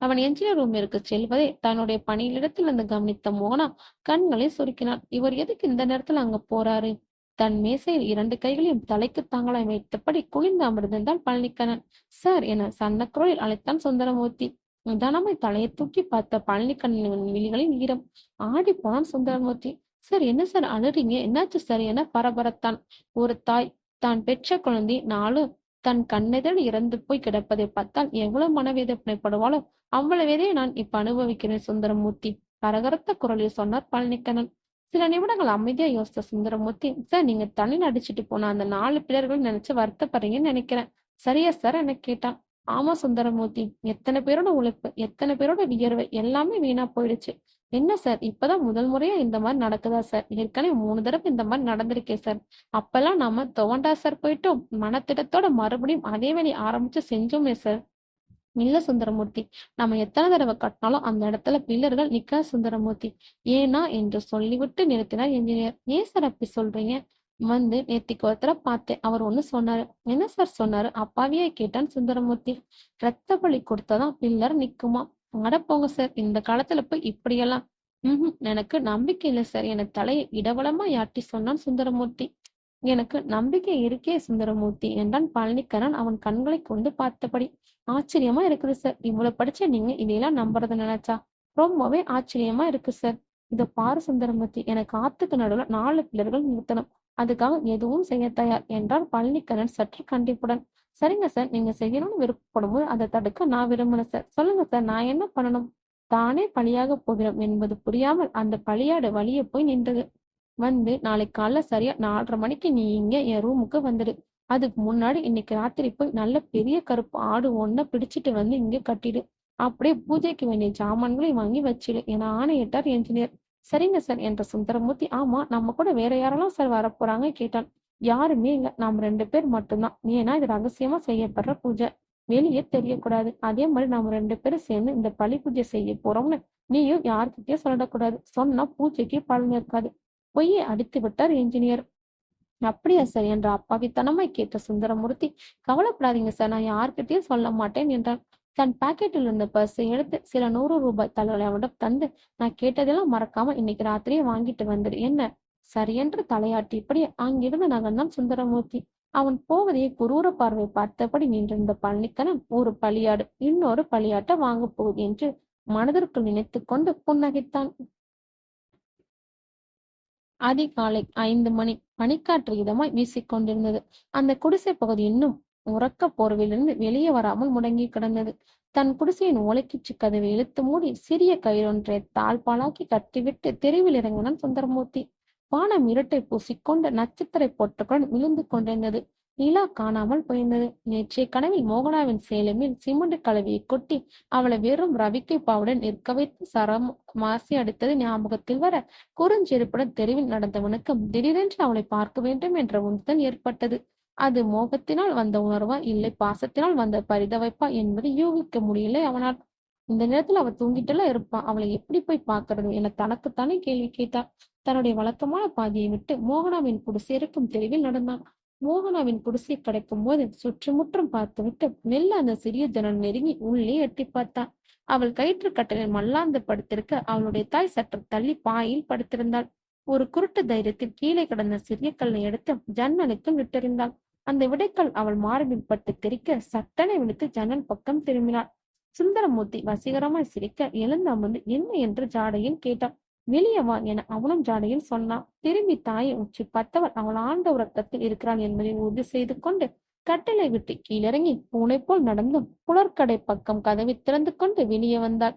அவன் என்ஜினியர் ரூமிற்கு செல்வதை தன்னுடைய பணியிடத்தில் இருந்து கவனித்த மோகனா கண்களை சுருக்கினான். இவர் எதுக்கு இந்த நேரத்துல அங்க போறாரு? தன் மேசையில் 2 கைகளையும் தலைக்கு தாங்களாய் வைத்தபடி குளிர்ந்து அமர்ந்திருந்தால் பழனிக்கண்ணன். சார் என சன்னக்குரலில் அழைத்தான் சுந்தரமூர்த்தி. நிதானமாய் தலையை தூக்கி பார்த்த பழனிக்கண்ணனின் விழிகளில் ஈரம். ஆடி போனான் சுந்தரமூர்த்தி. சார், என்ன சார் அழுறீங்க? என்னாச்சு சார் என பரபரத்தான். ஒரு தாய் தான் பெற்ற குழந்தை நாளும் தன் கண்ணெதில் இறந்து போய் கிடப்பதை பார்த்தால் எவ்வளவு மனவேதனைப்படுவாளோ அவ்வளவேதே நான் இப்ப அனுபவிக்கிறேன் சுந்தரமூர்த்தி, கரகரத்த குரலில் சொன்னார் பழனிக்கண்ணன். சில நிமிடங்கள் அமைதியா யோசித்த சுந்தரமூர்த்தி, சார், நீங்க தண்ணியில் அடிச்சுட்டு போன அந்த 4 பிள்ளைகள் நினைச்சு வருத்தப்படுறீங்கன்னு நினைக்கிறேன். சரியா சார் என கேட்டான். ஆமா சுந்தரமூர்த்தி, எத்தனை பேரோட உழைப்பு, எத்தனை பேரோட வியர்வை எல்லாமே வீணா போயிடுச்சு. என்ன சார், இப்பதான் முதல் முறையா இந்த மாதிரி நடக்குதா சார்? ஏற்கனவே 3 தடவை இந்த மாதிரி நடந்திருக்கே சார். அப்பெல்லாம் நாம துவண்டா சார் போயிட்டோம், மனத்திட்டத்தோட மறுபடியும் அதே வேலையை ஆரம்பிச்சு செஞ்சோமே சார். இல்ல சுந்தரமூர்த்தி, நம்ம எத்தனை தடவை கட்டினாலும் அந்த இடத்துல பில்லர்கள் நிக்க சுந்தரமூர்த்தி. ஏனா என்று சொல்லிவிட்டு நிறுத்தினார் என்ஜினியர். ஏன் சார் அப்படி சொல்றீங்க? வந்து நேத்திக்கு ஒருத்தரை பார்த்தேன், அவர் ஒண்ணு சொன்னாரு. என்ன சார் சொன்னாரு? அப்பாவியே கேட்டான் சுந்தரமூர்த்தி. ரத்த பலி கொடுத்தாதான் பில்லர் நிக்குமா? அட போங்க சார், இந்த காலத்துல போய் இப்படியெல்லாம். எனக்கு நம்பிக்கை இல்லை சார் என தலையை இடவலமா யாட்டி சொன்னான் சுந்தரமூர்த்தி. எனக்கு நம்பிக்கை இருக்கே சுந்தரமூர்த்தி என்றான் பழனிக்கரன் அவன் கண்களை கொண்டு பார்த்தபடி. ஆச்சரியமா இருக்குது சார், இவ்வளவு படிச்ச நீங்க இதையெல்லாம் நம்புறத நினைச்சா ரொம்பவே ஆச்சரியமா இருக்கு சார். இத பாரு சுந்தரமூர்த்தி, எனக்கு ஆத்துக்கு நடுவுல 4 பிள்ளர்கள் நிறுத்தணும், அதுக்காக எதுவும் செய்ய தயார் என்றார் பழனிக்கரன் சற்று கண்டிப்புடன். சரிங்க சார், நீங்க செய்யணும்னு விருப்பப்படும் போது அதை தடுக்க நான் விரும்புறேன் சார். சொல்லுங்க சார், நான் என்ன பண்ணணும்? தானே பலியாக போகிறோம் என்பது புரியாமல் அந்த பலியாடு வழியே போய் நின்றது. வந்து நாளைக்கு காலைல சரியா 4:30 மணிக்கு நீ இங்க என் ரூமுக்கு வந்துடு. அதுக்கு முன்னாடி இன்னைக்கு ராத்திரி போய் நல்ல பெரிய கருப்பு ஆடு ஒண்ண பிடிச்சிட்டு வந்து இங்க கட்டிடு. அப்படியே பூஜைக்கு வேண்டிய ஜாமான்களையும் வாங்கி வச்சிடு என ஆணையிட்டார் என்ஜினியர். சரிங்க சார் என்ற சுந்தரமூர்த்தி. ஆமா, நம்ம கூட வேற யாரெல்லாம் சார் வரப்போறாங்க கேட்டான். யாருமே இல்ல, நாம் 2 பேர் மட்டும்தான். ஏன்னா இது ரகசியமா செய்யப்படுற பூஜை, வெளியே தெரியக்கூடாது. அதே மாதிரி நாம 2 பேரும் சேர்ந்து இந்த பலி பூஜை செய்ய போறோம்னு நீயும் யார்கிட்டயும் சொல்லக்கூடாது. சொன்னா பூஜைக்கு பலன் இருக்காது. பொய்யை அடித்து விட்டார் என்ஜினியர். அப்படியா சார் என்ற அப்பாவித்தனமாய் கேட்ட சுந்தரமூர்த்தி. கவலைப்படாதீங்க சார், நான் யார்கிட்டயும் சொல்ல மாட்டேன் என்றான். தன் பாக்கெட்டில் இருந்த பர்ஸை எடுத்து சில 100 ரூபாய் தலைகளை அவனிடம் தந்து, நான் கேட்டதெல்லாம் மறக்காம இன்னைக்கு ராத்திரியே வாங்கிட்டு வந்துடு என்ன. சரியென்று தலையாட்டியபடி அங்கிருந்து நகர்ந்தான் சுந்தரமூர்த்தி. அவன் போவதையே குரூர பார்வை பார்த்தபடி நின்றிருந்த பழனிக்கணன் ஒரு பலியாடு இன்னொரு பலியாட்டை வாங்கப் போகுது என்று மனதிற்குள் நினைத்து கொண்டு புன்னகைத்தான். அதிகாலை 5 மணி. பனிக்காற்று இதமாய் வீசிக்கொண்டிருந்தது. அந்த குடிசை பகுதி இன்னும் உறக்க போர்வையிலிருந்து வெளியே வராமல் முடங்கி கிடந்தது. தன் குடிசையின் ஓலைக்குச்சி கதவை இழுத்து மூடி சிறிய கயிறொன்றை தாழ்பாலாக்கி கட்டிவிட்டு தெருவில் இறங்கினான் சுந்தரமூர்த்தி. வானம் இருட்டை பூசிக்கொண்டு நட்சத்திரை போட்டுடன் விழுந்து கொண்டிருந்தது. நிலா காணாமல் போயிருந்தது. நேற்றைய கனவில் மோகனாவின் சேலமில் சிமெண்ட் கலவையை கொட்டி அவளை வெறும் ரவிக்கை பாவுடன் நிற்க வைத்து சரம் மாசி அடித்தது ஞாபகத்தில் வர, குறுஞ்செருப்புடன் தெருவில் நடந்தவனுக்கு திடீரென்று அவளை பார்க்க வேண்டும் என்ற உந்துதல் ஏற்பட்டது. அது மோகத்தினால் வந்த உணர்வா இல்லை பாசத்தினால் வந்த பரிதவைப்பா என்பதை யூகிக்க முடியலை அவனால். இந்த நேரத்துல அவ தூங்கிட்டுல இருப்பான், அவளை எப்படி போய் பார்க்கறது என தனக்குத்தானே கேள்வி கேட்டான். தன்னுடைய வழக்கமான பாதையை விட்டு மோகனாவின் குடிசை இருக்கும் தெருவில் நடந்தான். மோகனாவின் குடிசை கிடைக்கும் போது சுற்றுமுற்றும் பார்த்துவிட்டு மெல்ல அந்த சிறிய ஜன்னல் நெருங்கி உள்ளே எட்டி பார்த்தான். அவள் கயிற்று கட்டலில் மல்லாந்து படுத்திருக்க அவளுடைய தாய் சற்று தள்ளி பாயில் படுத்திருந்தாள். ஒரு குருட்டு தைரியத்தில் கீழே கிடந்த சிறிய கல்லை எடுத்து ஜன்னலுக்கு விட்டெறிந்தாள். அந்த விடைக்கல் அவள் மார்பில் பட்டு தெரிக்க சட்டனை விடுத்து ஜன்னல் பக்கம் திரும்பினாள். சுந்தரமூர்த்தி வசீகரமாய் சிரிக்க எழுந்து அமர்ந்து என்ன என்று ஜாடையில் கேட்டான். வெளியே வா என அவனும் ஜாடையில் சொன்னான். திரும்பி தாயை உச்சி பார்த்தவள் அவள் ஆழ்ந்த உறக்கத்தில் இருக்கிறாள் என்பதை உறுதி செய்து கொண்டு கட்டிலை விட்டு கீழிறங்கி பூனை போல் நடந்தும் புலர்கடை பக்கம் கதவை திறந்து கொண்டு வெளியே வந்தாள்.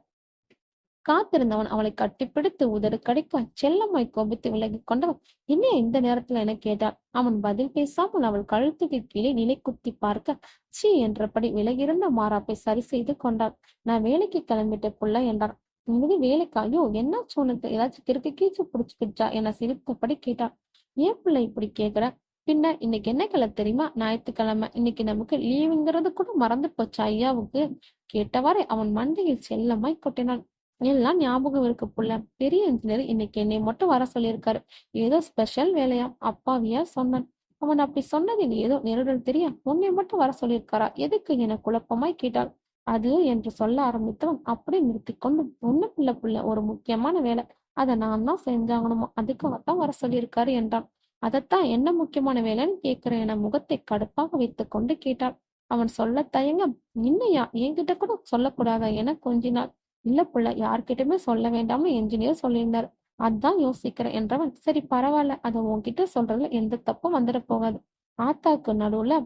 காத்திருந்தவன் அவளை கட்டிப்பிடித்து உதடு கடிக்க செல்லமாய் கோபித்து விலகி கொண்டவன் என்ன இந்த நேரத்துல என கேட்டாள். அவன் பதில் பேசாமல் அவள் கழுத்துக்கு கீழே நிலை குத்தி பார்க்க சீ என்றபடி விலகிருந்த மாறாப்பை சரி செய்து கொண்டாள். நான் வேலைக்கு கிளம்பிட்ட புள்ள என்றான். இது வேலைக்காயோ என்னாச்சு உனக்கு, ஏதாச்சும் கிறுக்கு கீச்சு பிடிச்சுக்கிச்சா என சிரித்தபடி கேட்டாள். ஏன் பிள்ளை இப்படி கேக்குற, பின்ன இன்னைக்கு என்ன கிழமை தெரியுமா, ஞாயிற்றுக்கிழமை. இன்னைக்கு நமக்கு லீவுங்கிறது கூட மறந்து போச்சு ஐயாவுக்கு. கேட்டவாறே அவன் மண்டையில் செல்லமாய் கொட்டினான். எல்லாம் ஞாபகம் இருக்கு புள்ள, பெரிய இன்ஜினியர் இன்னைக்கு என்னை மட்டும் வர சொல்லியிருக்காரு, ஏதோ ஸ்பெஷல் வேலையா அப்பாவியா சொன்னான். அவன் அப்படி சொன்னதில் ஏதோ நெருடல் தெரிய உன்னை மட்டும் வர சொல்லியிருக்காரா, எதுக்கு என குழப்பமாய் கேட்டாள். அது என்று சொல்ல ஆரம்பித்தவன் அப்படியே நிறுத்தி கொண்டு ஒண்ணும் இல்ல புள்ள, ஒரு முக்கியமான வேலை, அதை நான் தான் செஞ்சாகணுமா, அதுக்காகத்தான் வர சொல்லியிருக்காரு என்றான். அதைத்தான் என்ன முக்கியமான வேலைன்னு கேட்கிறேன் என முகத்தை கடுப்பாக வைத்துக் கொண்டு கேட்டாள். அவன் சொல்ல தயங்க இன்னையா என்கிட்ட கூட சொல்லக்கூடாதா என கொஞ்சினாள். இல்ல புள்ள, யார்கிட்டயுமே சொல்ல வேண்டாம்னு என்ஜினியர் சொல்லியிருந்தாரு, அதான் யோசிக்கிறேன் என்றவன். சரி பரவாயில்ல, அதை உன்கிட்ட சொல்றதுல எந்த தப்பும் வந்துட போகாது. ஆத்தாக்கு நடுவுல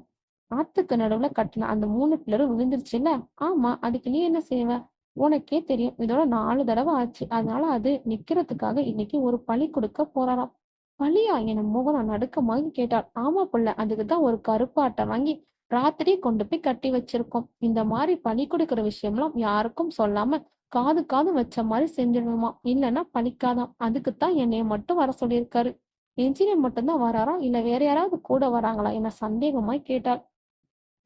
ஆத்துக்கு நடுவுல கட்டின அந்த 3 பில்லரும் விழுந்துருச்சுல்ல. ஆமா, அதுக்கு நீ என்ன செய்வ, உனக்கே தெரியும். இதோட 4 தடவை ஆச்சு. அதனால அது நிக்கிறதுக்காக இன்னைக்கு ஒரு பலி கொடுக்க போறாராம். பலியா என மோகனம் நடுக்கமாக கேட்டாள். ஆமா புள்ள, அதுக்குதான் ஒரு கருப்பு ஆட்டை வாங்கி ராத்திரி கொண்டு போய் கட்டி வச்சிருக்கோம். இந்த மாதிரி பலி கொடுக்கிற விஷயம்லாம் யாருக்கும் சொல்லாம காது காது வச்ச மாதிரி செஞ்சிடணுமா, இல்லைன்னா பலிக்காதான். அதுக்குத்தான் என்னைய மட்டும் வர சொல்லியிருக்காரு. என்ஜினியர் மட்டும்தான் வராரா இல்ல வேற யாராவது கூட வராங்களா என சந்தேகமாய் கேட்டாள்.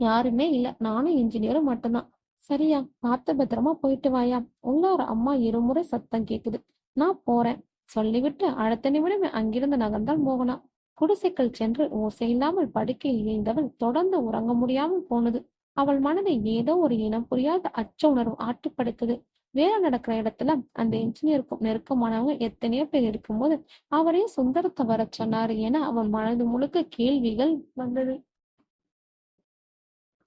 யாருமே இல்ல, நானும் இன்ஜினியரும் மட்டும்தான். சரியா, பார்த்து பத்திரமா போயிட்டு வாயா. உள்ளார அம்மா இருமுறை சத்தம் கேக்குது, நான் போறேன் சொல்லிவிட்டு அடுத்த நிமிடமே அங்கிருந்து நகர்ந்தாள் மோகனா. குடிசைக்குள் சென்று ஓசையில்லாமல் படுக்கையில் வீழ்ந்தவள் தொடர்ந்து உறங்க முடியாமல் போனது. அவள் மனதை ஏதோ ஒரு இனம் புரியாத அச்ச உணர்வு ஆட்டிப்படுத்துது. வேலை நடக்கிற இடத்துல அந்த இன்ஜினியருக்கும் நெருக்கமானவங்க எத்தனையோ பேர் இருக்கும்போது அவரே சுந்தரத்தை வர சொன்னாரு என அவன் மனது முழுக்க கேள்விகள் வந்தது.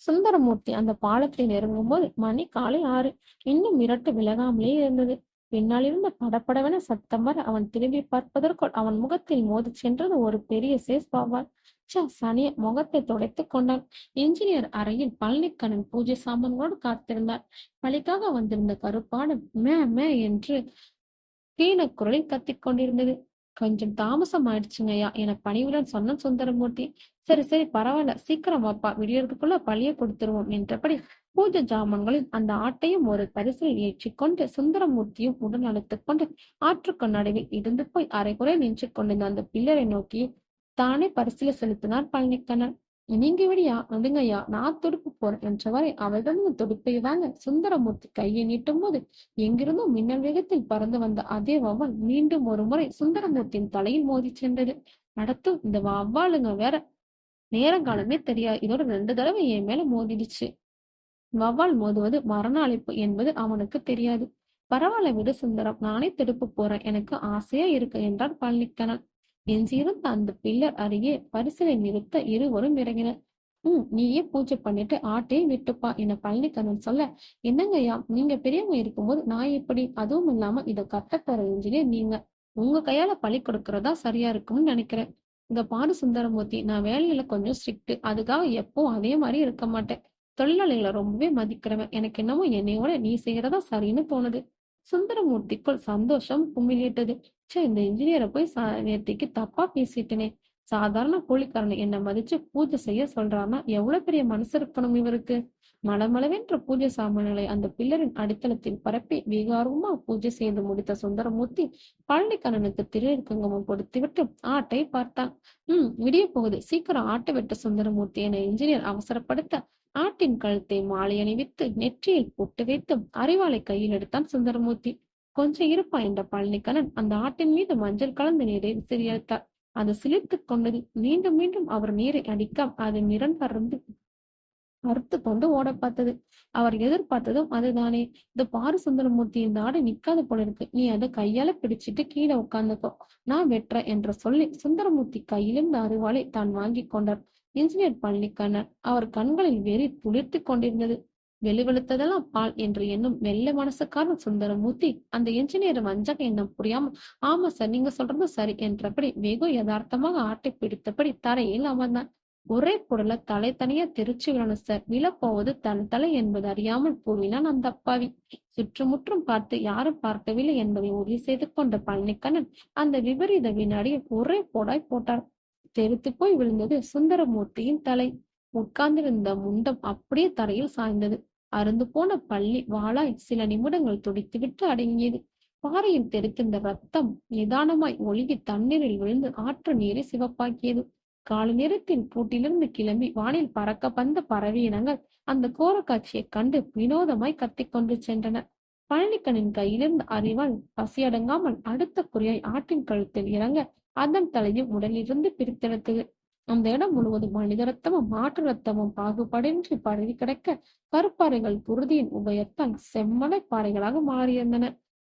சுந்தரமூர்த்தி அந்த பாலத்தை நெருங்கும்போது மணி காலை 6. இன்னும் மிரட்டு விலகாமலே இருந்தது. பின்னாலிருந்த படபடவென சத்தம் வர அவன் திரும்பி பார்ப்பதற்குள் அவன் முகத்தில் மோதி சென்றது ஒரு பெரிய சேஸ் பாபால். சனிய முகத்தை துடைத்துக் கொண்டான். இன்ஜினியர் அறையில் பழனிக்கண்ணன் பூஜை சாமான்களோடு காத்திருந்தார். பழிக்காக வந்திருந்த கருப்பாடு மே மே என்று கீழக்குரலில் கத்திக் கொண்டிருந்தது. கொஞ்சம் தாமசம் ஆயிடுச்சுங்கய்யா என பணிவுடன் சொன்ன சுந்தரமூர்த்தி. சரி சரி பரவாயில்ல, சீக்கிரம் வாப்பா, விடியறதுக்குள்ள பழிய கொடுத்துருவோம் என்றபடி பூஜை ஜாமான்களில் அந்த ஆட்டையும் ஒரு பரிசில் ஏற்றிக்கொண்டு சுந்தரமூர்த்தியும் உடன் அழைத்துக் கொண்டு ஆற்றுக்கு நடுவில் இருந்து போய் அரைகுறை நின்று கொண்டிருந்த அந்த பிள்ளரை நோக்கி தானே பரிசில செலுத்தினார் பழனிக்கண்ணன். நீங்க விடியா விடுங்கய்யா, நான் துடுப்பு போறேன் என்றவரை அவரிடம் துடுப்பை வாங்க சுந்தரமூர்த்தி கையை நீட்டும் போது எங்கிருந்தோ மின்னல் வேகத்தில் பறந்து வந்த அதே வௌவால் மீண்டும் ஒரு முறை சுந்தரமூர்த்தியின் தலையில் மோதி சென்றது. நடத்தும் இந்த வௌவாலுங்க வேற, நேரங்காலமே தெரியாது, இதோட 2 தடவை என் மேல மோதிடுச்சு. வௌவால் மோதுவது மரண அழைப்பு என்பது அவனுக்கு தெரியாது. பரவாயில்ல விடு சுந்தரம், நானே துடுப்பு போறேன், எனக்கு ஆசையா இருக்கு என்றார் பழனிக்கண்ணன். எஞ்சியிருந்த அந்த பில்லர் அருகே பரிசலை நிறுத்த இருவரும் இறங்கினர். நீயே பூஜை பண்ணிட்டு ஆட்டையே விட்டுப்பா என பழனிக்கண்ணன் சொல்ல, என்னங்கய்யா நீங்க பெரியவங்க இருக்கும்போது நான் எப்படி, அதுவும் இல்லாம இதை கட்டத்தர இன்ஜினியர் நீங்க, உங்க கையால பழி கொடுக்கறதா சரியா இருக்கும்னு நினைக்கிறேன். இந்த பாரு சுந்தரமூர்த்தி, நான் வேலையில கொஞ்சம் ஸ்ட்ரிக்ட், அதுக்காக எப்பவும் அதே மாதிரி இருக்க மாட்டேன். தொழிலாளிகளை ரொம்பவே மதிக்கிறவன், எனக்கு என்னமோ என்னையோட நீ செய்யறதா சரின்னு தோணுது. சுந்தரமூர்த்திக்குள் சந்தோஷம் கும்மிலிட்டது. ச்சே, இந்த இன்ஜினியரை போய் நேத்திக்கு தப்பா பேசிட்டனே. சாதாரண கூலிக்காரனை என்ன மதிச்சு பூஜை செய்ய சொல்றான்னா எவ்வளவு பெரிய மனசு இருக்கணும் இவருக்கு. மளமளவென்ற பூஜை சாமான்களை அந்த பில்லரின் அடித்தளத்தில் பரப்பி விகாரமா பூஜை செய்து முடித்த சுந்தரமூர்த்தி பழனிக்கண்ணனுக்கு திருக்குங்குமம் கொடுத்துவிட்டு ஆட்டை பார்த்தான். விடிய போகுது, சீக்கிரம் ஆட்டை விட்ட சுந்தரமூர்த்தி என இன்ஜினியர் அவசரப்படுத்த ஆட்டின் கழுத்தை மாலை அணிவித்து நெற்றியில் பொட்டு வைத்து அறிவாளை கையில் எடுத்தான் சுந்தரமூர்த்தி. கொஞ்சம் இருப்பா என்ற பழனிக்கண்ணன் அந்த ஆட்டின் மீது மஞ்சள் கலந்த நீரை விசிறியடித்தார். அது சிலிர்த்துக் கொண்டது. மீண்டும் மீண்டும் அவர் நீரை அடிக்க அது நிறம் பறந்து அறுத்து கொண்டு ஓட பார்த்தது. அவர் எதிர்பார்த்ததும் அதுதானே. இந்த பாரு சுந்தரமூர்த்தி, இந்த ஆடை நிக்காத போல இருக்கு, நீ அதை கையால பிடிச்சிட்டு கீழே உட்கார்ந்துக்கோ, நான் வெட்டுற என்று சொல்லி சுந்தரமூர்த்தி கையிலிருந்த அருவாளை தான் வாங்கி கொண்டார். இன்ஜினியர் பழனிக்கண்ணன் அவர் கண்களில் வெறி துளிர்த்து கொண்டிருந்தது. வெளுவெளுத்ததெல்லாம் பால் என்று எண்ணும் வெள்ளை மனசுக்காரன் சுந்தரமூர்த்தி அந்த என்ஜினியர் வஞ்சக எண்ணம் புரியாம, ஆமா சார், நீங்க சொல்றது சரி என்றபடி வெகு யதார்த்தமாக ஆட்டை பிடித்தபடி தரையில் அமர்ந்தான். ஒரே பொருளை தலை தனியா தெரிச்சு விடணும் சார், விழப்போவது தன் தலை என்பது அறியாமல் கூறினான் அந்த அப்பாவி. சுற்றுமுற்றும் பார்த்து யாரும் பார்க்கவில்லை என்பதை உறுதி செய்து கொண்ட பழனிக்கண்ணன் அந்த விபரீத வினாடியில் ஒரே போடாய் போட்டார். தெரித்து போய் விழுந்தது சுந்தரமூர்த்தியின் தலை. உட்கார்ந்திருந்த முண்டம் அப்படியே தரையில் சாய்ந்தது. அருந்து போன பள்ளி வாளாய் சில நிமிடங்கள் துடித்துவிட்டு அடங்கியது. பாறையில் தெரித்திருந்த ரத்தம் நிதானமாய் ஒழுகி தண்ணீரில் விழுந்து ஆற்று நீரை சிவப்பாக்கியது. காலை நேரத்தில் கூட்டிலிருந்து கிளம்பி வானில் பறக்க வந்த பறவை இனங்கள் அந்த கோர காட்சியைக் கண்டு வினோதமாய் கத்திக்கொண்டு சென்றன. பழனிக்கண்ணின் கையிலிருந்து அறிவால் பசியடங்காமல் அடுத்த குறியாய் ஆட்டின் கழுத்தில் இறங்க அதன் தலையும் உடலிலிருந்து பிரித்தெடுத்தது. அந்த இடம் முழுவதும் மனித ரத்தமும் மாற்று ரத்தமும் பாகுபாடின்றி பரவி கிடக்க கருப்பாறைகள் குருதியின் உபயத்தால் செம்மலை பாறைகளாக மாறியிருந்தன.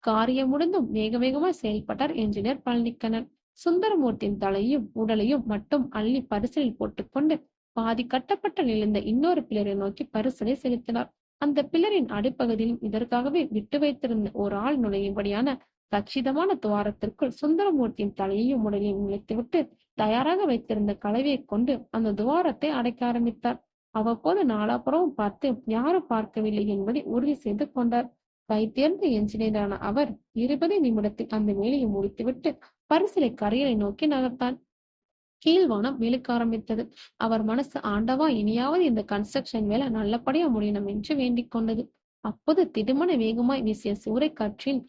காரியம் முடிந்தும் வேக வேகமாய் செயல்பட்டார் என்ஜினியர் பழனிக்கண்ணன். சுந்தரமூர்த்தியின் தலையும் உடலையும் மட்டும் அள்ளி பரிசலில் போட்டுக்கொண்டு பாதி கட்டப்பட்ட நிலைந்த இன்னொரு பிள்ளரை நோக்கி பரிசலை செலுத்தினார். அந்த பிள்ளரின் அடிப்பகுதியில் இதற்காகவே விட்டு வைத்திருந்த ஒரு ஆள் நுழையும்படியான கச்சிதமான துவாரத்திற்குள் சுந்தரமூர்த்தியின் தலையையும் உடலையும் நுழைத்துவிட்டு தயாராக வைத்திருந்த கலவையை கொண்டு அந்த துவாரத்தை அடைக்க ஆரம்பித்தார். அவ்வப்போது நாலாபுறமும் பார்த்து யாரும் பார்க்கவில்லை என்பதை உறுதி செய்து கொண்டார். கை தேர்ந்த என்ஜினியரான அவர் 20 நிமிடத்தில் அந்த வேலையை முடித்துவிட்டு பரிசலை கரையலை நோக்கி நகர்த்தான். கீழ்வானம் வெளுக்க ஆரம்பித்தது. அவர் மனசு, ஆண்டவா, இனியாவது இந்த கன்ஸ்ட்ரக்ஷன் வேலை நல்லபடியா முடியணும் என்று வேண்டிக் கொண்டது. அப்போது திடுமன வேகமாய் வீசிய சூறைக்காற்றில்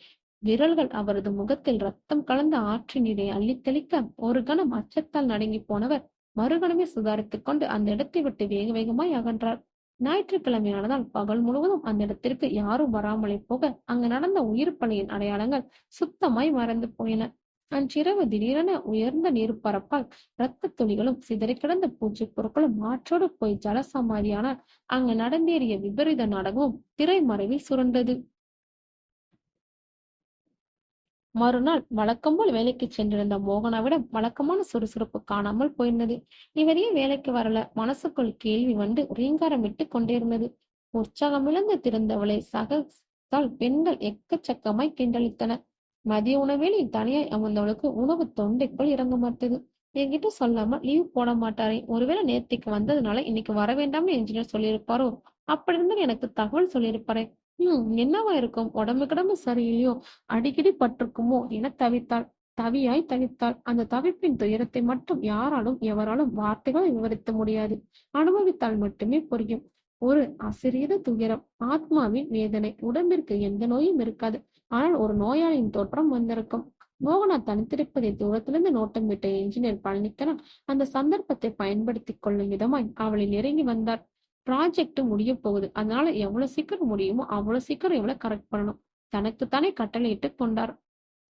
விரல்கள் அவரது முகத்தில் ரத்தம் கலந்த ஆற்று நீரை அள்ளித் தெளிக்க ஒரு கணம் அச்சத்தால் நடுங்கி போனவர் மறுகணமே சுதாரித்துக் கொண்டு அந்த இடத்தை விட்டு வேக வேகமாய் அகன்றார். ஞாயிற்றுக்கிழமையானதால் பகல் முழுவதும் அந்த இடத்திற்கு யாரும் வராமலே போக அங்கு நடந்த உயிர் பலியின் அடையாளங்கள் சுத்தமாய் மறந்து போயின. அன்றிரவு திடீரென உயர்ந்த நீர்ப்பரப்பால் இரத்த துளிகளும் சிதறி கிடந்த பூச்சி பொருட்களும் மாற்றோடு போய் ஜலசமாதியானால் அங்கு நடந்தேறிய விபரீத நாடகமும் திரைமறைவில் சுரண்டது. மறுநாள் வழக்கம்போல் வேலைக்கு சென்றிருந்த மோகனாவிடம் வழக்கமான சுறுசுறுப்பு காணாமல் போயிருந்தது. இவர் ஏன் வேலைக்கு வரல, மனசுக்குள் கேள்வி வந்து ரீங்காரமிட்டு கொண்டிருந்தது. உற்சாகமிழந்து திறந்தவளை சகத்தால் பெண்கள் எக்கச்சக்கமாய் கிண்டளித்தனர். மதிய உணவேளில் தனியாய் அமர்ந்தவளுக்கு உணவு தொண்டைக்குள் இறங்க மாட்டது. என்கிட்ட சொல்லாம லீவ் போட மாட்டாரே, ஒருவேளை நேர்த்திக்கு வந்ததுனால இன்னைக்கு வர வேண்டாம்னு என்ஜினியர் சொல்லியிருப்பாரோ, அப்படி இருந்தா எனக்கு தகவல் சொல்லியிருப்பாரே. என்னவா இருக்கும், உடம்பு கிடம்பு சரியில்லையோ, அடிக்கடி பட்டிருக்குமோ என தவித்தாள். தவியாய் தவித்தாள். அந்த தவிப்பின் துயரத்தை மட்டும் யாராலும் எவராலும் வார்த்தைகளை விவரிக்க முடியாது. அனுபவித்தால் மட்டுமே புரியும். ஒரு அசிறியத துயரம், ஆத்மாவின் வேதனை. உடம்பிற்கு எந்த நோயும் இருக்காது, ஆனால் ஒரு நோயாளியின் தோற்றம் வந்திருக்கும். மோகனா தனித்திருப்பதை தூரத்திலிருந்து நோட்டம் விட்ட என்ஜினியர் பழனிக்கரன் அந்த சந்தர்ப்பத்தை பயன்படுத்திக் கொள்ளும் விதமாய் அவளை நெருங்கி வந்தார். ப்ராஜெக்ட் முடிய போகுது, அதனால எவ்வளவு சீக்கிரம் முடியுமோ அவ்வளவு சீக்கிரம் இவளை கரெக்ட் பண்ணணும். தனக்குத்தானே கட்டளையிட்டு கொண்டார்.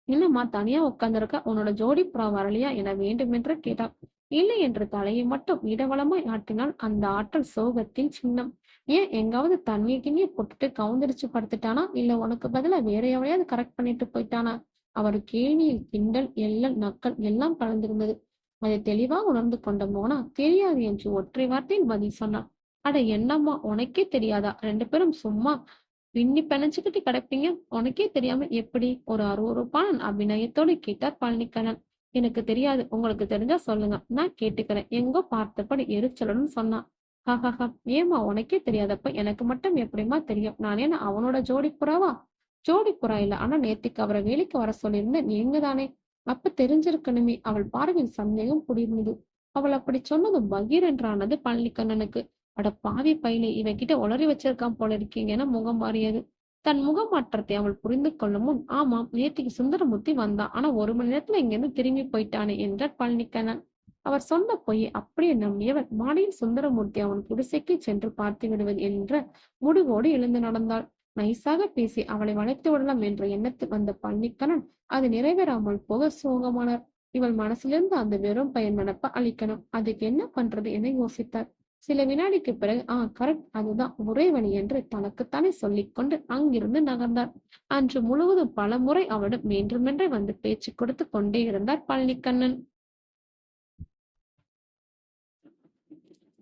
"என்னம்மா தனியா உட்கார்ந்திருக்க, உன்னோட ஜோடி புறா வரலையா?" என வேண்டுமென்று கேட்டாள். இல்லை என்று தலையை மட்டும் இடவலமாய் ஆட்டினால் அந்த ஆற்றல் சோகத்தின் சின்னம். "ஏன் எங்காவது தண்ணிய கிண்ணிய போட்டுட்டு கவுந்தடிச்சு படுத்துட்டானா, இல்ல உனக்கு பதிலா வேற எவளையாவது கரெக்ட் பண்ணிட்டு போயிட்டானா?" அவர் கேள்வியில் கிண்டல், எள்ளல், நக்கல் எல்லாம் கலந்திருந்தது. அதை தெளிவாக உணர்ந்து கொண்ட மோனா தெரியாது என்று ஒற்றை வார்த்தையில் பதில் சொன்னாள். "அட என்னம்மா, உனக்கே தெரியாதா? 2 பேரும் சும்மா பின்னி பிணைஞ்சுக்கிட்டு கிடப்பீங்க, உனக்கே தெரியாம எப்படி?" ஒரு அருவருப்பான அபிநயத்தோடு கேட்டார் பழனிக்கண்ணன். "எனக்கு தெரியாது, உங்களுக்கு தெரிஞ்சா சொல்லுங்க, நான் கேட்டுக்கிறேன்." எங்கோ பார்த்தபடி எரிச்சலுடன் சொன்னான். "ஹஹஹ, ஏமா உனக்கே தெரியாதப்ப எனக்கு மட்டும் எப்படிம்மா தெரியும்? நான் என்ன அவனோட ஜோடி புறாவா?" "ஜோடி புறா இல்ல, ஆனா நேத்திக்கு அவரை வேலைக்கு வர சொல்லியிருந்த நீங்க தானே?" "அப்ப தெரிஞ்சிருக்கணுமே." அவள் பார்வையில் சந்தேகம் குடியிருந்தது. அவள் அப்படி சொன்னது பகீர் என்றானது பழனிக்கண்ணனுக்கு. "அட பாவி பயலே, இவகிட்ட உளறி வச்சிருக்கான் போல இருக்கீங்கன்னு" முகம் மாறியது. தன் முகமாற்றத்தை அவள் புரிந்து கொள்ளும் முன், "ஆமாம், நேத்திக்கு சுந்தரமூர்த்தி வந்தான், ஆனா 1 மணி நேரத்துல இங்கிருந்து திரும்பி போயிட்டானே" என்றார் பழனிக்கண்ணன். அவர் சொன்ன பொய்யை அப்படியே நம்பியவள் மாடியில் சுந்தரமூர்த்தி அவன் குடிசைக்கு சென்று பார்த்து விடுவது என்ற முடிவோடு எழுந்து நடந்தாள். நைசாக பேசி அவளை வளைத்து விடலாம் என்ற எண்ணத்தில் வந்த பழனிக்கண்ணன் அது நிறைவேறாமல் போக சோகமானார். இவள் மனசிலிருந்து அந்த வெறும் பயன் நினப்ப அழிக்கணும், அதுக்கு என்ன பண்றது என யோசித்தார். சில வினாடிக்கு பிறகு, கரெக்ட், அதுதான் ஒரே வழி என்று தனக்குத்தானே சொல்லிக்கொண்டு அங்கிருந்து நகர்ந்தார். அன்று முழுவதும் பல முறை அவளிடம் வேண்டுமென்றே வந்து பேச்சு கொடுத்து கொண்டே இருந்தார் பழனிக்கண்ணன்.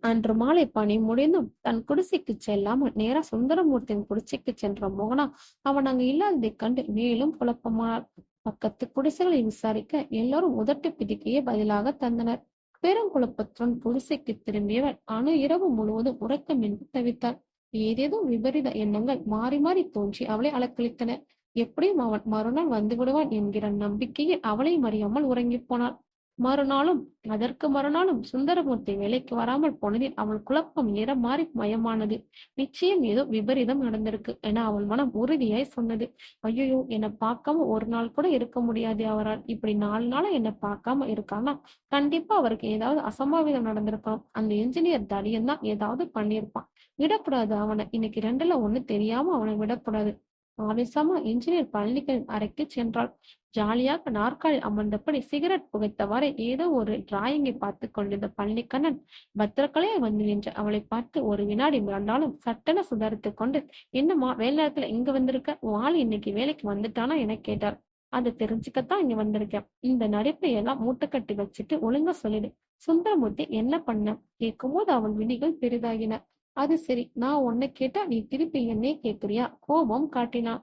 அன்று மாலை பணி முடிந்தும் தன் குடிசைக்கு செல்லாமல் நேரா சுந்தரமூர்த்தியின் குடிசைக்கு சென்ற மோகனா அவன் அங்கு இல்லாததைக் கண்டு மேலும் குழப்பமானாள். பக்கத்து குடிசைகளை விசாரிக்க எல்லோரும் உதட்டு பிதிக்கையே பதிலாக தந்தனர். பெருங்குழப்பத்துடன் குடிசைக்கு திரும்பியவள் இரவு முழுவதும் உறக்கமின்றி தவித்தாள். ஏதேதோ விபரீத எண்ணங்கள் மாறி மாறி தோன்றி அவளை அலக்களித்தன. எப்படியும் அவன் மறுநாள் வந்து விடுவான் என்கிற நம்பிக்கையில் அவளை அறியாமல் உறங்கிப் போனாள். மறுநாளும் அதற்கு மறுநாளும் சுந்தரமூர்த்தி வேலைக்கு வராமல் போனதில் அவள் குழப்பம் நிறம் மாறி மயமானது. நிச்சயம் ஏதோ விபரீதம் நடந்திருக்கு என அவள் மனம் உறுதியாய் சொன்னது. ஐயோ, என்னை பார்க்காம ஒரு நாள் கூட இருக்க முடியாது அவரால். இப்படி 4 நாளா என்னை பார்க்காம இருக்கானா, கண்டிப்பா அவருக்கு ஏதாவது அசம்பாவிதம் நடந்திருக்கணும். அந்த என்ஜினியர் தடியன்தான் ஏதாவது பண்ணியிருப்பான். விடக்கூடாது அவனை, இன்னைக்கு 2ல 1 தெரியாம அவனை விடக்கூடாது. ஆவேசமா என்ஜினியர் பழனிகளின் அறைக்கு சென்றாள். ஜாலியாக நாற்காலில் அமர்ந்தபடி சிகரெட் புகைத்தவாறே ஏதோ ஒரு டிராயிங்கை பார்த்து கொண்டிருந்த பழனிக்கண்ணன் பத்திரக்கலையாய் வந்து நின்ற அவளை பார்த்து ஒரு வினாடி மிரண்டாலும் சட்டென சுதாரித்துக் கொண்டு, "என்னம்மா, வேலை நேரத்துல இங்க வந்திருக்க? உன் ஆள் இன்னைக்கு வேலைக்கு வந்துட்டானா?" என கேட்டார். "அதை தெரிஞ்சுக்கத்தான் இங்க வந்திருக்கேன். இந்த நடிப்பை எல்லாம் மூட்டை கட்டி வச்சுட்டு ஒழுங்கா சொல்லிடு." சுந்தரமூர்த்தி என்ன பண்ண கேட்கும்போது அவன் விழிகள் பெரிதாகின. "அது சரி, நான் உன்னை கேட்டா நீ திருப்பி என்னே கேட்கிறியா?" கோபம் காட்டினான்.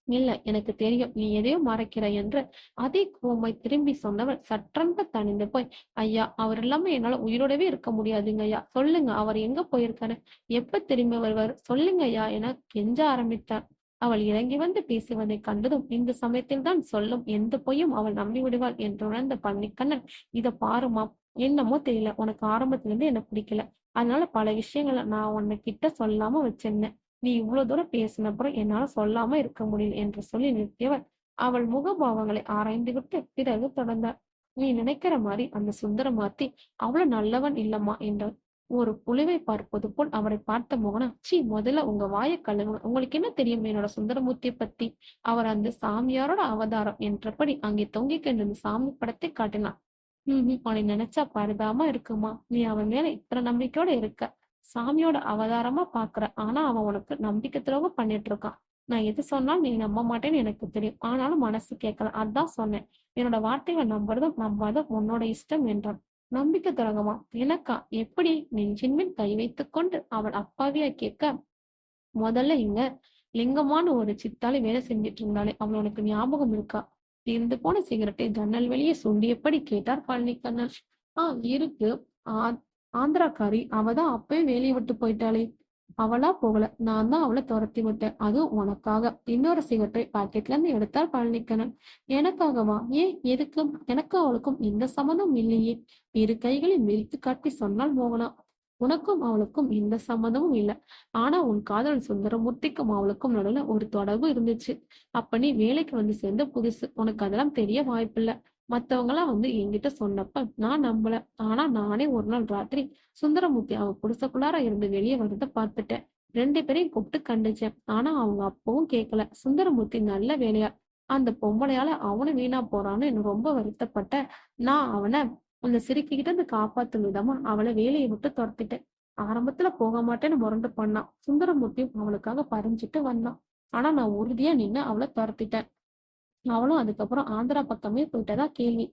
"இல்ல, எனக்கு தெரியும் நீ எதையோ மறைக்கிற" என்று அதே கோமாய் திரும்பி சொன்னவள் சற்றென்று தணிந்து போய், "ஐயா, அவர் இல்லாம என்னால உயிரோடவே இருக்க முடியாதுங்க ஐயா. சொல்லுங்க, அவர் எங்க போயிருக்காரு? எப்ப திரும்பி வருவார்? சொல்லுங்க ஐயா" என கெஞ்ச ஆரம்பித்தார். அவள் இறங்கி வந்து பேசுவதை கண்டதும் இந்த சமயத்தில் தான் சொல்லும் எந்த பொய்யும் அவள் நம்பி விடுவாள் என்று உணர்ந்த பழனிக்கண்ணன், "இத பாருமா, என்னமோ தெரியல, உனக்கு ஆரம்பத்துல இருந்து என்ன பிடிக்கல. அதனால பல விஷயங்களை நான் உன்னை கிட்ட சொல்லாம வச்சிருந்தேன். நீ இவ்வளவு தூரம் பேசினப்புறம் என்னால சொல்லாம இருக்க முடியல" என்று சொல்லி நிறுத்தியவர் அவள் முகபாவங்களை ஆராய்ந்துவிட்டு பிறகு தொடர்ந்தார். "நீ நினைக்கிற மாதிரி அந்த சுந்தரமார்த்தி அவ்வளவு நல்லவன் இல்லம்மா" என்றார். ஒரு புழுவை பார்ப்பது போல் அவரை பார்த்த மோகனா, "சீ, முதல்ல உங்க வாயை கழுவுங்க. உங்களுக்கு என்ன தெரியும் என்னோட சுந்தரமூர்த்தியை பத்தி? அவர் அந்த சாமியாரோட அவதாரம்" என்றபடி அங்கே தொங்கிக் கொண்டிருந்த சாமி படத்தை காட்டினார். "அவனை நினைச்சா பரிதாபமா இருக்குமா? நீ அவன் மேல இத்தனை நம்பிக்கையோட இருக்க, சாமியோட அவதாரமா பாக்குற. ஆனா அவன் உனக்கு நம்பிக்கை துரோகம் பண்ணிட்டு இருக்கான். நான் எது சொன்னாலும் நீ நம்ப மாட்டேன்னு எனக்கு தெரியும். ஆனாலும் மனசு கேட்கல, அதான் சொன்னேன். என்னோட வார்த்தைகள் நம்புறதும் நம்பாததும் உன்னோட இஷ்டம்" என்றான். "நம்பிக்கை துரோகமா? எனக்கா? எப்படி?" நெஞ்சின் மேல் கை வைத்துக் கொண்டு அவள் அப்பாவியா கேட்க, "முதல்ல இங்க லிங்கம்மான்னு ஒரு சித்தாளி வேலை செஞ்சிட்டு இருந்தாளே, அவள் உனக்கு ஞாபகம் இருக்கா?" தீர்ந்து போன சிகரெட்டை ஜன்னல் வெளியே சுண்டியபடி கேட்டார் பழனிக்கண்ணன். இருக்கு. ஆ ஆந்திராக்காரி, அவதான் அப்பவே வேலையை விட்டு போயிட்டாளே." அவளா போகல, நான் தான் அவளை துரத்தி விட்டேன், அதுவும் உனக்காக. இன்னொரு சிகரெட்டை பாக்கெட்ல இருந்து எடுத்தார் பழனிக்கண்ணன். எனக்காகவா? ஏன், எதுக்கு? எனக்கும் அவளுக்கும் எந்த சம்மதம் இல்லையே. இரு கைகளை விரித்து காட்டி சொன்னால் மோகனா. உனக்கும் அவளுக்கும் எந்த சம்மதமும் இல்லை. ஆனா உன் காதலன் சுந்தரமூர்த்திக்கும் அவளுக்கும் நடுவுல ஒரு தொடர்பு இருந்துச்சு. அப்ப நீ வேலைக்கு வந்து சேர்ந்த புதுசு, உனக்கு அதெல்லாம் தெரிய வாய்ப்பில்லை. மத்தவங்கலாம் வந்து என்கிட்ட சொன்னப்ப நான் நம்பல. ஆனா நானே ஒரு நாள் ராத்திரி சுந்தரமூர்த்தி அவ புருஷக்குள்ளார இருந்து வெளியே வர்றத பார்த்துட்டேன். 2 பேரையும் கூப்பிட்டு கண்டிச்சேன். ஆனா அவங்க அப்பவும் கேட்கல. சுந்தரமூர்த்தி நல்ல வேலையா அந்த பொம்பளையால அவனும் வீணா போறான்னு எனக்கு ரொம்ப வருத்தப்பட்ட. நான் அவனை அந்த சிறுக்கிக்கிட்ட இருந்து காப்பாத்தும் விதமா அவளை வேலையை விட்டு துரத்திட்டேன். ஆரம்பத்துல போக மாட்டேன்னு முரண்டு பண்ணான். சுந்தரமூர்த்தியும் அவளுக்காக பறிஞ்சிட்டு வந்தான். ஆனா நான் உறுதியா நின்னு அவளை துரத்திட்டேன். அவளும் அதுக்கப்புறம் ஆந்திரா பக்கமே போயிட்டதா கேள்வி.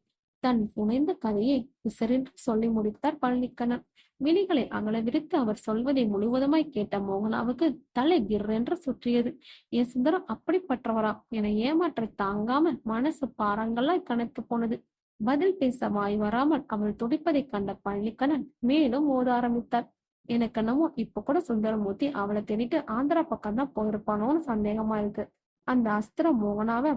தன் புனைந்த கதையை விசரென்று சொல்லி முடித்தார் பழனிக்கண்ணன். விழிகளை அகல விரித்து அவர் சொல்வதை முழுவதுமாய் கேட்ட மோகனாவுக்கு தலை கிர்ரென்று சுற்றியது. என் சுந்தரம் அப்படிப்பட்டவரா என ஏமாற்றை தாங்காம மனசு பாறாங்கல்லாய் கனத்து போனது. பதில் பேச வாய் வராமல் அவள் துடிப்பதை கண்ட பழனிக்கண்ணன் மேலும் ஓத ஆரம்பித்தார். எனக்கு என்னமோ இப்ப கூட சுந்தரமூர்த்தி அவளை தேடிட்டு ஆந்திரா பக்கம் தான் போயிருப்பானோன்னு சந்தேகமா இருக்கு. அந்த அஸ்திரம் மோகனாவை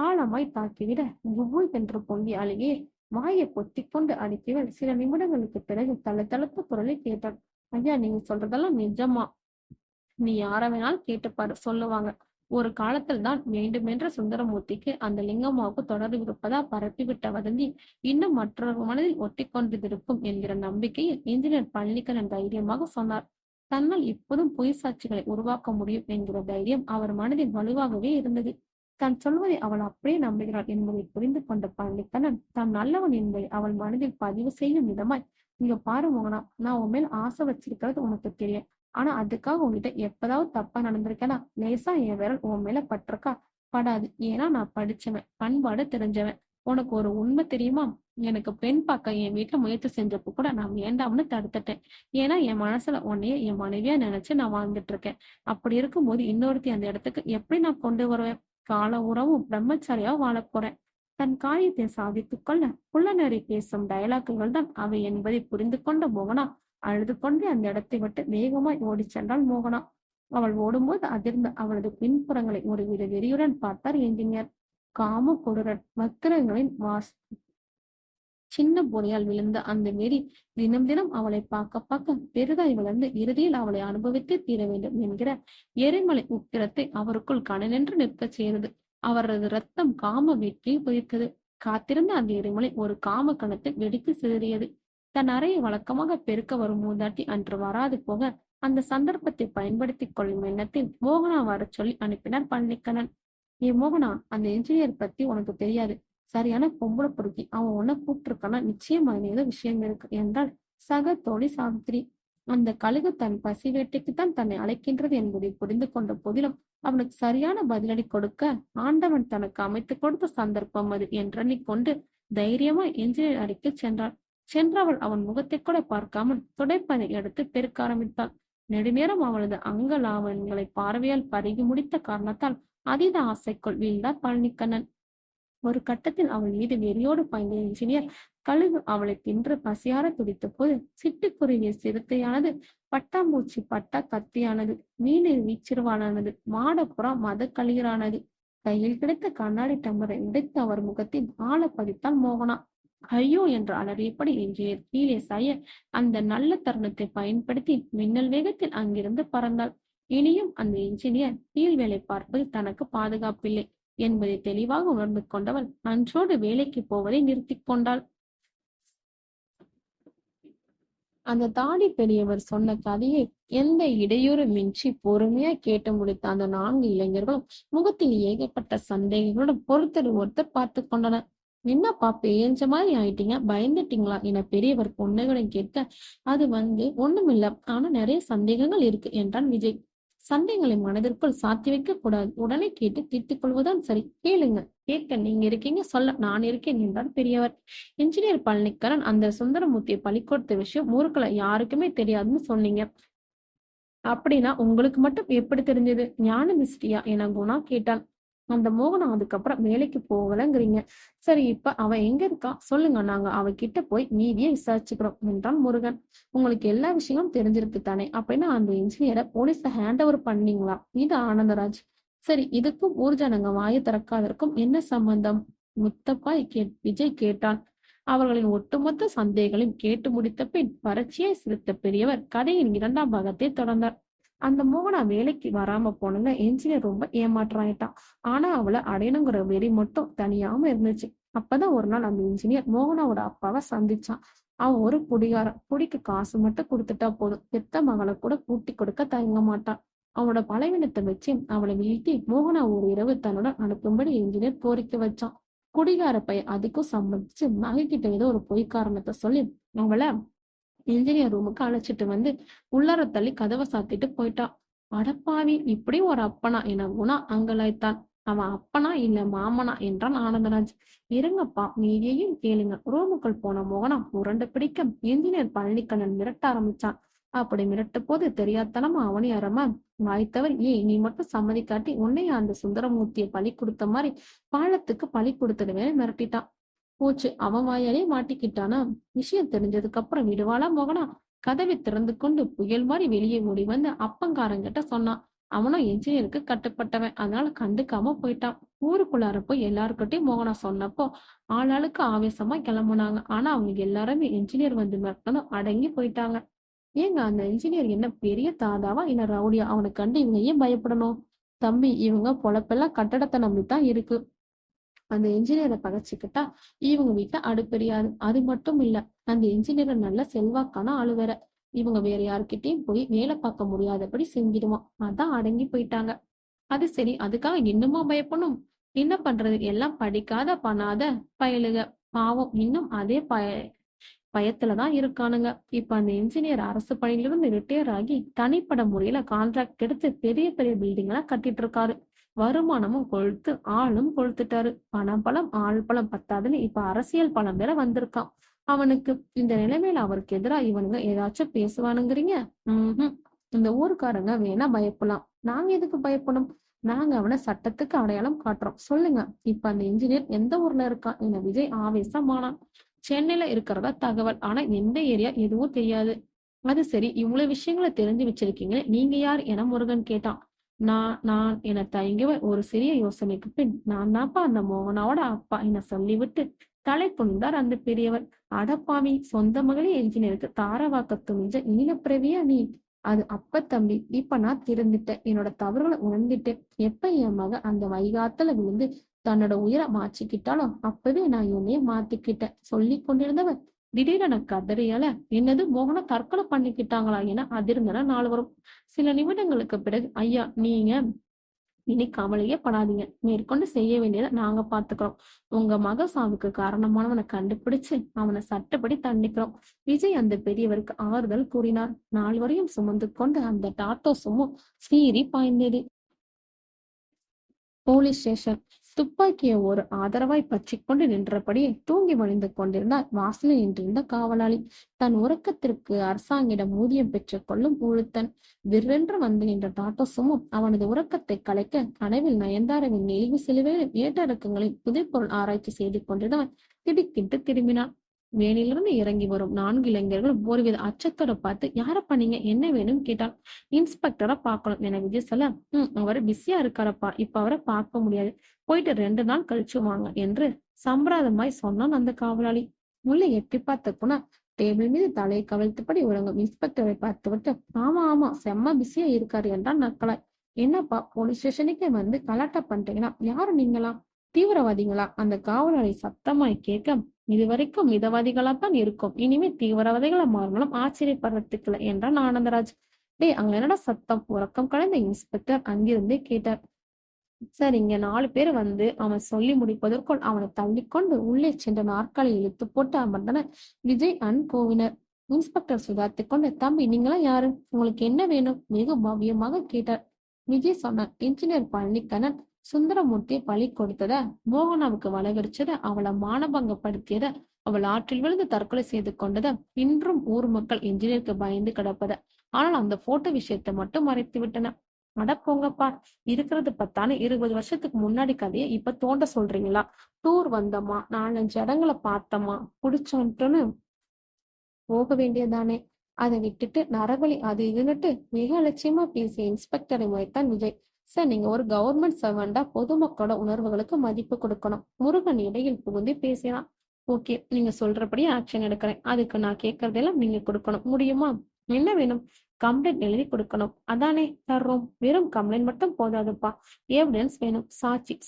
ஆழமாய் தாக்கிவிட குபுல் என்று பொங்கி அழுகே வாயை பொத்திக் கொண்டு அடித்தவள் சில நிமிடங்களுக்கு பிறகு தளதளத்த குரலை கேட்டாள். ஐயா, நீங்க சொல்றதெல்லாம் நிஜமா? நீ யார வேணாலும் கேட்டுப்பாரு, சொல்லுவாங்க. ஒரு காலத்தில் தான் வேண்டுமென்ற சுந்தரமூர்த்திக்கு அந்த லிங்கம்மாவுக்கு தொடர்பு இருப்பதா பரப்பிவிட்ட வதந்தி இன்னும் மற்றொரு மனதில் ஒட்டி கொண்டிருக்கும் என்கிற நம்பிக்கையில் இன்ஜினியர் பழனிக்கண்ணன் தைரியமாக சொன்னார். தன்னால் இப்போதும் பொய் சாட்சிகளை உருவாக்க முடியும் என்கிற தைரியம் அவர் மனதில் வலுவாகவே இருந்தது. தான் சொல்வதை அவள் அப்படியே நம்புகிறாள் என்பதை புரிந்து கொண்ட பழனிக்கண்ணன் தான் நல்லவன் என்பதை அவள் மனதில் பதிவு செய்யும் விதமாய், இங்க பாரு மோகனா, நான் உன் மேல் ஆசை வச்சிருக்கிறது உனக்கு தெரியும். ஆனா அதுக்காக உன்கிட்ட எப்பதாவது தப்பா நடந்திருக்கேனா? லேசா என் விரல் உன் மேல பட்டிருக்கா? படாது. ஏன்னா நான் படிச்சவன், பண்பாடு தெரிஞ்சவன். உனக்கு ஒரு உண்மை தெரியுமா? எனக்கு பெண் பார்க்க என் வீட்டுல முயற்சி செஞ்சப்போ கூட நான் வேண்டாம்னு தடுத்துட்டேன். ஏன்னா என் மனசுல உன்னைய என் மனைவியா நினைச்சு நான் வாழ்ந்துட்டு இருக்கேன். அப்படி இருக்கும்போது இன்னொருத்தி அந்த இடத்துக்கு எப்படி நான் கொண்டு வருவேன்? கால உறவும் பிரம்மச்சாரியா வாழப் போறேன். தன் காரியத்தை சாதித்துக் கொள்ள குள்ளநரி பேசும் டயலாக்குகள் தான் அவை என்பதை புரிந்து கொண்ட மோகனா அழுது கொண்டே அந்த இடத்தை விட்டு வேகமாய் ஓடிச் சென்றாள் மோகனா. அவள் ஓடும்போது அதிர்ந்த அவளது பின்புறங்களை ஒருவித வெறியுடன் பார்த்தார் என்ஜினியர். காம கொடூரன் வக்கிரங்களின் சின்ன பொறியால் விழுந்த அந்த வெறி தினம் தினம் அவளை பார்க்க பார்க்க பெரிதாய் வளர்ந்து இறுதியில் அவளை அனுபவித்து தீர வேண்டும் என்கிற எரிமலை உக்கிரத்தை அவருக்குள் கனலென்று நிற்கச் செய்தது. அவரது ரத்தம் காம வேட்கையில் குதித்தது. காத்திருந்த அந்த எரிமலை ஒரு காம கணத்தில் வெடித்து சிதறியது. தன் அறையை வழக்கமாக பெருக்க வரும் மூதாட்டி அன்று வராது போக அந்த சந்தர்ப்பத்தை பயன்படுத்திக் கொள்ளும் எண்ணத்தில் மோகனா வரச் சொல்லி அனுப்பினார் பழனிக்கண்ணன். ஏ மோகனா, அந்த என்ஜினியர் பத்தி உனக்கு தெரியாது. சரியான பொம்பளை பொறுக்கி. அவன் உன்னை கூப்பிட்டுருக்கானா? நிச்சயமா ஏதோ விஷயம் இருக்கு என்றால் சக தோழி சாவித்திரி. அந்த கழுகு தன் பசி வேட்டைக்குத்தான் தன்னை அழைக்கின்றது என்பதை புரிந்து கொண்ட போதிலும் அவனுக்கு சரியான பதிலடி கொடுக்க ஆண்டவன் தனக்கு அமைத்துக் கொடுத்த சந்தர்ப்பம் அது என்றெண்ணிக்கொண்டு தைரியமா என்ஜினியர் அறைக்கு சென்றாள். சென்றவள் அவன் முகத்தை கூட பார்க்காமல் துடைப்பனை எடுத்து பெருக்க ஆரம்பித்தாள். நெடுநேரம் அவளது அங்கலாவன்களை பார்வையால் பருகி முடித்த காரணத்தால் அதீத ஆசைக்குள் வீழ்ந்தார் பழனிக்கண்ணன். ஒரு கட்டத்தில் அவள் மீது வெறியோடு பாய்ந்த என்ஜினியர் கழுகு அவளை தின்று பசியார துடித்த போது சிட்டுக்குருவிய சிறுத்தையானது, பட்டாம்பூச்சி பட்டா கத்தியானது, மீனில் வீச்சிறுவாளானது, மாடப்புறா மத கலிகரானது. கையில் கிடைத்த கண்ணாடி டம்பரை உடைத்து அவர் முகத்தில் ஆழ பதித்தால் மோகனா. ஐயோ என்று அலறியபடி என்ஜினியர் கீழே சாய அந்த நல்ல தருணத்தை பயன்படுத்தி மின்னல் வேகத்தில் அங்கிருந்து பறந்தாள். இனியும் அந்த என்ஜினியர் கீழ் வேலை பார்ப்பது தனக்கு பாதுகாப்பில்லை என்பதை தெளிவாக உணர்ந்து கொண்டவள் அன்றோடு வேலைக்கு போவதை நிறுத்தி கொண்டாள். அந்த தாடி பெரியவர் சொன்ன கதையை எந்த இடையூறு மின்றி பொறுமையா கேட்டு முடித்த அந்த 4 இளைஞர்களும் முகத்தில் ஏகப்பட்ட சந்தேகங்களுடன் ஒருத்தர் பார்த்து கொண்டனர். என்னப்பா பேஞ்ச மாதிரி ஆயிட்டீங்க, பயந்துட்டீங்களா என பெரியவர் பொண்ணுகளை கேட்க, அது ஒண்ணுமில்ல, ஆனா நிறைய சந்தேகங்கள் இருக்கு என்றான் விஜய். சண்டைகளை மனதிற்குள் சாத்தி வைக்க கூடாது, உடனே கேட்டு தீர்த்துக் கொள்வதுதான் சரி. கேளுங்க. கேட்க நீங்க இருக்கீங்க, சொல்ல நான் இருக்கேன் என்றார் பெரியவர். இன்ஜினியர் பழனிக்கரன் அந்த சுந்தரமூர்த்தியை பலி கொடுத்த விஷயம் ஊருக்குள்ள யாருக்குமே தெரியாதுன்னு சொன்னீங்க. அப்படின்னா உங்களுக்கு மட்டும் எப்படி தெரிஞ்சது? ஞான திஷ்டியா என குணா கேட்டான். அந்த மோகனம் அதுக்கப்புறம் வேலைக்கு போகலங்கிறீங்க. சரி, இப்ப அவன் எங்க இருக்கா சொல்லுங்க, நாங்க அவகிட்ட போய் மீதியை விசாரிச்சுக்கிறோம் என்றான் முருகன். உங்களுக்கு எல்லா விஷயமும் தெரிஞ்சிருக்கு தானே, அப்படின்னா அந்த இன்ஜினியரை போலீஸ்ல ஹேண்ட் ஓவர் பண்ணீங்களா? இது ஆனந்தராஜ். சரி, இதுக்கும் ஊர் ஜனங்க வாயை திறக்காதற்கும் என்ன சம்பந்தம்? முத்தப்பாய் விஜய் கேட்டான். அவர்களின் ஒட்டுமொத்த சந்தேகங்களையும் கேட்டு முடித்த பின் வறட்சியை சிரித்த பெரியவர் கதையின் 2ஆம் பாகத்தை தொடர்ந்தார். அந்த மோகனா வேலைக்கு வராம போனங்க என்ஜினியர் ரொம்ப ஏமாற்றாயிட்டான். ஆனா அவளை அடையணுங்கிற வெறி மட்டும் தனியாம இருந்துச்சு. அப்பதான் ஒரு நாள் அந்த இன்ஜினியர் மோகனாவோட அப்பாவை சந்திச்சான். அவன் ஒரு குடிகாரன். குடிக்கு காசு மட்டும் கொடுத்துட்டா போதும், பெத்த மகளை கூட கூட்டி கொடுக்க தயங்க மாட்டான். அவனோட பலவீனத்தை வச்சு அவளை வீழ்த்தி மோகனா ஒரு இரவு தன்னுடன் அனுப்பும்படி இன்ஜினியர் கோரிக்கை வச்சான். குடிகார பையன் அதுக்கும் சம்மதிச்சு மகிக்கிட்ட ஏதோ ஒரு பொய் காரணத்தை சொல்லி அவளை இன்ஜினியர் ரூமுக்கு அழைச்சிட்டு வந்து உள்ளார தள்ளி கதவை சாத்திட்டு போயிட்டான். அடப்பாவி, இப்படி ஒரு அப்பனா என குணா அங்கலாய்த்தான். அவன் அப்பனா இல்ல மாமனா என்றான் ஆனந்தராஜ். இருங்கப்பா, மீதியையும் கேளுங்க. ரூமுக்குள் போன மோகனா உருண்டை பிடிக்க இன்ஜினியர் பழனிக்கண்ணன் மிரட்ட ஆரம்பிச்சான். அப்படி மிரட்ட போது தெரியாதனமா அவனி அரம வாய்த்தவர், ஏய் நீ மட்டும் சம்மதிக்காட்டி உன்னைய அந்த சுந்தரமூர்த்திய பலி கொடுத்த மாதிரி பாலத்துக்கு பலி கொடுத்துடுவேன்னு மிரட்டிட்டான். போச்சு, அவன் வாயாலே மாட்டிக்கிட்டானா? விஷயம் தெரிஞ்சதுக்கு அப்புறம் விடுவாளா மோகனா? கதவை திறந்து கொண்டு புயல் மாதிரி வெளியே ஓடி வந்து அப்பங்காரங்கிட்ட சொன்னான். அவனும் என்ஜினியருக்கு கட்டுப்பட்டவன், அதனால கண்டுக்காம போயிட்டான். ஊருக்குள்ளார போய் எல்லாருக்கிட்டையும் மோகனா சொன்னப்போ ஆளாளுக்கு ஆவேசமா கிளம்புனாங்க. ஆனா அவங்க எல்லாருமே என்ஜினியர் வந்து மிரட்டணும் அடங்கி போயிட்டாங்க. ஏங்க, அந்த இன்ஜினியர் என்ன பெரிய தாதாவா இல்ல ரவுடியா? அவனை கண்டு இவங்க ஏன் பயப்படணும்? தம்பி, இவங்க பொழப்பெல்லாம் கட்டடத்தை நம்பித்தான் இருக்கு. அந்த என்ஜினியரை பகைச்சுக்கிட்டா இவங்க வீட்டுல அடுப்பெரியாது. அது மட்டும் இல்ல, அந்த என்ஜினியர் நல்ல செல்வாக்கான ஆளு வேற. இவங்க வேற யாருக்கிட்டையும் போய் வேலை பார்க்க முடியாதபடி செஞ்சிடுவான். அதான் அடங்கி போயிட்டாங்க. அது சரி, அதுக்காக இன்னுமா பயப்படணும்? என்ன பண்றது, எல்லாம் படிக்காத பண்ணாத பயலுக. பாவம், இன்னும் அதே பயத்துலதான் இருக்கானுங்க. இப்ப அந்த என்ஜினியர் அரசு பணியிலிருந்து ரிட்டையர் ஆகி தனிப்பட முறையில கான்ட்ராக்ட் எடுத்து பெரிய பெரிய பில்டிங் எல்லாம் கட்டிட்டு இருக்காரு. வருமானமும் கொழுத்து, ஆளும் கொழுத்துட்டாரு. பணம் பலம் ஆள் பலம் பத்தாதுன்னு இப்ப அரசியல் பலம் வேற வந்திருக்கான் அவனுக்கு. இந்த நிலைமையில அவருக்கு எதிரா இவனுங்க ஏதாச்சும் பேசுவானுங்கிறீங்க? இந்த ஊருக்காரங்க வேணா பயப்படலாம், நாங்க எதுக்கு பயப்படும்? நாங்க அவனை சட்டத்துக்கு அடையாளம் காட்டுறோம். சொல்லுங்க, இப்ப அந்த இன்ஜினியர் எந்த ஊர்ல இருக்கான் என விஜய் ஆவேசமானான். சென்னையில இருக்கிறதா தகவல், ஆனா எந்த ஏரியா எதுவும் தெரியாது. அது சரி, இவ்வளவு விஷயங்களை தெரிஞ்சு வச்சிருக்கீங்களே, நீங்க யார் என முருகன் கேட்டான். நான் என தயங்கியவர் ஒரு சிறிய யோசனைக்கு பின், நான் தான்ப்பா அந்த மோகனாவோட அப்பா என சொல்லிவிட்டு தலை குனிந்தார் அந்த பெரியவர். அடப்பாவி, சொந்த மகளே என்ஜினியருக்கு தாரவாக்க துணிஞ்ச ஈனப்பிறவியா நீ? அது அப்ப தம்பி, இப்ப நான் திருந்துட்டேன், என்னோட தவறுகளை உணர்ந்துட்டேன். எப்ப என் மக அந்த வைகாத்துல விழுந்து தன்னோட உயிரை மாற்றிக்கிட்டாலும் அப்பவே நான் என்னைய மாத்திக்கிட்டேன் சொல்லி கொண்டிருந்தவன் திடீரென கதறியால, என்னது மோகன தற்கொலை பண்ணிக்கிட்டாங்களா என அதிர்ந்தன நால்வரும். சில நிமிடங்களுக்கு பிறகு, ஐயா நீங்க இனி கவலையே படாதீங்க, மேற்கொண்டு செய்ய வேண்டியதை நாங்க பாத்துக்கிறோம். உங்க மக சாவுக்கு காரணமானவனை கண்டுபிடிச்சு அவனை சட்டப்படி தண்டிக்கிறோம். விஜய் அந்த பெரியவருக்கு ஆறுதல் கூறினார். நால்வரையும் சுமந்து கொண்டு அந்த டாட்டோ சுமோ சீறி பாய்ந்தது. Police station. துப்பாக்கியை ஒரு ஆதரவாய் பற்றி கொண்டு நின்றபடியே தூங்கி வழிந்து கொண்டிருந்தார் வாசலில் நின்றிருந்த காவலாளி. தன் உறக்கத்திற்கு அரசாங்கிடம் ஊதியம் பெற்றுக் கொள்ளும் உழுத்தன். விற்றென்று வந்து நின்ற டாட்டோ சுமோ அவனது உறக்கத்தை கலைக்க கனவில் நயன்தாராவின் நெளிவு சிலுவையிலும் ஏற்றடக்கங்களில் புதைப்பொருள் ஆராய்ச்சி செய்து கொண்டிருந்தவன் திடுக்கிட்டு திரும்பினான். வேனிலிருந்து இறங்கி வரும் 4 இளைஞர்களும் ஒருவித அச்சத்தோட பார்த்து, யாரப்பா நீங்க, என்ன வேணும் கேட்டான். இன்ஸ்பெக்டரை பார்க்கணும் என விஜய் சொல்ல, அவரு பிஸியா இருக்காரப்பா, இப்ப அவரை பார்க்க முடியாது, போயிட்டு 2 நாள் கழிச்சு வாங்க என்று சம்பிரதாயமாய் சொன்னான் அந்த காவலாளி. உள்ள எட்டி பார்த்த குணா டேபிள் மீது தலையை கவிழ்த்தபடி உறங்கும் இன்ஸ்பெக்டரை பார்த்து விட்டு, ஆமா ஆமா செம்ம பிஸியா இருக்காரு என்றான் நக்கலாய். என்னப்பா, போலீஸ் ஸ்டேஷனுக்கே வந்து கலாட்டா பண்றீங்கன்னா, யாரு நீங்களா? தீவிரவாதிகளா? அந்த காவலாளி சத்தமாய் கேட்க, இதுவரைக்கும் மிதவாதிகளாத்தான் இருக்கும், இனிமே தீவிரவாதிகளா மாறணும் ஆச்சரியப்படுறதுக்கு இல்லை என்றான் ஆனந்தராஜ். டேய், அங்க என்னடா சத்தம்? உறக்கம் கலைந்த இன்ஸ்பெக்டர் அங்கிருந்தே கேட்டார். சார், இங்க 4 பேர் வந்து அவன் சொல்லி முடிப்பதற்குள் அவனை தள்ளிக்கொண்டு உள்ளே சென்ற நாற்காலி இழுத்து போட்டு அமர்ந்தனர் விஜய் அண்ட் கோவினர். இன்ஸ்பெக்டர் சுதாரித்து கொண்டு, தம்பி நீங்களாம் யாரு, உங்களுக்கு என்ன வேணும் மிக பவ்யமாக கேட்டார். விஜய் சொன்னார், இன்ஜினியர் பழனிக்கண்ணன் சுந்தரமூர்த்தியை பலி கொடுத்தத, மோகனாவுக்கு வளவரிச்சத, அவளை மானபங்கப்படுத்தியத, அவள் ஆற்றில் விழுந்து தற்கொலை செய்து கொண்டத, இன்றும் ஊர் மக்கள் இன்ஜினியருக்கு பயந்து கிடப்பத, ஆனால் அந்த போட்டோ விஷயத்தை மட்டும் மறைத்து விட்டன. அட போங்கப்பா, இருக்கிறது பத்தானு 20 வருஷத்துக்கு முன்னாடி கதையை இப்ப தோண்ட சொல்றீங்களா? டூர் வந்தோமா, 4-5 இடங்களை பார்த்தோமா, புடிச்சோன்ட்டுன்னு போக வேண்டியதானே. அதை விட்டுட்டு நரபலி அது இதுன்னுட்டு மிக அலட்சியமா பேசிய இன்ஸ்பெக்டரை முறைத்தான் விஜய். சார், நீங்க ஒரு கவர்மெண்ட் சர்வெண்டா பொதுமக்களோட உணர்வுகளுக்கு மதிப்பு கொடுக்கணும். முருகன் இடையில் புகுந்து பேசினான். ஓகே, நீங்க சொல்றபடி ஆக்ஷன் எடுக்கிறேன். அதுக்கு நான் கேட்கறதெல்லாம் நீங்க கொடுக்கணும். முடியுமா? என்ன வேணும்? கம்ப்ளைண்ட் எழுதி கொடுக்கணும். அதானே தர்றோம். வெறும் கம்ப்ளைண்ட் மட்டும் போதாதுப்பா, எவிடன்ஸ் வேணும்.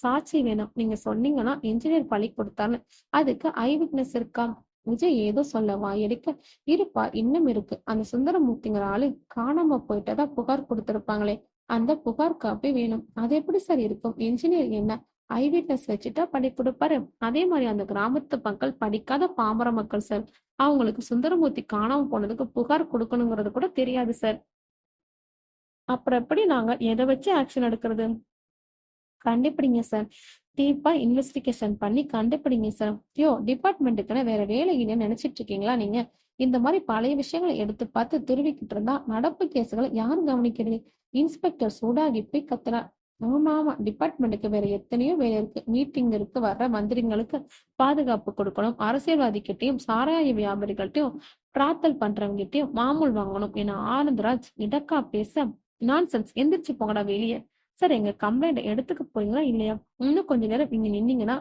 சாட்சி வேணும். நீங்க சொன்னீங்கன்னா இன்ஜினியர் பழி கொடுத்தான்னு அதுக்கு ஐ விட்னஸ் இருக்கா? விஜய் ஏதோ சொல்ல வாயடிக்க, இருப்பா, இன்னும் இருக்கு. அந்த சுந்தரமூர்த்திங்கிற ஆளு காணாம போயிட்டதா புகார் கொடுத்திருப்பாங்களே, அந்த புகார் காப்பி வேணும். அது எப்படி சார் இருக்கும்? இன்ஜினியர் என்ன ஐ விட்னஸ் வச்சுட்டா படி கொடுப்பாரு? அதே மாதிரி அந்த கிராமத்து மக்கள் படிக்காத பாமர மக்கள் சார். அவங்களுக்கு சுந்தரமூர்த்தி காணாம போனதுக்கு புகார் கொடுக்கணுங்கிறது கூட தெரியாது சார். அப்புறம் எப்படி நாங்க எதை வச்சு ஆக்ஷன் எடுக்கிறது? கண்டுபிடிங்க சார். டீப்பா இன்வெஸ்டிகேஷன் பண்ணி கண்டுபிடிங்க சார். டிபார்ட்மெண்ட்டுக்குன்னு வேற வேலை இல்லைன்னு நினைச்சிட்டு இருக்கீங்களா நீங்க? இந்த மாதிரி பழைய விஷயங்களை எடுத்து பார்த்து துருவிக்கிட்டு இருந்தா நடப்பு கேசுகளை யார் கவனிக்கிறது? இன்ஸ்பெக்டர் சூடாகி போய் கத்துறார். ஆமா ஆமா, டிபார்ட்மெண்ட்டுக்கு வேற எத்தனையோ வேலை இருக்கு. மீட்டிங் இருக்கு, வர்ற மந்திரிங்களுக்கு பாதுகாப்பு கொடுக்கணும், அரசியல்வாதி கிட்டையும் சாராய வியாபாரிகள்ட்டையும் பிரார்த்தல் பண்றவங்க மாமூல் வாங்கணும் என ஆனந்தராஜ் இடக்கா பேச, நான்சென்ஸ், எந்திரிச்சு போங்கடா வெளியே. சார், எங்க கம்ப்ளைண்ட் எடுத்துக்க போறீங்களா இல்லையா? இன்னும் கொஞ்ச நேரம் இங்க நின்னீங்கன்னா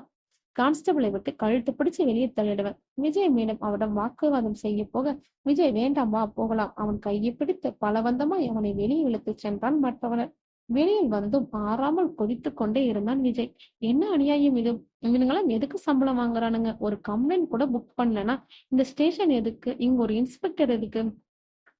கான்ஸ்டபிளை விட்டு கழுத்து பிடிச்சு வெளியே தள்ளிடுவேன். விஜய் மேடம் அவரிடம் வாக்குவாதம் செய்ய போக, விஜய் வேண்டாமா, போகலாம். அவன் கையை பிடித்து பலவந்தமாய் அவனை வெளியே இழுத்து சென்றான் மற்றவனர். வெளியில் வந்தும் ஆறாமல் கொதித்து கொண்டே இருந்தான் விஜய். என்ன அநியாயம் இது? இவனுங்களாம் எதுக்கு சம்பளம் வாங்குறானுங்க? ஒரு கம்ப்ளைண்ட் கூட புக் பண்ணலன்னா இந்த ஸ்டேஷன் எதுக்கு? இங்க ஒரு இன்ஸ்பெக்டர் எதுக்கு?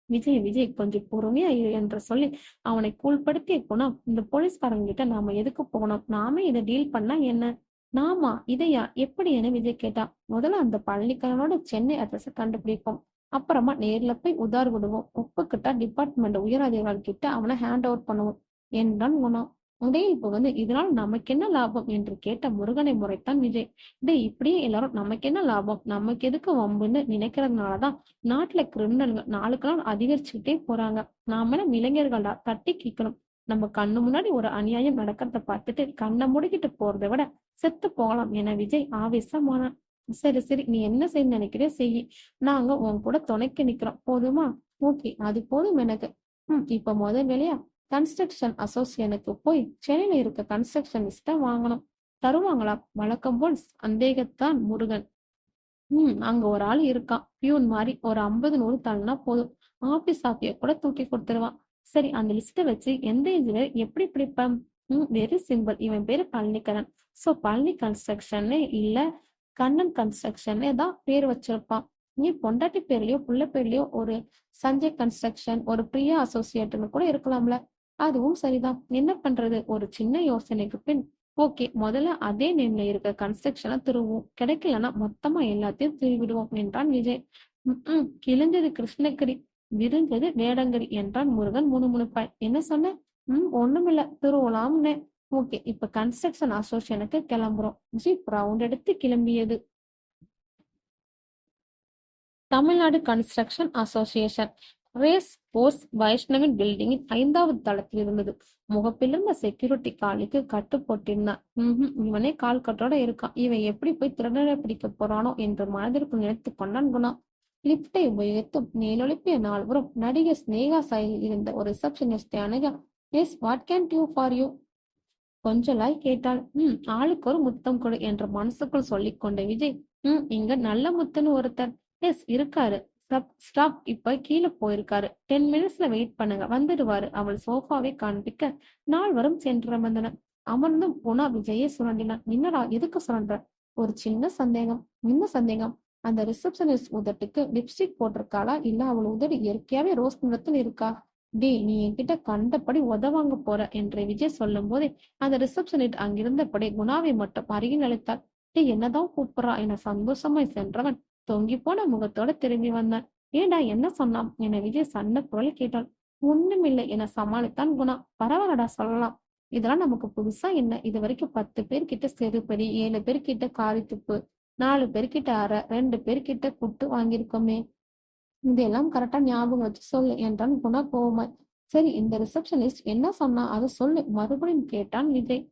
விஜய் விஜய் கொஞ்சம் பொறுமையா இரு என்று சொல்லி அவனை கூழ்படுத்தி போனா, இந்த போலீஸ்காரங்க கிட்ட நாம எதுக்கு போகணும்? நாமே இதை டீல் பண்ணா என்ன? நாமா இதையா? எப்படி என விஜய் கேட்டான். முதல்ல அந்த பழனிக்காரனோட சென்னை அட்ரஸ கண்டுபிடிப்போம். அப்புறமா நேர்ல போய் உதார் விடுவோம். ஒப்புக்கிட்டா டிபார்ட்மெண்ட் உயர் அதிகாரிகள் கிட்ட அவனை ஹேண்ட் ஓவர் பண்ணுவோம் என்றான் குணா. உடையில் புகுந்து இதனால் நமக்கு என்ன லாபம் என்று கேட்ட முருகனை முறைத்தான் விஜய். டேய், இப்படியே எல்லாரும் நமக்கு என்ன லாபம், நமக்கு எதுக்கு வம்புன்னு நினைக்கிறதுனாலதான் நாட்டுல கிரிமினல்கள் நாளுக்கு நாள் அதிகரிச்சுக்கிட்டே போறாங்க. நாம எல்லாம் இளைஞர்களா தட்டி கேட்கணும். நம்ம கண்ணு முன்னாடி ஒரு அநியாயம் நடக்கிறத பார்த்துட்டு கண்ணை முடிக்கிட்டு போறதை விட செத்து போகலாம் என விஜய் ஆவேசமானான். சரி சரி, நீ என்ன செய்ய நினைக்கிற செய்யி. நாங்க உன் கூட துணைக்கு நிக்கிறோம், போதுமா? ஓகே, அது போதும் எனக்கு. இப்ப முதல் வேலையா கன்ஸ்ட்ரக்ஷன் அசோசியனுக்கு போய் சென்னையில இருக்க கன்ஸ்ட்ரக்ஷன் லிஸ்ட வாங்கணும். தருவாங்களா? வழக்கம் போல் சந்தேகத்தான் முருகன். அங்க ஒரு ஆள் இருக்கான், பியூன் மாதிரி. ஒரு 50-100 தள்ளினா போதும், ஆபீஸ் ஆப்பிய கூட தூக்கி கொடுத்துருவான். சரி, அந்த லிஸ்ட வச்சு எந்த இன்ஜினியர் எப்படி பிடிப்பேன்? Very simple. இவன் பேரு பழனிக்கரன். சோ பழனி கன்ஸ்ட்ரக்ஷன் இல்ல கண்ணன் கன்ஸ்ட்ரக்ஷன் தான் பேர் வச்சிருப்பான். நீ பொண்டாட்டி பேர்லயோ புள்ள பேர்லயோ ஒரு சஞ்சய் கன்ஸ்ட்ரக்ஷன், ஒரு பிரியா அசோசியேட்னு கூட இருக்கலாம்ல. அதுவும் சரிதான். என்ன பண்றது? ஒரு சின்ன யோசனைக்கு பின், ஓகே, முதல்ல அதே நேம்ல இருக்க கன்ஸ்ட்ரக்ஷனை திருவோம். கிடைக்கலன்னா மொத்தமா எல்லாத்தையும் திருவிடுவோம் என்றான் விஜய். கிழிஞ்சது கிருஷ்ணகிரி, விரிஞ்சது வேடங்கிரி என்றான் முருகன் முணுமுணுப்பாய். என்ன சொன்ன? ஒண்ணுமில்ல, திருவலாம்னு. ஓகே, இப்ப கன்ஸ்ட்ரக்ஷன் அசோசியனுக்கு கிளம்புறோம். ஜீப் ரவுண்ட் எடுத்து கிளம்பியது. Tamil Nadu construction association race course வைஷ்ணவின் பில்டிங்கின் 5வது தளத்தில் இருந்தது. முகப்பிலிருந்த செக்யூரிட்டி காலுக்கு கட்டு போட்டிருந்தான். இவனே கால் கட்டோட இருக்கான். இவன் எப்படி போய் திருடனை பிடிக்க போறானோ என்று மனதிற்கு நினைத்து கொண்டான் குணா. லிப்டை உபயோகித்தும் மேலொழிப்பிய நால்வரும் நடிகை ஸ்னேகா சாயில் இருந்த ஒரு ரிசப்ஷனிஸ்டை அணுக, yes, what can do for you? கொஞ்சலாய் கேட்டாள். ஆளுக்கு ஒரு முத்தம் கொடு என்று மனசுக்குள் சொல்லிக் கொண்ட விஜய், இங்க நல்ல முத்துன்னு ஒருத்தர். எஸ், இருக்காரு. ஸ்டாப், இப்ப கீழே போயிருக்காரு. 10 மினிட்ஸ்ல வெயிட் பண்ணுங்க, வந்துடுவாரு. அவள் சோஃபாவை காண்பிக்க நால்வரும் சென்றமர்ந்தனர். அமர்ந்தும் குணா விஜயை சுரண்டினான். என்னடா, எதுக்கு சுரண்ட? ஒரு சின்ன சந்தேகம். என்ன சந்தேகம்? அந்த ரிசப்ஷனிஸ்ட் உதட்டுக்கு லிப்ஸ்டிக் போட்டிருக்காளா, இல்ல அவள் உதடு இயற்கையாவே ரோஸ் நிறத்தில் இருக்கா? டேய், நீ என்கிட்ட கண்டபடி உதவாங்க போற என்று விஜய் சொல்லும் போதே அந்த ரிசப்ஷனிஸ்ட் அங்கிருந்தபடி குணாவை மட்டும் அருகில் அழைத்தாள். டேய், என்னதான் கூப்பிடுறா என சந்தோஷமாய் சென்றவன் தொங்கி போன முகத்தோட திரும்பி வந்தான். ஏண்டா, என்ன சொன்னான் என விஜய் சன்ன குரல் கேட்டாள். ஒண்ணுமில்லை என சமாளித்தான் குணா. பரவாயில்லடா, சொல்லலாம். இதெல்லாம் நமக்கு புதுசா என்ன? இது வரைக்கும் 10 பேர்கிட்ட செருப்படி, 7 பேர்கிட்ட காரி துப்பு, 4 பேர்கிட்ட அரை, 2 பேர்கிட்ட குட்டு வாங்கியிருக்கோமே. இதெல்லாம் கரெக்டா ஞாபகம் வச்சு சொல்லு என்றான் குணா கோவமாய். சரி, இந்த ரிசப்ஷனிஸ்ட் என்ன சொன்னா அதை சொல்லு, மறுபடியும் கேட்டான் விஜய்.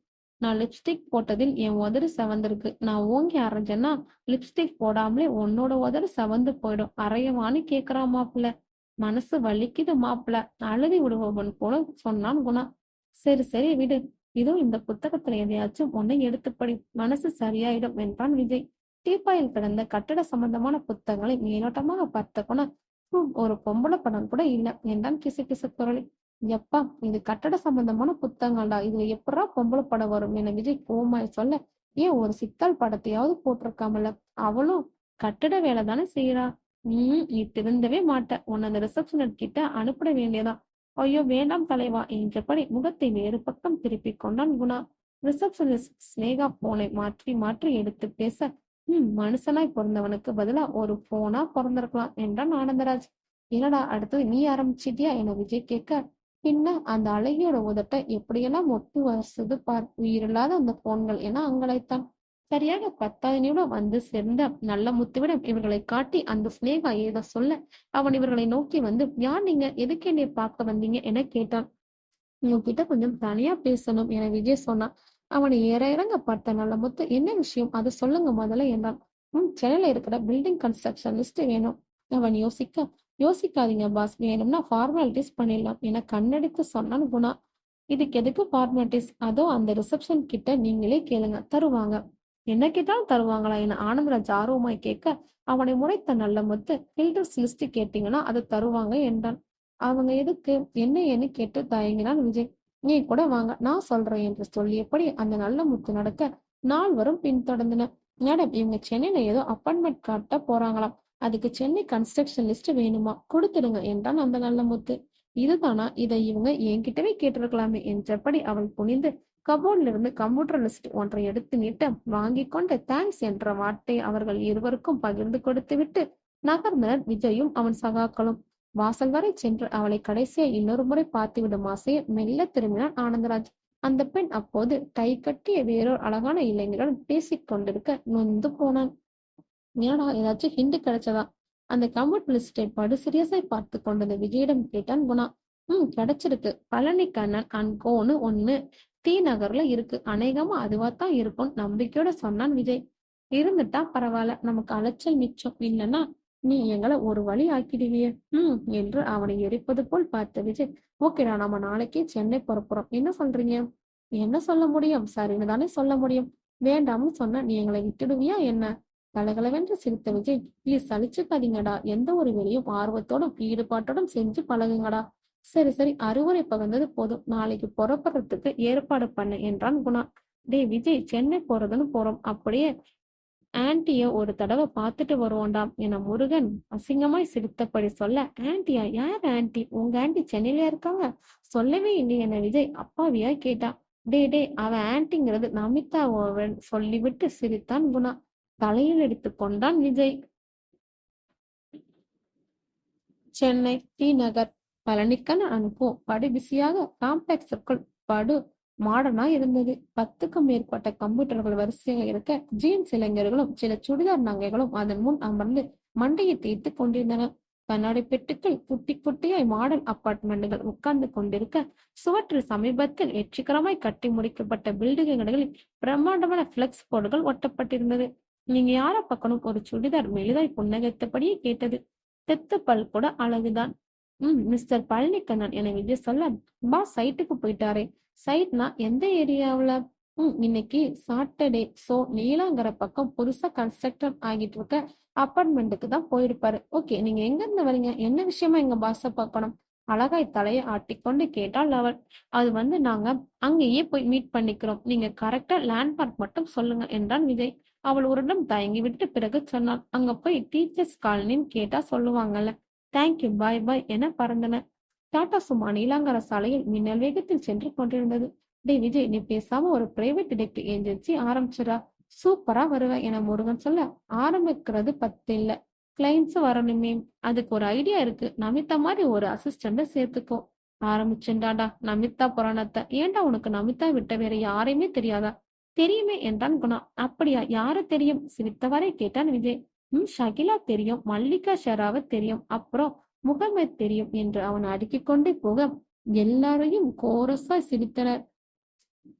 நான் லிப்ஸ்டிக் போட்டதில் என் உதடு செவந்திருக்கு. நான் ஓங்கி அரைஞ்சேன்னா லிப்ஸ்டிக் போடாமலே உன்னோட உதடு செவந்து போயிடும். அரையவான்னு கேக்குறான் மாப்பிள்ள. மனசு வலிக்குது மாப்பிள்ள. அழுதி விடுபவன் போல சொன்னான் குணா. சரி சரி விடு. இதோ இந்த புத்தகத்துல எதையாச்சும் ஒன்னை எடுத்து படி, மனசு சரியாயிடும் என்றான் விஜய். டீப்பாயில் கிடந்த கட்டட சம்பந்தமான புத்தகங்களை மேலோட்டமாக பார்த்த குணா, ஒரு பொம்பளை படம் கூட இல்ல என்றான் கிசு கிசு குரலில். எப்பா, இது கட்டட சம்பந்தமான புத்தகங்கள்டா, இதுல எப்படா பொம்பளை படம் வரும் என விஜய் கோமாய் சொல்ல, ஏன் ஒரு சித்தாள் படத்தையாவது போட்டிருக்காமல, அவளும் கட்டட வேலை தானே செய்யறா. நீ திருந்தவே மாட்ட, உன்னை அந்த ரிசப்ஷனர் கிட்ட அனுப்பிட வேண்டியதான். ஐயோ வேண்டாம் தலைவா என்றபடி முகத்தை வேறு பக்கம் திருப்பிக் கொண்டான் குணா. ரிசப்ஷனிஸ்ட் ஸ்னேகா போனை மாற்றி மாற்றி எடுத்து பேச, மனுஷனாய் பிறந்தவனுக்கு பதிலா ஒரு போனா பிறந்திருக்கலாம் என்றான் ஆனந்தராஜ். என்னடா அடுத்தது நீ ஆரம்பிச்சிட்டியா என விஜய் கேட்க, பின்ன அந்த அழகியோட உதட்ட எப்படியெல்லாம் ஒட்டு வருஷது பார், உயிரில்லாத அந்த போன்கள் என அங்கலைத்தான். சரியாக 10வது நிமிடம் வந்து சேர்ந்த நல்ல முத்துவிடம் இவர்களை காட்டி அந்த சினேகா ஏதோ சொல்ல, அவன் இவர்களை நோக்கி வந்து, யார் நீங்க, எதுக்கு என்னை பார்க்க வந்தீங்க என கேட்டான். உங்ககிட்ட கொஞ்சம் தனியா பேசணும் என விஜய் சொன்னான். அவனை ஏற இறங்க பார்த்த நல்ல முத்து, என்ன விஷயம் அதை சொல்லுங்க முதல்ல என்றான். சென்னையில இருக்கிற பில்டிங் கன்ஸ்ட்ரக்ஷன் லிஸ்ட் வேணும். அவன் யோசிக்காதீங்க பாஸ், வேணும்னா ஃபார்மாலிட்டிஸ் பண்ணிடலாம் என கண்ணடித்து சொன்னான் குணா. இதுக்கு எதுக்கு ஃபார்மாலிட்டிஸ், அதோ அந்த ரிசப்ஷன் கிட்ட நீங்களே கேளுங்க, தருவாங்க. என்ன கேட்டாலும் தருவாங்களா என ஆனந்தராஜ் ஆர்வமாய் கேட்க, அவனை முறைத்த நல்ல முத்து, பில்டர்ஸ் லிஸ்ட் கேட்டீங்கன்னா அதை தருவாங்க என்றான். அவங்க எதுக்கு, என்ன ஏன்னு கேட்டு தயங்கினான் விஜய். நீ கூட வாங்க, நான் சொல்றேன் என்று சொல்லியபடி அந்த நல்ல முத்து நடக்க நால்வரும் பின்தொடர்ந்தன. மேடம், இவங்க சென்னையில ஏதோ அப்பார்ட்மெண்ட் காட்ட போறாங்களாம், அதுக்கு சென்னை கன்ஸ்ட்ரக்ஷன் லிஸ்ட் வேணுமா, கொடுத்துடுங்க என்றான் அந்த நல்ல முத்து. இதுதானா, இதை இவங்க என்கிட்டவே கேட்டிருக்கலாமே என்றபடி அவள் புனிந்து கபோர்ட்ல இருந்து கம்ப்யூட்டர் லிஸ்ட் ஒன்றை எடுத்து நீட்ட, வாங்கி கொண்டு தேங்க்ஸ் என்ற வார்த்தை அவர்கள் இருவருக்கும் பகிர்ந்து கொடுத்து விட்டு நகர்ந்தனர் விஜயும் அவன் சகாக்களும். வாசல் வரை சென்று அவளை கடைசியா இன்னொரு முறை பார்த்துவிடும் ஆசையை மெல்ல திரும்பினான் ஆனந்தராஜ். அந்த பெண் அப்போது டை கட்டிய வேறொரு அழகான இளைஞருடன் பேசிக் கொண்டிருக்க நொந்து போனான். ஏடா, ஏதாச்சும் ஹிண்ட் கிடைச்சதா? அந்த கம்ப்யூட்டர் லிஸ்டை படு சீரியஸாய் பார்த்து கொண்டது விஜயிடம் கேட்டான் குணா. கிடைச்சிருக்கு. பழனி கண்ணன் அண்ட் கோன்னு ஒண்ணு டி நகர்ல இருக்கு, அநேகமா அதுவாத்தான் இருக்கும் நம்பிக்கையோட சொன்னான் விஜய். இருந்துட்டா பரவாயில்ல, நமக்கு அலைச்சல் மிச்சம், இல்லைன்னா நீ எங்களை ஒரு வழி ஆக்கிடுவிய என்று அவனை எரிப்பது போல் பார்த்த விஜய், ஓகேடா, நம்ம நாளைக்கே சென்னை புறப்புறோம், என்ன சொல்றீங்க? என்ன சொல்ல முடியும், சரின்னு தானே சொல்ல முடியும். வேண்டாம்னு சொன்னா நீ எங்களை விட்டுடுவியா என்ன? கலகலவென்று சிரித்த விஜய், ப்ளீஸ் சலிச்சுக்காதீங்கடா, எந்த ஒரு வேலையும் ஆர்வத்தோடும் ஈடுபாட்டோடும் செஞ்சு பழகுங்கடா. சரி சரி, அறுவரை பகிர்ந்தது போதும், நாளைக்கு புறப்படுறதுக்கு ஏற்பாடு பண்ணு என்றான் குணா. டே விஜய், சென்னை போறதுன்னு போறோம், அப்படியே ஆன்ட்டிய ஒரு தடவை பார்த்துட்டு வருவோண்டாம் என முருகன் அசிங்கமாய் சிரித்தபடி சொல்ல, ஆன்ட்டியா, யார் ஆன்ட்டி? உங்க ஆன்ட்டி சென்னையில இருக்காங்க? சொல்லவே இல்லை என விஜய் அப்பாவியா கேட்டா. டே, அவன் ஆன்ட்டிங்கிறது நமிதாவன் சொல்லிவிட்டு சிரித்தான் குணா. தலையில் எடுத்து கொண்டான் விஜய். சென்னை டி நகர். பழனிக்கண்ண அனுப்பும் படு பிஸியாக காம்ப்ளெக்ஸிற்குள் படு மாடர்னா இருந்தது. 10க்கும் மேற்பட்ட கம்ப்யூட்டர்கள் வரிசையாக இருக்க, ஜீன்ஸ் இளைஞர்களும் சில சுடிதார் நங்கைகளும் அதன் முன் அமர்ந்து மண்டையை தேய்த்து கொண்டிருந்தன. கண்ணாடி பெட்டுக்கள் குட்டி குட்டியாய் மாடல் அப்பார்ட்மெண்ட்டுகள் உட்கார்ந்து கொண்டிருக்க, சுவற்றில் சமீபத்தில் வெற்றிகரமாய் கட்டி முடிக்கப்பட்ட பில்டிங்குகளில் பிரம்மாண்டமான பிளெக்ஸ் போர்டுகள் ஒட்டப்பட்டிருந்தது. நீங்க யார பார்க்கணும்? ஒரு சுடிதார் மெலிதாய் புன்னகைத்தபடியே கேட்டது. தெத்து பல் கூட அழகுதான். மிஸ்டர் பழனிக்கண்ணன் என விஜய் சொல்ல, பாஸ் சைட்டுக்கு போயிட்டாரே. சைட்னா எந்த ஏரியாவுல? இன்னைக்கு சாட்டர்டே, சோ நீலாங்கர பக்கம் புதுசா கன்ஸ்ட்ரக்ஷன் ஆகிட்டு இருக்க அப்பார்ட்மெண்ட்டுக்கு தான் போயிருப்பாரு. ஓகே, நீங்க எங்க இருந்து வரீங்க, என்ன விஷயமா எங்க பாஸ பார்க்கணும்? அழகாய் தலையை ஆட்டிக்கொண்டு கேட்டாள் அவள். அது வந்து நாங்க அங்கேயே போய் மீட் பண்ணிக்கிறோம், நீங்க கரெக்டா லேண்ட்மார்க் மட்டும் சொல்லுங்க என்றான் விஜய். அவள் ஒரு இடம் தயங்கி விட்டு பிறகு சொன்னாள், அங்க போய் டீச்சர்ஸ் காலனின்னு கேட்டா சொல்லுவாங்கல்ல. தேங்க்யூ, பாய் பாய் என பறந்தன. டாடா சும்மா நீலாங்கர சாலையில் மின்னல் வேகத்தில் சென்று கொண்டிருந்தது. டே விஜய், நீ பேசாம ஒரு பிரைவேட் டிடெக்டிவ் ஏஜென்சி ஆரம்பிச்சிடா, சூப்பரா வருவ என முருகன் சொல்ல, ஆரம்பிக்கிறது 10 இல்ல, கிளைண்ட்ஸ் வரணுமே. அதுக்கு ஒரு ஐடியா இருக்கு, நமிதா மாதிரி ஒரு அசிஸ்டண்ட சேர்த்துக்கோ. ஆரம்பிச்சுண்டாடா நமிதா புராணத்தை. ஏண்டா, உனக்கு நமிதா விட்ட வேற யாரையுமே தெரியாதா? தெரியுமே என்றான் குணா. அப்படியா, யார தெரியும்? சிரித்தவரை கேட்டான் விஜய். ஷகிலா தெரியும், மல்லிகா ஷெராவத் தெரியும், அப்புறம் முகமது தெரியும் என்று அவன் அடுக்கிக் கொண்டே போக, எல்லாரையும் கோரஸா சிரித்தனர்.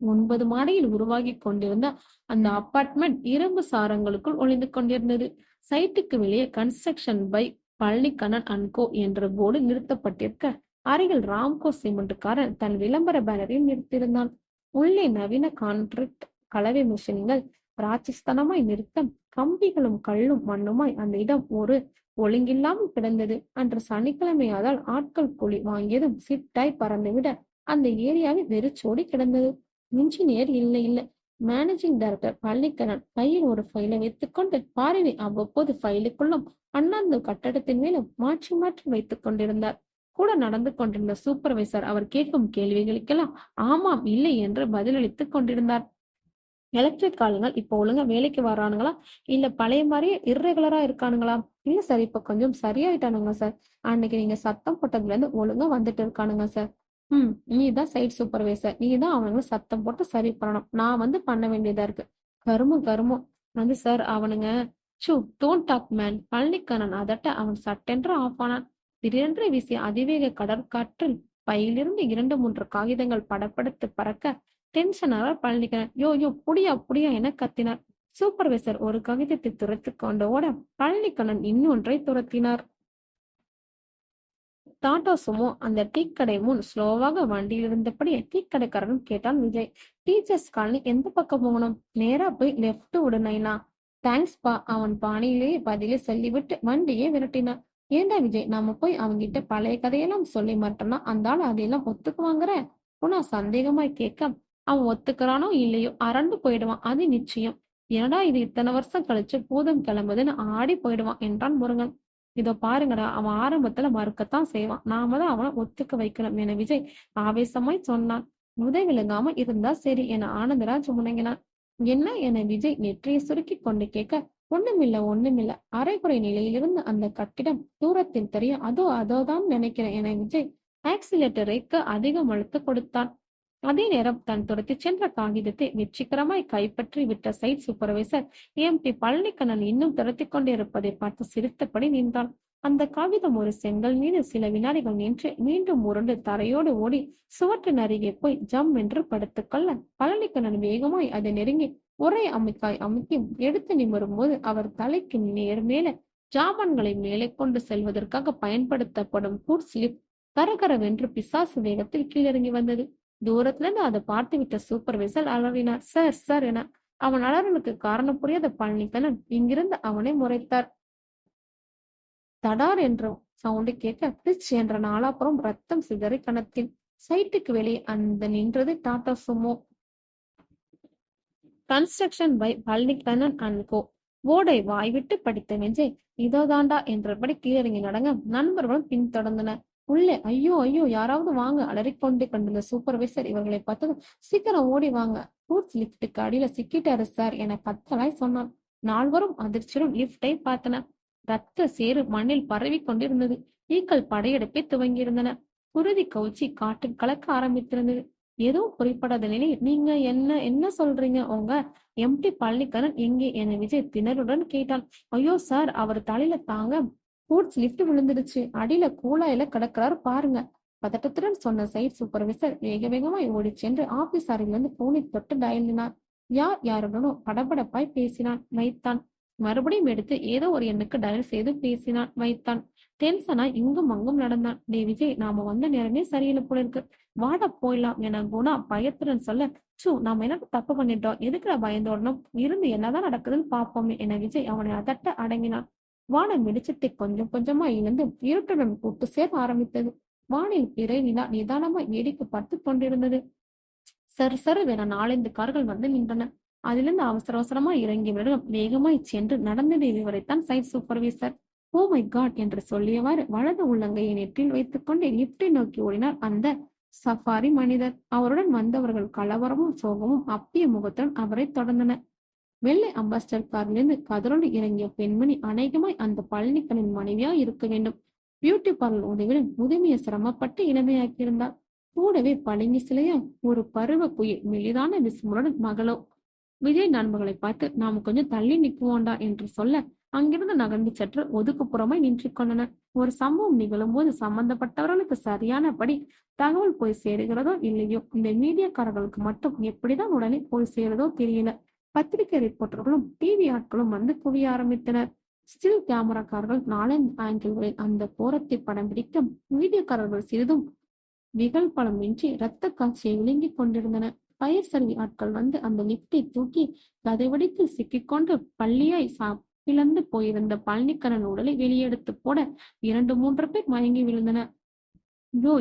9 மாடியில் உருவாகி கொண்டிருந்த அந்த அபார்ட்மெண்ட் இரும்பு சாரங்களுக்குள் ஒளிந்து கொண்டிருந்தது. சைட்டுக்கு வெளியே கன்ஸ்ட்ரக்ஷன் பை பழனிக்கண்ணன் அண்ட் கோ என்ற போர்டு நிறுத்தப்பட்டிருக்க, அருகில் ராம்கோ சிமெண்ட்காரன் தன் விளம்பர பேனரையும் நிறுத்தியிருந்தான். உள்ளே நவீன கான்கிரீட் கலவை மிஷின்கள் ராட்சஸ்தனமாய் நிறுத்தம், கம்பிகளும் கல்லும் மண்ணுமாய் அந்த இடம் ஒரு ஒழுங்கில்லாமல் கிடந்தது. அன்று சனிக்கிழமையாதால் ஆட்கள் கூலி வாங்கியதும் சிட்டாய் பறந்துவிட அந்த ஏரியாவில் வெறிச்சோடி கிடந்தது. இன்ஜினியர் இல்ல மேனேஜிங் டைரக்டர் பழனிக்கண்ணன் கையில் ஒரு ஃபைலை வைத்துக்கொண்டு பார்வை அவ்வப்போது ஃபைலுக்குள்ளும் அண்ணாந்து கட்டடத்தின் மேலும் மாற்றி மாற்றி வைத்துக் கொண்டிருந்தார். கூட நடந்து கொண்டிருந்த சூப்பர்வைசர் அவர் கேட்கும் கேள்விகளுக்கெல்லாம் ஆமாம் இல்லை என்று பதிலளித்துக் கொண்டிருந்தார். எலக்ட்ரிக் ஆளுங்கள் இப்ப ஒழுங்கா வேலைக்கு வர்றானுங்களா, இல்ல பழைய மாதிரியே இர்ரெகுலரா இருக்கானுங்களா? இல்ல சார், இப்ப கொஞ்சம் சரியாயிட்டானுங்க சார். அன்னைக்கு நீங்க சத்தம் போட்டதுல இருந்து ஒழுங்கா வந்துட்டு இருக்கானுங்க சார். நீ தான் சைட் சூப்பர்வைசர், நீ தான் அவனுங்களை சத்தம் போட்டு சரி பண்ணணும். நான் வந்து பண்ண வேண்டியதா இருக்கு. கருமம் வந்து சார் அவனுங்க. சூ, டோன்ட் டாக் மேன். பழனிக்கண்ணன் அதட்ட அவன் சட்டென்று ஆஃப் ஆனான். திடீரென்று வீசிய அதிவேக கடற்காற்றில் பையிலிருந்து 2 3 காகிதங்கள் படப்படுத்து பறக்க டென்ஷனாக பழனிக்கண்ணன் யோ யோ புடியா என கத்தினார். சூப்பர்வைசர் ஒரு காகிதத்தை துரைத்து கொண்டு ஓட பழனிக்கண்ணன் இன்னொன்றை துரத்தினார். டாடா சுமோ அந்த டீ கடை முன் ஸ்லோவாக வண்டியில் இருந்தபடி டீ கடைக்காரன் கேட்டான் விஜய். டீச்சர்ஸ் காலனி எந்த பக்கம் போகணும்? நேரா போய் லெப்ட் விடு நைனா. தேங்க்ஸ் பா. அவன் பாணியிலேயே பதிலே சொல்லிவிட்டு வண்டியே விரட்டினான். ஏண்டா விஜய், நாம போய் அவங்கிட்ட பழைய கதையெல்லாம் சொல்லி மாட்டோம்னா அந்த ஆள் அதையெல்லாம் ஒத்துக்குவாங்கிற? உனா சந்தேகமாய் கேட்க, அவன் ஒத்துக்கிறானோ இல்லையோ அரண்டு போயிடுவான், அது நிச்சயம். ஏடா இது இத்தனை வருஷம் கழிச்சு பூதம் கிளம்புதுன்னு ஆடி போயிடுவான் என்றான் முருகன். இதோ பாருங்கடா, அவன் ஆரம்பத்துல மறுக்கத்தான் செய்வான், நாம தான் அவனை ஒத்துக்க வைக்கணும் என விஜய் ஆவேசமாய் சொன்னான். விலகாம இருந்தா சரி என ஆனந்தராஜ் முணங்கினான். என்ன என விஜய் நெற்றியை சுருக்கி கொண்டு கேட்க, ஒண்ணுமில்ல அரைக்குறை நிலையிலிருந்து அந்த கட்டிடம் தூரத்தில் தெரிய அதோதான் நினைக்கிறேன் என விஜய் ஆக்சிலேட்டரைக்கு அதிகம் அழுத்த கொடுத்தான். அதே நேரம் தன் துரத்தி சென்ற காகிதத்தை வெற்றிகரமாய் கைப்பற்றி விட்ட சைட் சூப்பர்வைசர் எம்பி பழனிக்கண்ணன் இன்னும் துரத்தி கொண்டிருப்பதை பார்த்து சிரித்தபடி நின்றான். அந்த காகிதம் ஒரு செங்கல் மீது சில வினாடிகள் நின்று மீண்டும் உருண்டு தரையோடு ஓடி சுவற்றின் அருகே போய் ஜம் என்று படுத்துக்கொள்ள பழனிக்கண்ணன் வேகமாய் அதை நெருங்கி ஒரே அமுக்கி எடுத்து நிமிரும் போது அவர் தலைக்கு நேர் மேல ஜாமான்களை மேலே கொண்டு செல்வதற்காக பயன்படுத்தப்படும் ஃபுட் ஸ்லிப் கரகரவென்று பிசாசு வேகத்தில் கீழிறங்கி வந்தது. தூரத்துல இருந்து அதை பார்த்து விட்ட சூப்பர்வைசர் அலறினார். சார் சார் என. அவன் அலறலுக்கு காரணம் புரியாத பழனிக்கண்ணன் இங்கிருந்து அவனை முறைத்தார். தடார் என்ற சவுண்டு கேட்க பிச் என்ற நாலாப்புறம் ரத்தம் சிதறி கணத்தில். சைட்டுக்கு வெளியே அந்த நின்றது Tata Sumo. Construction by Palanikannan and co போர்டை வாய்விட்டு படித்த விஜய் இதோ தாண்டா என்றபடி கீழறங்கி நடங்க நண்பர்களும் பின்தொடர்ந்தனர். உள்ளே ஐயோ யாராவது வாங்க அலறிக்கொண்டு கொண்டிருந்த சூப்பர்வைசர் இவர்களை பார்த்ததும் சீக்கிரம் ஓடி வாங்க, கூட்ஸ் லிப்டுக்கு அடியில சிக்கிட்டாரு சார் என கத்தலாய் சொன்னான். நால்வரும் அதிர்ச்சியுடன் லிப்டை பார்த்தனர். ரத்த சேறு மண்ணில் பரவி கொண்டிருந்தது. ஈக்கள் படையெடுப்பை துவங்கியிருந்தன. குருதி கவுச்சி காற்றில் கலக்க ஆரம்பித்திருந்தது. எதுவும் குறிப்பிடாத நிலையில் நீங்க என்ன சொல்றீங்க? உங்க எம்டி பழனிக்கண்ணன் எங்கே என விஜய் திணறுடன் கேட்டான். ஐயோ சார், அவர் தலையில தாங்க கூட்ஸ் லிப்ட் விழுந்துடுச்சு, அடியில கூலாயில கிடக்கிறாரு பாருங்க. பதட்டத்துடன் சொன்ன சைட் சூப்பர்வைசர் வேகமாய் ஓடி சென்று ஆபீஸ் அறையிலிருந்து போனை தொட்டு டயலினார். யாருடனோ படபடப்பாய் பேசினான் வைத்தான். மறுபடியும் எடுத்து ஏதோ ஒரு எண்ணுக்கு டயல் செய்து பேசினான் வைத்தான். டென்ஷனா இங்கும் அங்கும் நடந்தான். டே விஜய், நாம வந்த நேரமே சரியில்லை போல இருக்கு, வாட போயிடலாம் என குணா பயத்துடன் சொல்ல, நாம என்ன தப்பு பண்ணிட்டோம், எதுக்குடா பயந்தோடணும், இருந்து என்னதான் நடக்குதுன்னு பாப்போமே என விஜய் அவனை அதட்ட அடங்கினான். வானம் வெளிச்சத்தை கொஞ்சம் கொஞ்சமா இழந்து இருட்டுடன் கூட்டு சேர ஆரம்பித்தது. வானில் பிறை நிலா நிதானமாய் வேடிக்கை பார்த்து கொண்டிருந்தது. சருவென 4 5 கார்கள் வந்து நின்றன. அதிலிருந்து அவசரமா இறங்கியவர்கள் வேகமாய் சென்று நடந்ததை விவரித்தான் site supervisor. Oh my God என்று சொல்லியவாறு வலது உள்ளங்கையை நெற்றில் வைத்துக் கொண்டு லிப்டை நோக்கி ஓடினார் அந்த சஃபாரி மனிதர். அவருடன் வந்தவர்கள் கலவரமும் சோகமும் அப்பிய முகத்துடன் அவரை தொடர்ந்தனர். வெள்ளை அம்பாஸ்டர் காரிலிருந்து கதறோடு இறங்கிய பெண்மணி அநேகமாய் அந்த பழனிக்கனின் மனைவியா இருக்க வேண்டும். பியூட்டி பார்லர் உதவியுடன் முதுமையை சிரமப்பட்டு இளமையாக்கியிருந்தார். கூடவே பழங்கி சிலையா ஒரு பருவ புயல் மெலிதான விசுமுடன் மகளோ. விஜய் நண்பர்களை பார்த்து நாம கொஞ்சம் தள்ளி நிற்குவோண்டா என்று சொல்ல அங்கிருந்து நகர்ந்து சற்று ஒதுக்குப்புறமாய் நின்று கொண்டனர். ஒரு சம்பவம் நிகழும் போது சம்பந்தப்பட்டவர்களுக்கு சரியானபடி தகவல் போய் சேருகிறதோ இல்லையோ, இந்த மீடியாக்காரர்களுக்கு மட்டும் எப்படிதான் உடனே போய் சேருதோ தெரியல. பத்திரிகை ரிப்போர்ட்டர்களும் டிவி ஆட்களும் வந்து குவிய ஆரம்பித்தனர். ஸ்டில் கேமராக்காரர்கள் நாலஞ்சு ஆங்கிள்களில் அந்த போரத்தை படம் பிடிக்க, மீடியாக்காரர்கள் சிறிதும் விகல்பலமின்றி இரத்த காட்சியை விழுங்கிக் கொண்டிருந்தனர். ஃபயர் சர்வீஸ் ஆட்கள் வந்து அந்த லிப்டை தூக்கி கதைவடித்தில் சிக்கிக்கொண்டு பள்ளியாய் பிளந்து போயிருந்த பழனிக்கண்ணன் உடலை வெளியெடுத்து போட 2-3 பேர் மயங்கி விழுந்தனர்.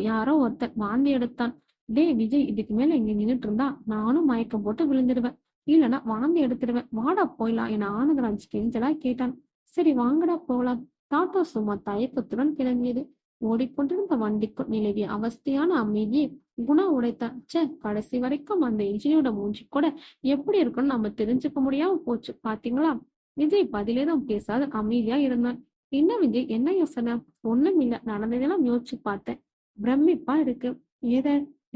யாரோ ஒருத்தன் வாந்தி எடுத்தான். டே விஜய், இதுக்கு மேல இங்க நின்றுட்டு இருந்தா நானும் மயக்கம் போட்டு விழுந்துடுவேன், இல்லனா வாந்தி எடுத்துடுவேன், வாடா போயிடலாம் என ஆனந்தராஜ் கெஞ்சலா கேட்டான். சரி வாங்கடா போலாம். டாட்டோ சும்மா தயக்கத்துடன் கிளம்பியது. ஓடிக்கொண்டிருந்த வண்டிக்குள் நிலவிய அவஸ்தையான அமைதியை குணா உடைத்தான். கடைசி வரைக்கும் அந்த இன்ஜினியோட மூஞ்சி கூட எப்படி இருக்குன்னு நம்ம தெரிஞ்சுக்க முடியாம போச்சு பாத்தீங்களா? விஜய் பதிலேதும் பேசாத அமைதியா இருந்தான். என்ன விஜய், என்ன யோசனை? ஒண்ணும் இல்ல, நடந்ததெல்லாம் யோசிச்சு பார்த்தேன். பிரமிப்பா இருக்கு. ஏத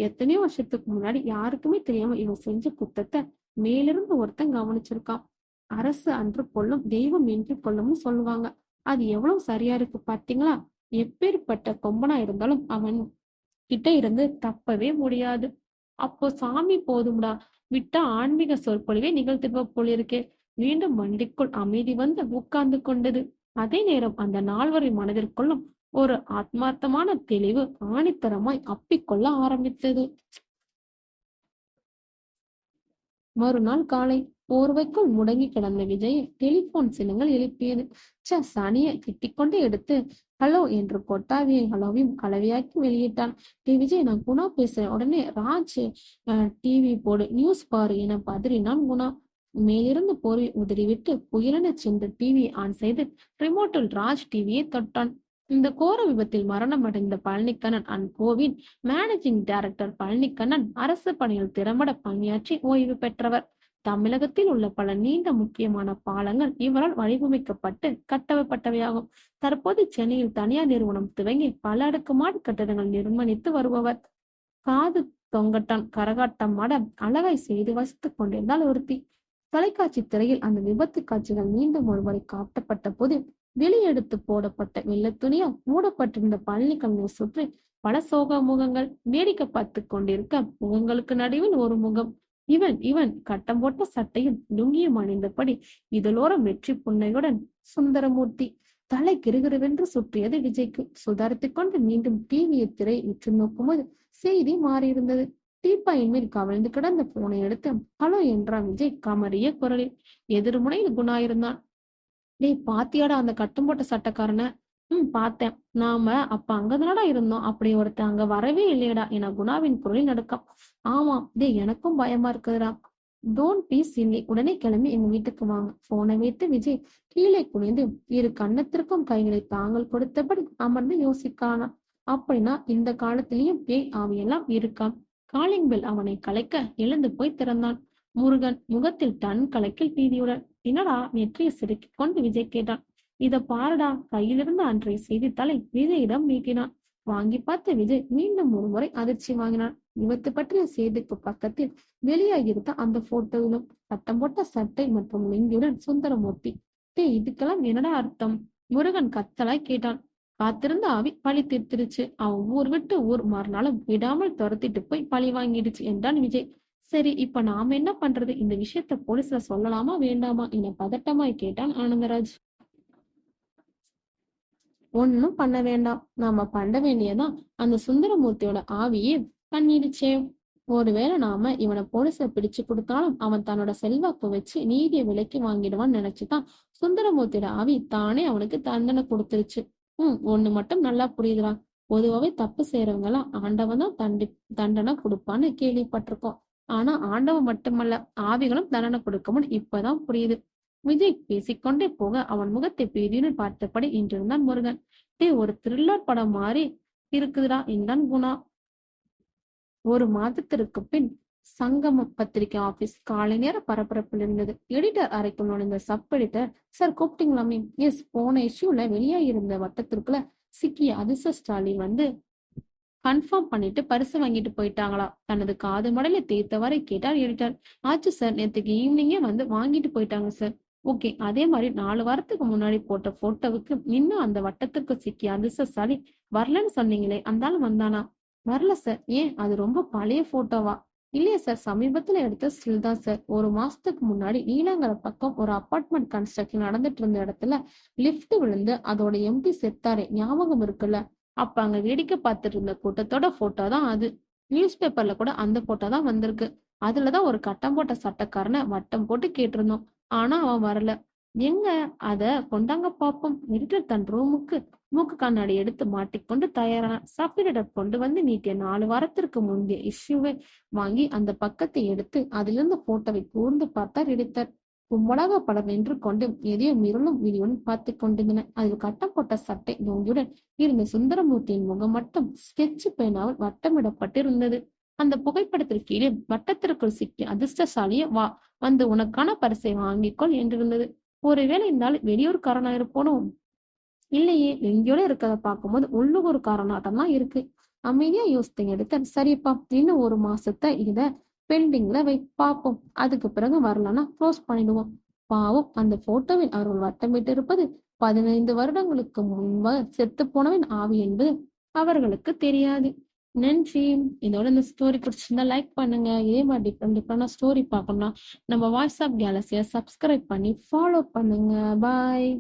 எத்தனையோ வருஷத்துக்கு முன்னாடி யாருக்குமே தெரியாம இவன் செஞ்ச குத்தத்தை மேலிருந்து ஒருத்தன் கவனிச்சிருக்கான். அரசு அன்று கொள்ளும், தெய்வம் என்று கொள்ளும்னு சொல்லுவாங்க. அது எவ்வளவு சரியா இருக்கு பாத்தீங்களா? எப்பேற்பட்ட கொம்பனா இருந்தாலும் அவன் கிட்ட இருந்து தப்பவே முடியாது. அப்போ சாமி போதும்டா, விட்டா ஆன்மீக சொற்பொழிவே நிகழ்த்திருப்ப போலிருக்கே. மீண்டும் வண்டிக்குள் அமைதி வந்து உட்கார்ந்து கொண்டது. அதே நேரம் அந்த நால்வரின் மனதிற்குள்ளும் ஒரு ஆத்மார்த்தமான தெளிவு ஆணித்தரமாய் அப்பிக்கொள்ள ஆரம்பித்தது. மறுநாள் காலை போர்வைக்குள் முடங்கி கிடந்த விஜயை டெலிபோன் சின்னங்கள் எழுப்பியது. சனியை கிட்டிக்கொண்டே எடுத்து ஹலோ என்று கொட்டாவியை ஹலோவையும் கலவையாக்கி வெளியிட்டான். விஜய், நான் குணா பேசுறேன், உடனே ராஜ் டிவி போடு, நியூஸ் பாரு என பதறினான் குணா. மேலிருந்து போர்வை உதறிவிட்டு புயலென சென்று டிவியை ஆன் செய்து ரிமோட்டில் ராஜ் டிவியை தொட்டான். இந்த கோர விபத்தில் மரணம் அடைந்த பழனிக்கண்ணன் அண்ட் கோவின் மேனேஜிங் டைரக்டர் பழனிக்கண்ணன் அரசு பணியில் திறம்பட பணியாற்றி ஓய்வு பெற்றவர். தமிழகத்தில் உள்ள பல நீண்ட முக்கியமான பாலங்கள் இவரால் வடிவமைக்கப்பட்டு கட்டப்பட்டவையாகும். தற்போது சென்னையில் தனியார் நிறுவனம் துவங்கி பல அடுக்குமாடி கட்டடங்கள் நிர்மாணித்து வருபவர். காது தொங்கட்டான் கரகாட்டம் ஆட அழகாய் செய்து வசித்துக் கொண்டிருந்தால் ஒருத்தி. தொலைக்காட்சி திரையில் அந்த விபத்து காட்சிகள் மீண்டும் ஒருமுறை காட்டப்பட்ட போது வெளியெடுத்து போடப்பட்ட வெள்ளத்துணியால் மூடப்பட்டிருந்த பழனிக்கண்ணை சுற்றி பல சோக முகங்கள் வேடிக்கை பார்த்து கொண்டிருக்க, முகங்களுக்கு நடுவில் ஒரு முகம். இவன் கட்டம் போட்ட சட்டையும் லுங்கியும் அணிந்தபடி இதழோரம் வெற்றி புன்னையுடன் சுந்தரமூர்த்தி. தலை கிருகிருவென்று சுற்றியது விஜய்க்கு. சுதாரித்துக் கொண்டு மீண்டும் டிவியை திரை உற்று நோக்கும்போது செய்தி மாறியிருந்தது. டீப்பாயின் மேல் கவிழ்ந்து கிடந்த போனை எடுத்து ஹலோ என்றான் விஜய் கமறிய குரலில். எதிர்முனையில் குணா இருந்தான். டேய், பாத்தியாடா அந்த கட்டும் போட்ட சட்டக்காரன? பார்த்தேன். நாம அப்ப அங்கதானடா இருந்தோம், அப்படி ஒருத்தன் அங்க வரவே இல்லையடா என குணாவின் குரலில் நடுக்கம். ஆமா டே, எனக்கும் பயமா இருக்குதுடா. டோன்ட் பீஸ் இல்லை, உடனே கிளம்பி எங்க வீட்டுக்கு வாங்க. போனை வைத்து விஜய் கீழே குனிந்து இரு கன்னத்திற்கும் கைகளை தாங்கள் கொடுத்தபடி அமர்ந்து யோசிக்கானான். அப்படின்னா இந்த காலத்திலயும் பேய் ஆவியெல்லாம் இருக்காம். காலிங் பெல் அவனை கலைக்க எழுந்து போய் திறந்தான். முருகன் முகத்தில் டன் கலக்கில் பீதியுடன். என்னடா நெற்றியை சிறுக்கிக் கொண்டு விஜய் கேட்டான். இத பாருடா, கையிலிருந்து அன்றைய செய்தித்தாளை விஜயிடம் நீட்டினான். வாங்கி பார்த்த விஜய் மீண்டும் ஒரு முறை அதிர்ச்சி வாங்கினான். விபத்து பற்றிய செய்திக்கு பக்கத்தில் வெளியாகியிருந்த அந்த போட்டோவிலும் சட்டம் போட்ட சட்டை மற்றும் லிங்கியுடன் சுந்தரமூர்த்தி. இதுக்கெல்லாம் என்னடா அர்த்தம்? முருகன் கத்தலாய் கேட்டான். காத்திருந்த ஆவி பழி தீர்த்திருச்சு. அவன் ஊர் விட்டு ஊர் மாறினாலும் விடாமல் துரத்திட்டு போய் பழி வாங்கிடுச்சு என்றான் விஜய். சரி, இப்ப நாம என்ன பண்றது? இந்த விஷயத்த போலீஸ்ல சொல்லலாமா வேண்டாமா என பதட்டமாய் கேட்டான் ஆனந்தராஜ். ஒன்னும் பண்ண வேண்டாம். நாம பண்ண வேண்டியதான் அந்த சுந்தரமூர்த்தியோட ஆவியே பண்ணிடுச்சே. ஒருவேளை நாம இவனை போலீஸ்ல பிடிச்சு கொடுத்தாலும் அவன் தன்னோட செல்வாக்கு வச்சு நீதியை விலைக்கு வாங்கிடுவான்னு நினைச்சுதான் சுந்தரமூர்த்தியோட ஆவி தானே அவனுக்கு தண்டனை கொடுத்துருச்சு. ஒண்ணு மட்டும் நல்லா புரியுதுடா. பொதுவாவே தப்பு செய்யறவங்க எல்லாம் ஆண்டவன் தான் தண்டனை கொடுப்பான்னு கேள்விப்பட்டிருக்கோம். ஆனா ஆண்டவன் மட்டுமல்ல, ஆவிகளும் தண்டனை கொடுக்கும்னு இப்பதான் புரியுது. விஜய் பேசிக்கொண்டே போக அவன் முகத்தை பீதியுன்னு பார்த்தபடி இன்றிருந்தான் முருகன். ஒரு த்ரில்லர் படம் மாதிரி இருக்குதுடா என்றான் குணா. ஒரு மாதத்திற்கு பின் சங்கமம் பத்திரிகை ஆபீஸ் காலை நேர பரபரப்பில் இருந்தது. எடிட்டர் அறைக்குள் நுழைந்த சப் எடிட்டர், சார் கூப்பிட்டீங்களாமே? எஸ், போன இஷ்யூல வெளியாகிருந்த வட்டத்திற்குள்ள சிக்கிய அதிர்ஷ்டசாலி வந்து கன்ஃபார்ம் பண்ணிட்டு பரிசு வாங்கிட்டு போயிட்டாங்களா? தனது காது மடலை தேய்த்தவரை கேட்டார் எடிட்டர். ஆச்சு சார், நேற்றுக்கு ஈவினிங்கே வந்து வாங்கிட்டு போயிட்டாங்க சார். ஓகே. அதே மாரி 4 வாரத்துக்கு முன்னாடி போட்ட ஃபோட்டோவுக்கு இன்னும் அந்த வட்டத்திற்கு சிக்கிய அதிர்ஷ்டசாலி வரலன்னு சொன்னீங்களே, அந்த ஆள் வந்தானா? வரல சார். ஏன்? அது ரொம்ப பழைய ஃபோட்டோவா? இல்லையே சார். சமீபத்துல எடுத்த ஸ்டில் தான் சார். 1 மாசத்துக்கு முன்னாடி நீலாங்கரை பக்கம் ஒரு அபார்ட்மெண்ட் கன்ஸ்ட்ரக்ஷன் நடந்துட்டு இருந்த இடத்துல லிஃப்ட் விழுந்து அதோட எம்டி செத்தாரே, ஞாபகம் இருக்குல்ல? அப்ப அங்க வேடிக்கை பார்த்துட்டு இருந்த கூட்டத்தோட ஃபோட்டோ தான் அது. நியூஸ் பேப்பர்ல கூட அந்த ஃபோட்டோ தான் வந்திருக்கு. அதுல தான் ஒரு கட்டம் போட்ட சட்டைக்காரன வட்டம் போட்டு கேட்டிருந்தோம். ஆனா அவன் வரல. எங்க? அத கொண்டாங்க பாப்போம். எடிட்டர் தன் ரூமுக்கு மூக்கு கண்ணாடி எடுத்து மாட்டிக்கொண்டு தயாரானார். சப்ரீடர் கொண்டு வந்து நீட்டிய 4 வாரத்திற்கு முந்தைய இஷ்யூவை வாங்கி அந்த பக்கத்தை எடுத்து அதிலிருந்த போட்டோவை கூர்ந்து பார்த்தார் எடிட்டர். கும்பலாக படம் நின்று கொண்டு எதையோ மிரளும் விழியுடன் பார்த்து கொண்டிருந்தன. அதில் கட்டம் போட்ட சட்டை நோங்கியுடன் இருந்த சுந்தரமூர்த்தியின் முகம் மட்டும் ஸ்கெட்ச் பேனாவில் வட்டமிடப்பட்டிருந்தது. அந்த புகைப்படத்திற்கு கீழே வட்டத்திற்குள் சிக்கிய அதிர்ஷ்டசாலிய வா வந்து உனக்கான பரிசை வாங்கிக்கொள் என்றிருந்தது. ஒருவேளை இந்த ஆள் வெளியூர்காரனா இருப்பானோ? இல்லையே, எங்கேயோட இருக்கிறத பார்க்கும்போது உள்ளூர்காரனாட்டம் தான் இருக்கு. அமைதியா யோசித்தேன் எடுத்தேன். சரிப்பா, இன்னும் 1 மாசத்தை இத பெண்டிங்ல வை பார்ப்போம். அதுக்கு பிறகு வரலன்னா க்ளோஸ் பண்ணிடுவோம். பாவம், அந்த போட்டோவில் அவர்கள் வட்டமிட்டு இருப்பது 15 வருடங்களுக்கு முன்பு செத்து போனவன் ஆவி என்பது அவர்களுக்கு தெரியாது. நன்றி. இதோட இந்த ஸ்டோரி பிடிச்சிருந்தா லைக் பண்ணுங்க. இதே மாதிரி டிஃப்ரெண்டான ஸ்டோரி பார்க்கணும்னா நம்ம வாட்ஸ்அப் கேலக்சியை சப்ஸ்கிரைப் பண்ணி ஃபாலோ பண்ணுங்க. பாய்.